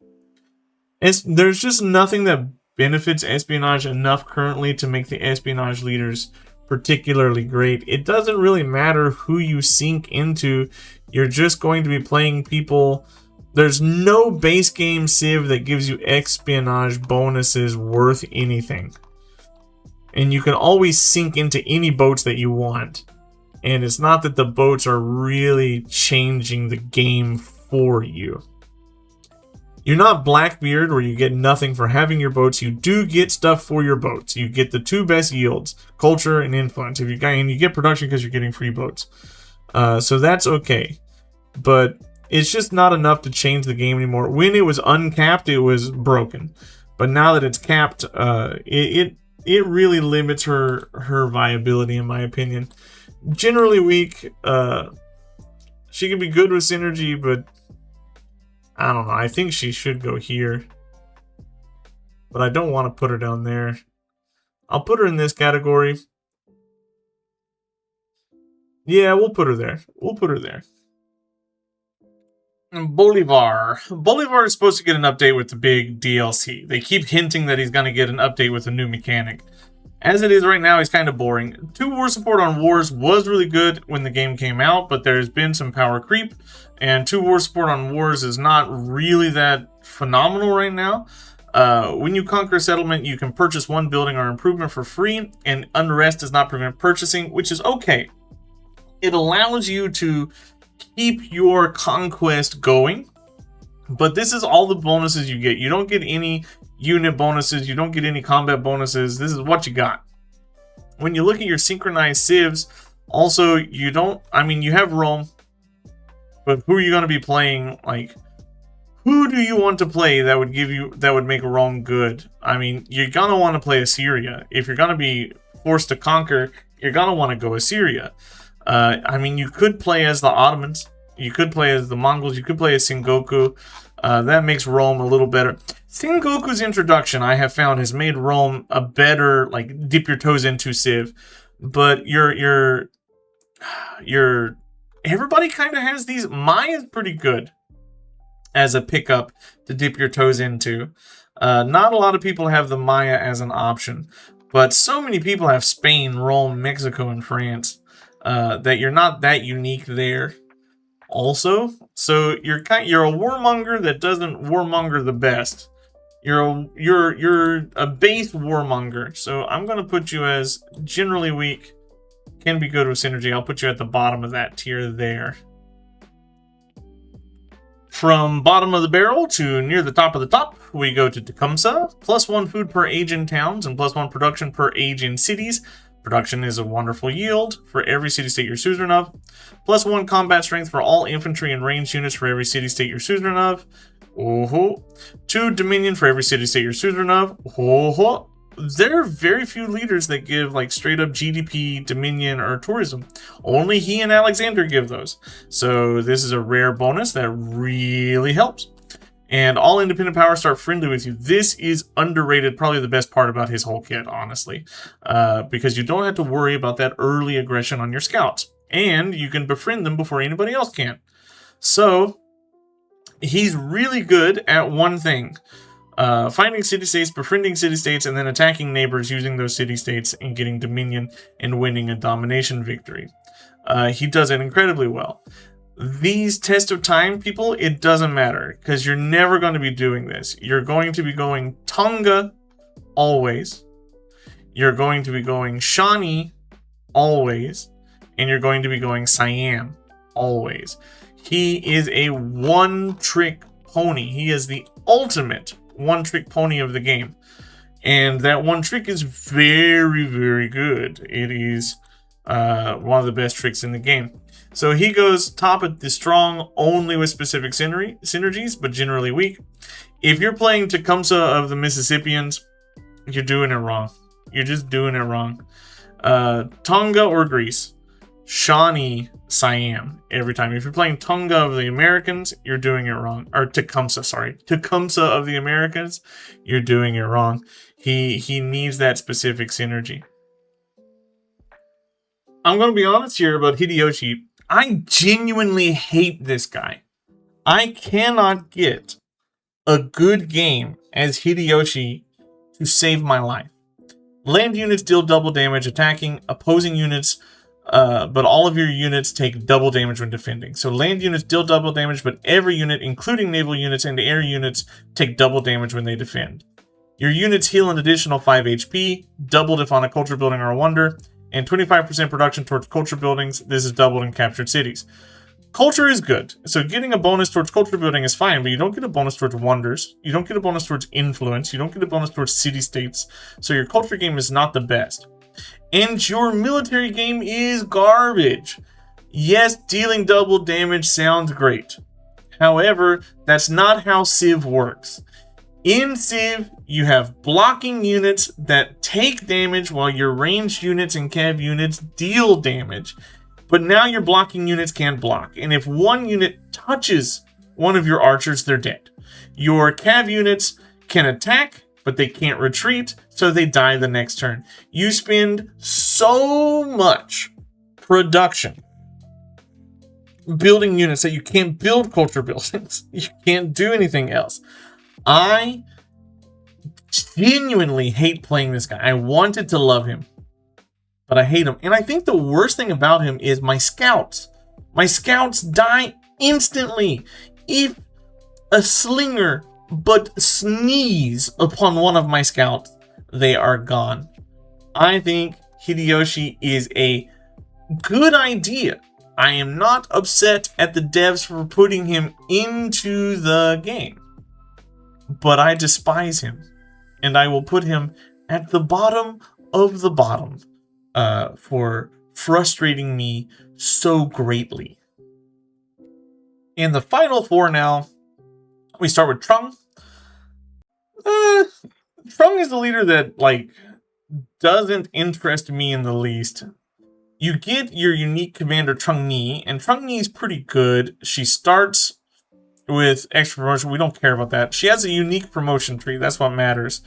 There's just nothing that benefits espionage enough currently to make the espionage leaders particularly great. It doesn't really matter who you sink into. You're just going to be playing people. There's no base game civ that gives you espionage bonuses worth anything. And you can always sink into any boats that you want. And it's not that the boats are really changing the game for you. You're not Blackbeard, where you get nothing for having your boats. You do get stuff for your boats. You get the 2 best yields, culture and influence. If you get production because you're getting free boats. So that's okay. But it's just not enough to change the game anymore. When it was uncapped, it was broken. But now that it's capped, it really limits her viability, in my opinion. Generally weak. She can be good with synergy, but I don't know. I think she should go here. But I don't want to put her down there. I'll put her in this category. Yeah, we'll put her there. We'll put her there. Bolivar. Bolivar is supposed to get an update with the big DLC. They keep hinting that he's going to get an update with a new mechanic. As it is right now, he's kind of boring. 2 war support on wars was really good when the game came out, but there's been some power creep, and 2 war support on wars is not really that phenomenal right now. When you conquer a settlement, you can purchase 1 building or improvement for free, and unrest does not prevent purchasing, which is okay. It allows you to keep your conquest going, but this is all the bonuses you get. You don't get any unit bonuses, you don't get any combat bonuses. This is what you got. When you look at your synchronized civs, also you don't, I mean, you have Rome, but who are you going to be playing? Like, who do you want to play that would make Rome good? I mean, you're going to want to play Assyria. If you're going to be forced to conquer, you're going to want to go Assyria. I mean, you could play as the Ottomans, you could play as the Mongols, you could play as Sengoku. That makes Rome a little better. Sengoku's introduction, I have found, has made Rome a better, like, dip your toes into civ. But everybody kind of has these. Maya's pretty good as a pickup to dip your toes into. Not a lot of people have the Maya as an option, but so many people have Spain, Rome, Mexico, and France that you're not that unique there. Also, so you're a warmonger that doesn't warmonger the best. You're a base warmonger. So I'm gonna put you as generally weak, can be good with synergy. I'll put you at the bottom of that tier there. From bottom of the barrel to near the top of the top, we go to Tecumseh. +1 food per age in towns and +1 production per age in cities. Production is a wonderful yield for every city-state you're suzerain of. +1 combat strength for all infantry and ranged units for every city-state you're suzerain of. 2 dominion for every city-state you're suzerain of. There are very few leaders that give like straight-up GDP, dominion, or tourism. Only he and Alexander give those. So this is a rare bonus that really helps. And all independent powers start friendly with you. This is underrated, probably the best part about his whole kit, honestly. Because you don't have to worry about that early aggression on your scouts. And you can befriend them before anybody else can. So, he's really good at one thing. Finding city-states, befriending city-states, and then attacking neighbors using those city-states and getting dominion and winning a domination victory. He does it incredibly well. These test of time people, it doesn't matter, because you're never going to be doing this. You're going to be going Tonga always. You're going to be going Shawnee always. And you're going to be going Siam always. He is a one-trick pony. He is the ultimate one-trick pony of the game. And that one trick is very, very good. It is one of the best tricks in the game. So he goes top at the strong only with specific synergies, but generally weak. If you're playing Tecumseh of the Mississippians, you're doing it wrong. You're just doing it wrong. Tonga or Greece. Shawnee, Siam, every time. If you're playing Tonga of the Americans, you're doing it wrong. Or Tecumseh, sorry. Tecumseh of the Americans, you're doing it wrong. He needs that specific synergy. I'm going to be honest here about Hideyoshi. I genuinely hate this guy. I cannot get a good game as Hideyoshi to save my life. Land units deal double damage attacking opposing units, but all of your units take double damage when defending. So land units deal double damage, but every unit, including naval units and air units, take double damage when they defend. Your units heal an additional 5 HP, doubled if on a culture building or a wonder, and 25% production towards culture buildings. This is doubled in captured cities. culture is good. So getting a bonus towards culture building is fine, but you don't get a bonus towards wonders. You don't get a bonus towards influence. You don't get a bonus towards city-states. So your culture game is not the best. And your military game is garbage. Yes, dealing double damage sounds great. However, that's not how Civ works. In Civ, you have blocking units that take damage while your ranged units and cav units deal damage. But now your blocking units can't block. And if one unit touches one of your archers, they're dead. Your cav units can attack, but they can't retreat, so they die the next turn. You spend so much production building units that you can't build culture buildings. You can't do anything else. I genuinely hate playing this guy. I wanted to love him, but I hate him. And I think the worst thing about him is my scouts. My scouts die instantly. If a slinger but sneeze upon one of my scouts, they are gone. I think Hideyoshi is a good idea. I am not upset at the devs for putting him into the game, but I despise him, and I will put him at the bottom of the bottom for frustrating me so greatly. In the final four now, we start with Trưng. Trưng is the leader that, like, doesn't interest me in the least. You get your unique commander Trưng Ni, and Trưng Ni is pretty good. She starts with extra promotion. We don't care about that. She has a unique promotion tree. That's what matters.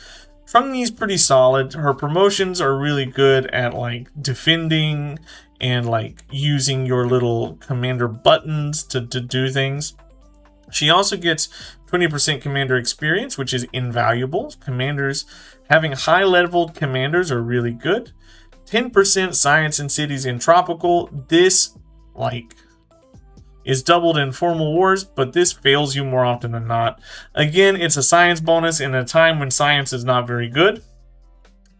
Trưng Ni is pretty solid. Her promotions are really good at, like, defending and, like, using your little commander buttons to do things. She also gets 20% commander experience, which is invaluable. Commanders, having high-leveled commanders are really good. 10% science in cities in tropical. This, like, is doubled in formal wars, but this fails you more often than not. Again, it's a science bonus in a time when science is not very good.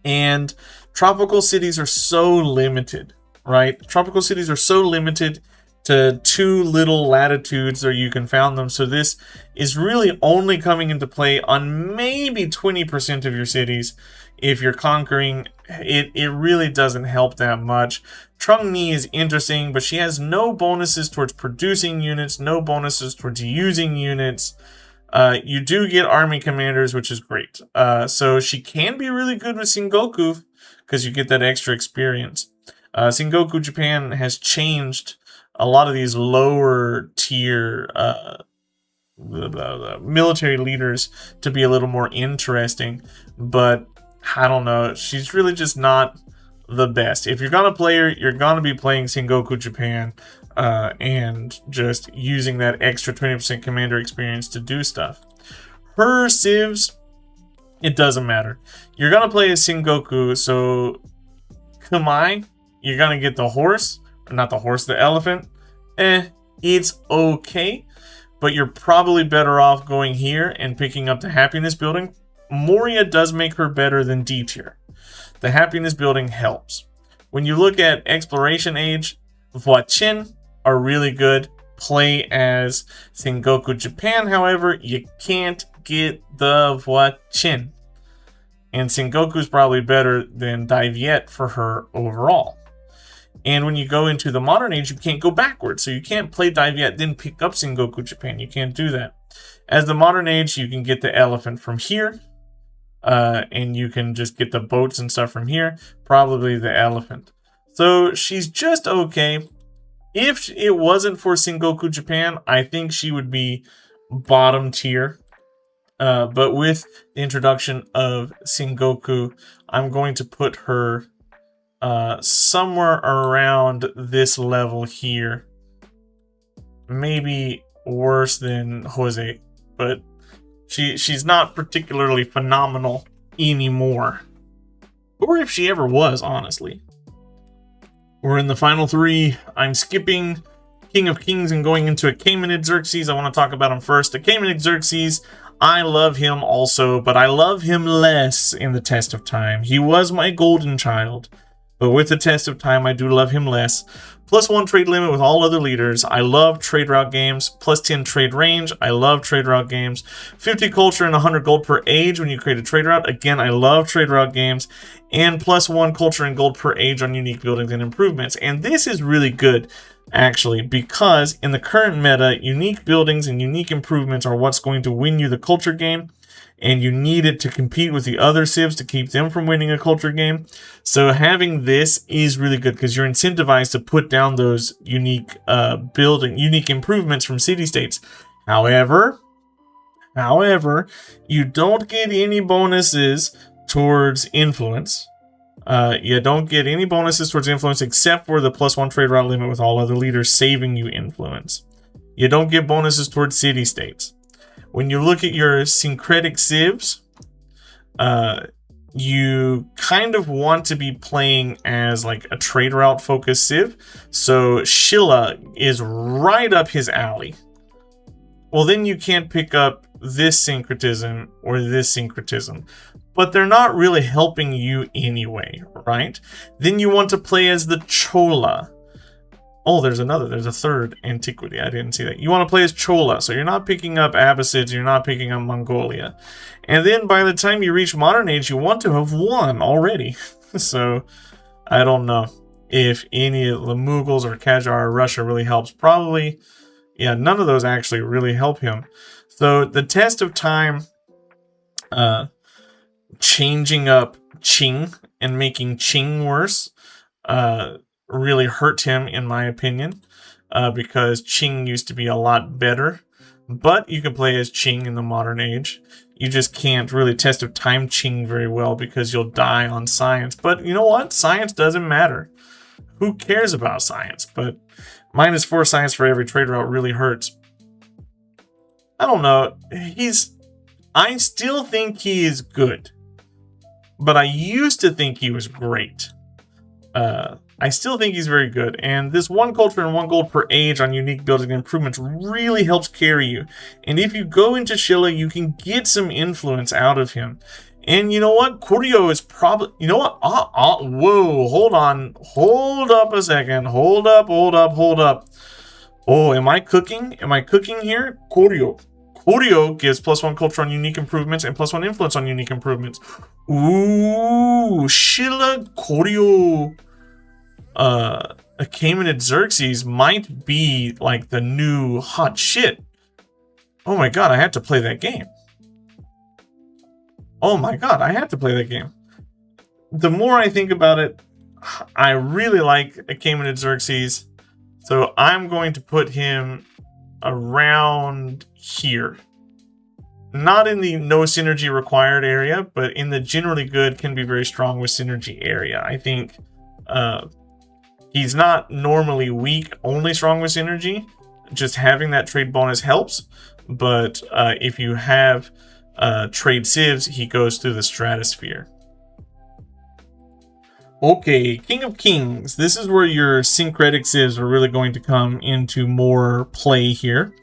And tropical cities are so limited, right? Tropical cities are so limited to 2 little latitudes where you can found them. So this is really only coming into play on maybe 20% of your cities. If you're conquering, it really doesn't help that much. Trưng Ni is interesting, but she has no bonuses towards producing units, no bonuses towards using units. You do get army commanders, which is great. So she can be really good with Sengoku because you get that extra experience. Sengoku Japan has changed a lot of these lower tier military leaders to be a little more interesting, but I don't know. She's really just not the best. If you're gonna play her, you're gonna be playing Sengoku Japan and just using that extra 20% commander experience to do stuff. Her civs, it doesn't matter. You're gonna play as Sengoku, so Kamai, you're gonna get the horse. Not the horse, the elephant. It's okay, but you're probably better off going here and picking up the happiness building. Moria does make her better than D tier. The happiness building helps. When you look at exploration age, Voichin are really good. Play as Sengoku Japan, however, you can't get the Voichin. And Sengoku is probably better than Daviet for her overall. And when you go into the modern age, you can't go backwards. So you can't play Daviet, then pick up Sengoku Japan. You can't do that. As the modern age, you can get the elephant from here. And you can just get the boats and stuff from here. Probably the elephant. So she's just okay. If it wasn't for Sengoku Japan, I think she would be bottom tier. But with the introduction of Sengoku, I'm going to put her somewhere around this level here. Maybe worse than Jose, but she's not particularly phenomenal anymore. Or if she ever was, honestly. We're in the final 3. I'm skipping King of Kings and going into Achaemenid Xerxes. I want to talk about him first. Achaemenid Xerxes, I love him also, but I love him less in the test of time. He was my golden child. But with the test of time, I do love him less. +1 trade limit with all other leaders. I love trade route games. +10 trade range. I love trade route games. 50 culture and 100 gold per age when you create a trade route. Again, I love trade route games. And +1 culture and gold per age on unique buildings and improvements. And this is really good, actually, because in the current meta, unique buildings and unique improvements are what's going to win you the culture game. And you need it to compete with the other civs to keep them from winning a culture game. So having this is really good because you're incentivized to put down those unique unique improvements from city-states. However, you don't get any bonuses towards influence. You don't get any bonuses towards influence except for the +1 trade route limit with all other leaders saving you influence. You don't get bonuses towards city-states. When you look at your syncretic civs, you kind of want to be playing as like a trade route focused civ. So Shilla is right up his alley. Well, then you can't pick up this syncretism or this syncretism, but they're not really helping you anyway, right? Then you want to play as the Chola. Oh, there's a third antiquity. I didn't see that. You want to play as Chola, so you're not picking up Abbasids, you're not picking up Mongolia. And then by the time you reach modern age, you want to have won already. So, I don't know if any of the Mughals or Qajar or Russia really helps. Probably, yeah, none of those actually really help him. So, the test of time, changing up Qing and making Qing worse, really hurt him, in my opinion, because Qing used to be a lot better. But you can play as Qing in the modern age. You just can't really test of time Qing very well because you'll die on science. But you know what? Science doesn't matter. Who cares about science? But -4 science for every trade route really hurts. I don't know. I still think he is good. But I used to think he was great. I still think he's very good, and this 1 culture and 1 gold per age on unique building improvements really helps carry you. And if you go into Shilla, you can get some influence out of him. And you know what? Koryo is probably... You know what? Whoa, hold on. Hold up a second. Hold up. Oh, am I cooking? Am I cooking here? Koryo. Koryo gives +1 culture on unique improvements and +1 influence on unique improvements. Ooh, Shilla Koryo. Achaemenid Xerxes might be like the new hot shit. Oh my god, I had to play that game. The more I think about it, I really like Achaemenid Xerxes. So I'm going to put him around here. Not in the no synergy required area, but in the generally good, can be very strong with synergy area. I think he's not normally weak, only strong with synergy. Just having that trade bonus helps. But if you have trade civs, he goes through the stratosphere. Okay, King of Kings. This is where your syncretic civs are really going to come into more play here.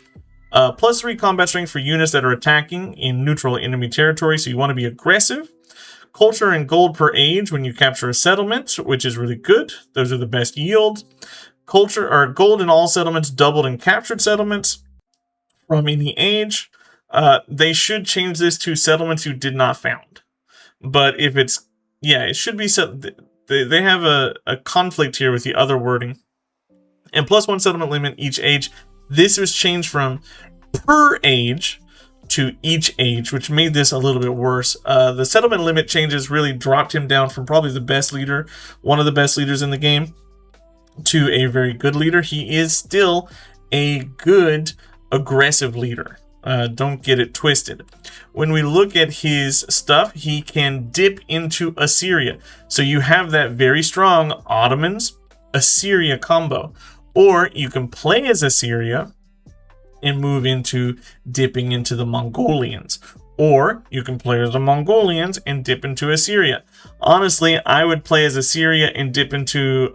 +3 combat strength for units that are attacking in neutral enemy territory, so you want to be aggressive. Culture and gold per age when you capture a settlement, which is really good. Those are the best yield. Culture or gold in all settlements doubled in captured settlements from any age. They should change this to settlements you did not found. But if it's, yeah, it should be set. They have a conflict here with the other wording. And +1 settlement limit each age. This was changed from per age to each age, which made this a little bit worse. The settlement limit changes really dropped him down from probably the best leader, one of the best leaders in the game, to a very good leader. He is still a good, aggressive leader. Don't get it twisted. When we look at his stuff, he can dip into Assyria. So you have that very strong Ottomans, Assyria combo. Or you can play as Assyria and move into dipping into the Mongolians. Or you can play as the Mongolians and dip into Assyria. Honestly, I would play as Assyria and dip into...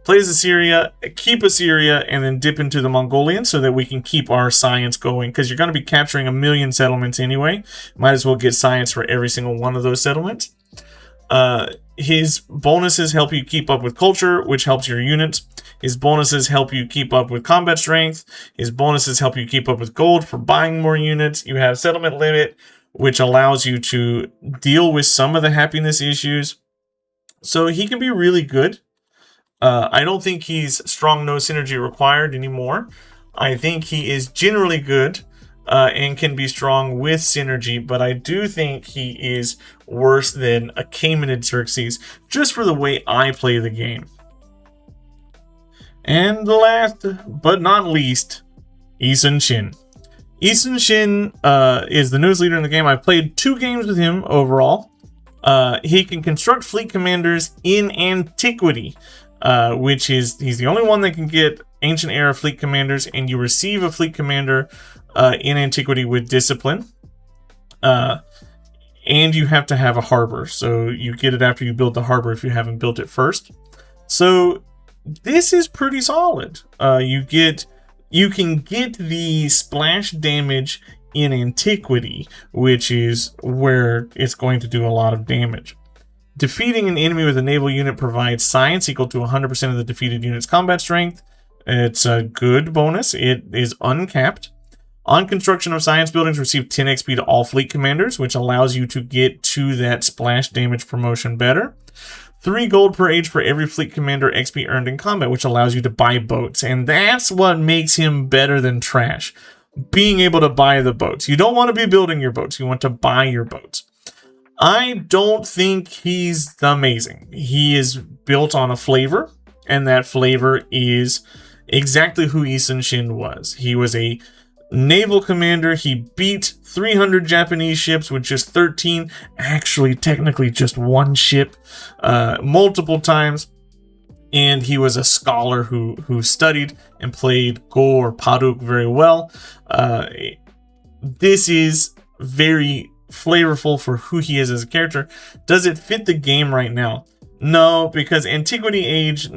play as Assyria, keep Assyria, and then dip into the Mongolians so that we can keep our science going. Because you're going to be capturing 1 million settlements anyway. Might as well get science for every single one of those settlements. His bonuses help you keep up with culture, which helps your units. His bonuses help you keep up with combat strength. His bonuses help you keep up with gold for buying more units. You have settlement limit, which allows you to deal with some of the happiness issues. So he can be really good. I don't think he's strong, no synergy required anymore. I think he is generally good and can be strong with synergy, but I do think he is worse than a Achaemenid Xerxes, just for the way I play the game. And last but not least, Yi Sun-shin. Yi Sun-shin is the newest leader in the game. I've played 2 games with him overall. He can construct fleet commanders in antiquity, which is, he's the only one that can get ancient era fleet commanders, and you receive a fleet commander in antiquity with discipline. And you have to have a harbor, so you get it after you build the harbor if you haven't built it first. So this is pretty solid. You can get the splash damage in antiquity, which is where it's going to do a lot of damage. Defeating an enemy with a naval unit provides science equal to 100% of the defeated unit's combat strength. It's a good bonus. It is uncapped. On construction of science buildings, receive 10 XP to all fleet commanders, which allows you to get to that splash damage promotion better. 3 gold per age for every fleet commander XP earned in combat, which allows you to buy boats. And that's what makes him better than trash. Being able to buy the boats. You don't want to be building your boats. You want to buy your boats. I don't think he's amazing. He is built on a flavor, and that flavor is exactly who Yi Sun-shin was. He was a naval commander. He beat 300 Japanese ships with just 13, actually technically just 1 ship, multiple times. And he was a scholar who studied and played Go or Baroque very well. This is very flavorful for who he is as a character. Does it fit the game right now? No, because Antiquity Age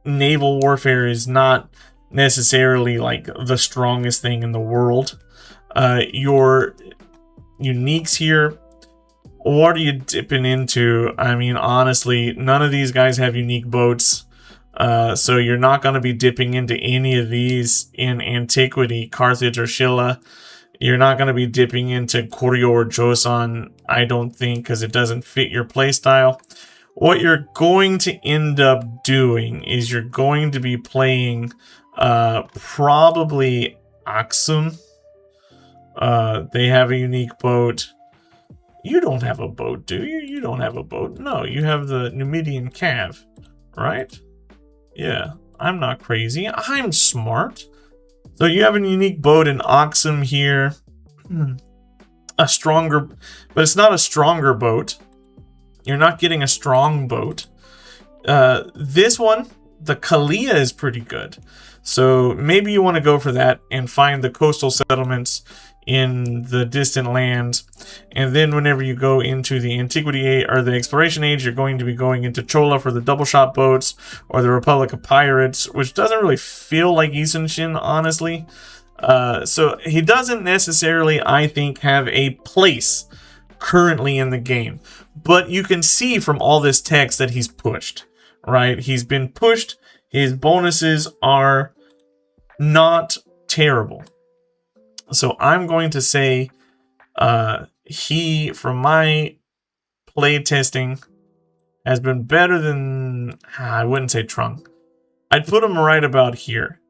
naval warfare is not necessarily like the strongest thing in the world. Your uniques here, what are you dipping into? I mean, honestly, none of these guys have unique boats. So you're not going to be dipping into any of these in Antiquity, Carthage, or Scylla. You're not going to be dipping into Koryo or Joseon, I don't think, because it doesn't fit your playstyle. What you're going to end up doing is you're going to be playing probably Aksum. They have a unique boat. You don't have a boat, do you? You don't have a boat. No, you have the Numidian Cav, right? Yeah, I'm not crazy. I'm smart. So you have a unique boat in Aksum here. A stronger, but it's not a stronger boat. You're not getting a strong boat. This one, the Kalia, is pretty good. So maybe you want to go for that and find the coastal settlements in the distant lands. And then whenever you go into the Antiquity Age or the Exploration Age, you're going to be going into Chola for the double shot boats or the Republic of Pirates, which doesn't really feel like Yi Sun-shin, honestly. So he doesn't necessarily, I think, have a place currently in the game. But you can see from all this text that he's pushed, right? He's been pushed. His bonuses are not terrible. So I'm going to say he, from my play testing, has been better than, I wouldn't say Trung. I'd put him right about here.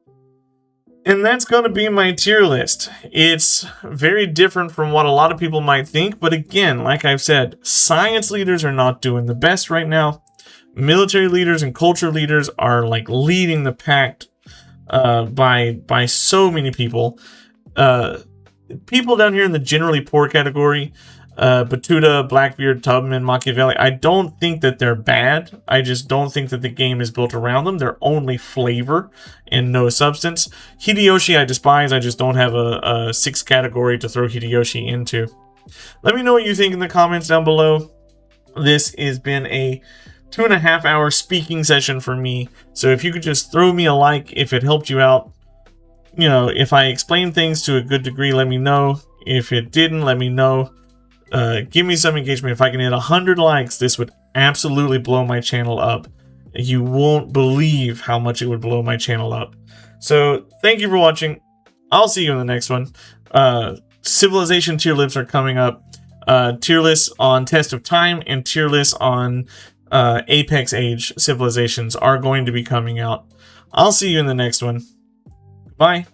And that's going to be my tier list. It's very different from what a lot of people might think. But again, like I've said, science leaders are not doing the best right now. Military leaders and culture leaders are like leading the pack by so many people. People down here in the generally poor category, Battuta, Blackbeard, Tubman, Machiavelli, I don't think that they're bad. I just don't think that the game is built around them. They're only flavor and no substance. Hideyoshi I despise. I just don't have a 6 category to throw Hideyoshi into. Let me know what you think in the comments down below. This has been a 2.5 hour speaking session for me. So if you could just throw me a like if it helped you out. You know, if I explained things to a good degree, let me know. If it didn't, let me know. Give me some engagement. If I can hit 100 likes, this would absolutely blow my channel up. You won't believe how much it would blow my channel up. So thank you for watching. I'll see you in the next one. Civilization tier lists are coming up. Tier lists on Test of Time and tier lists on Apex Age civilizations are going to be coming out. I'll see you in the next one. Bye.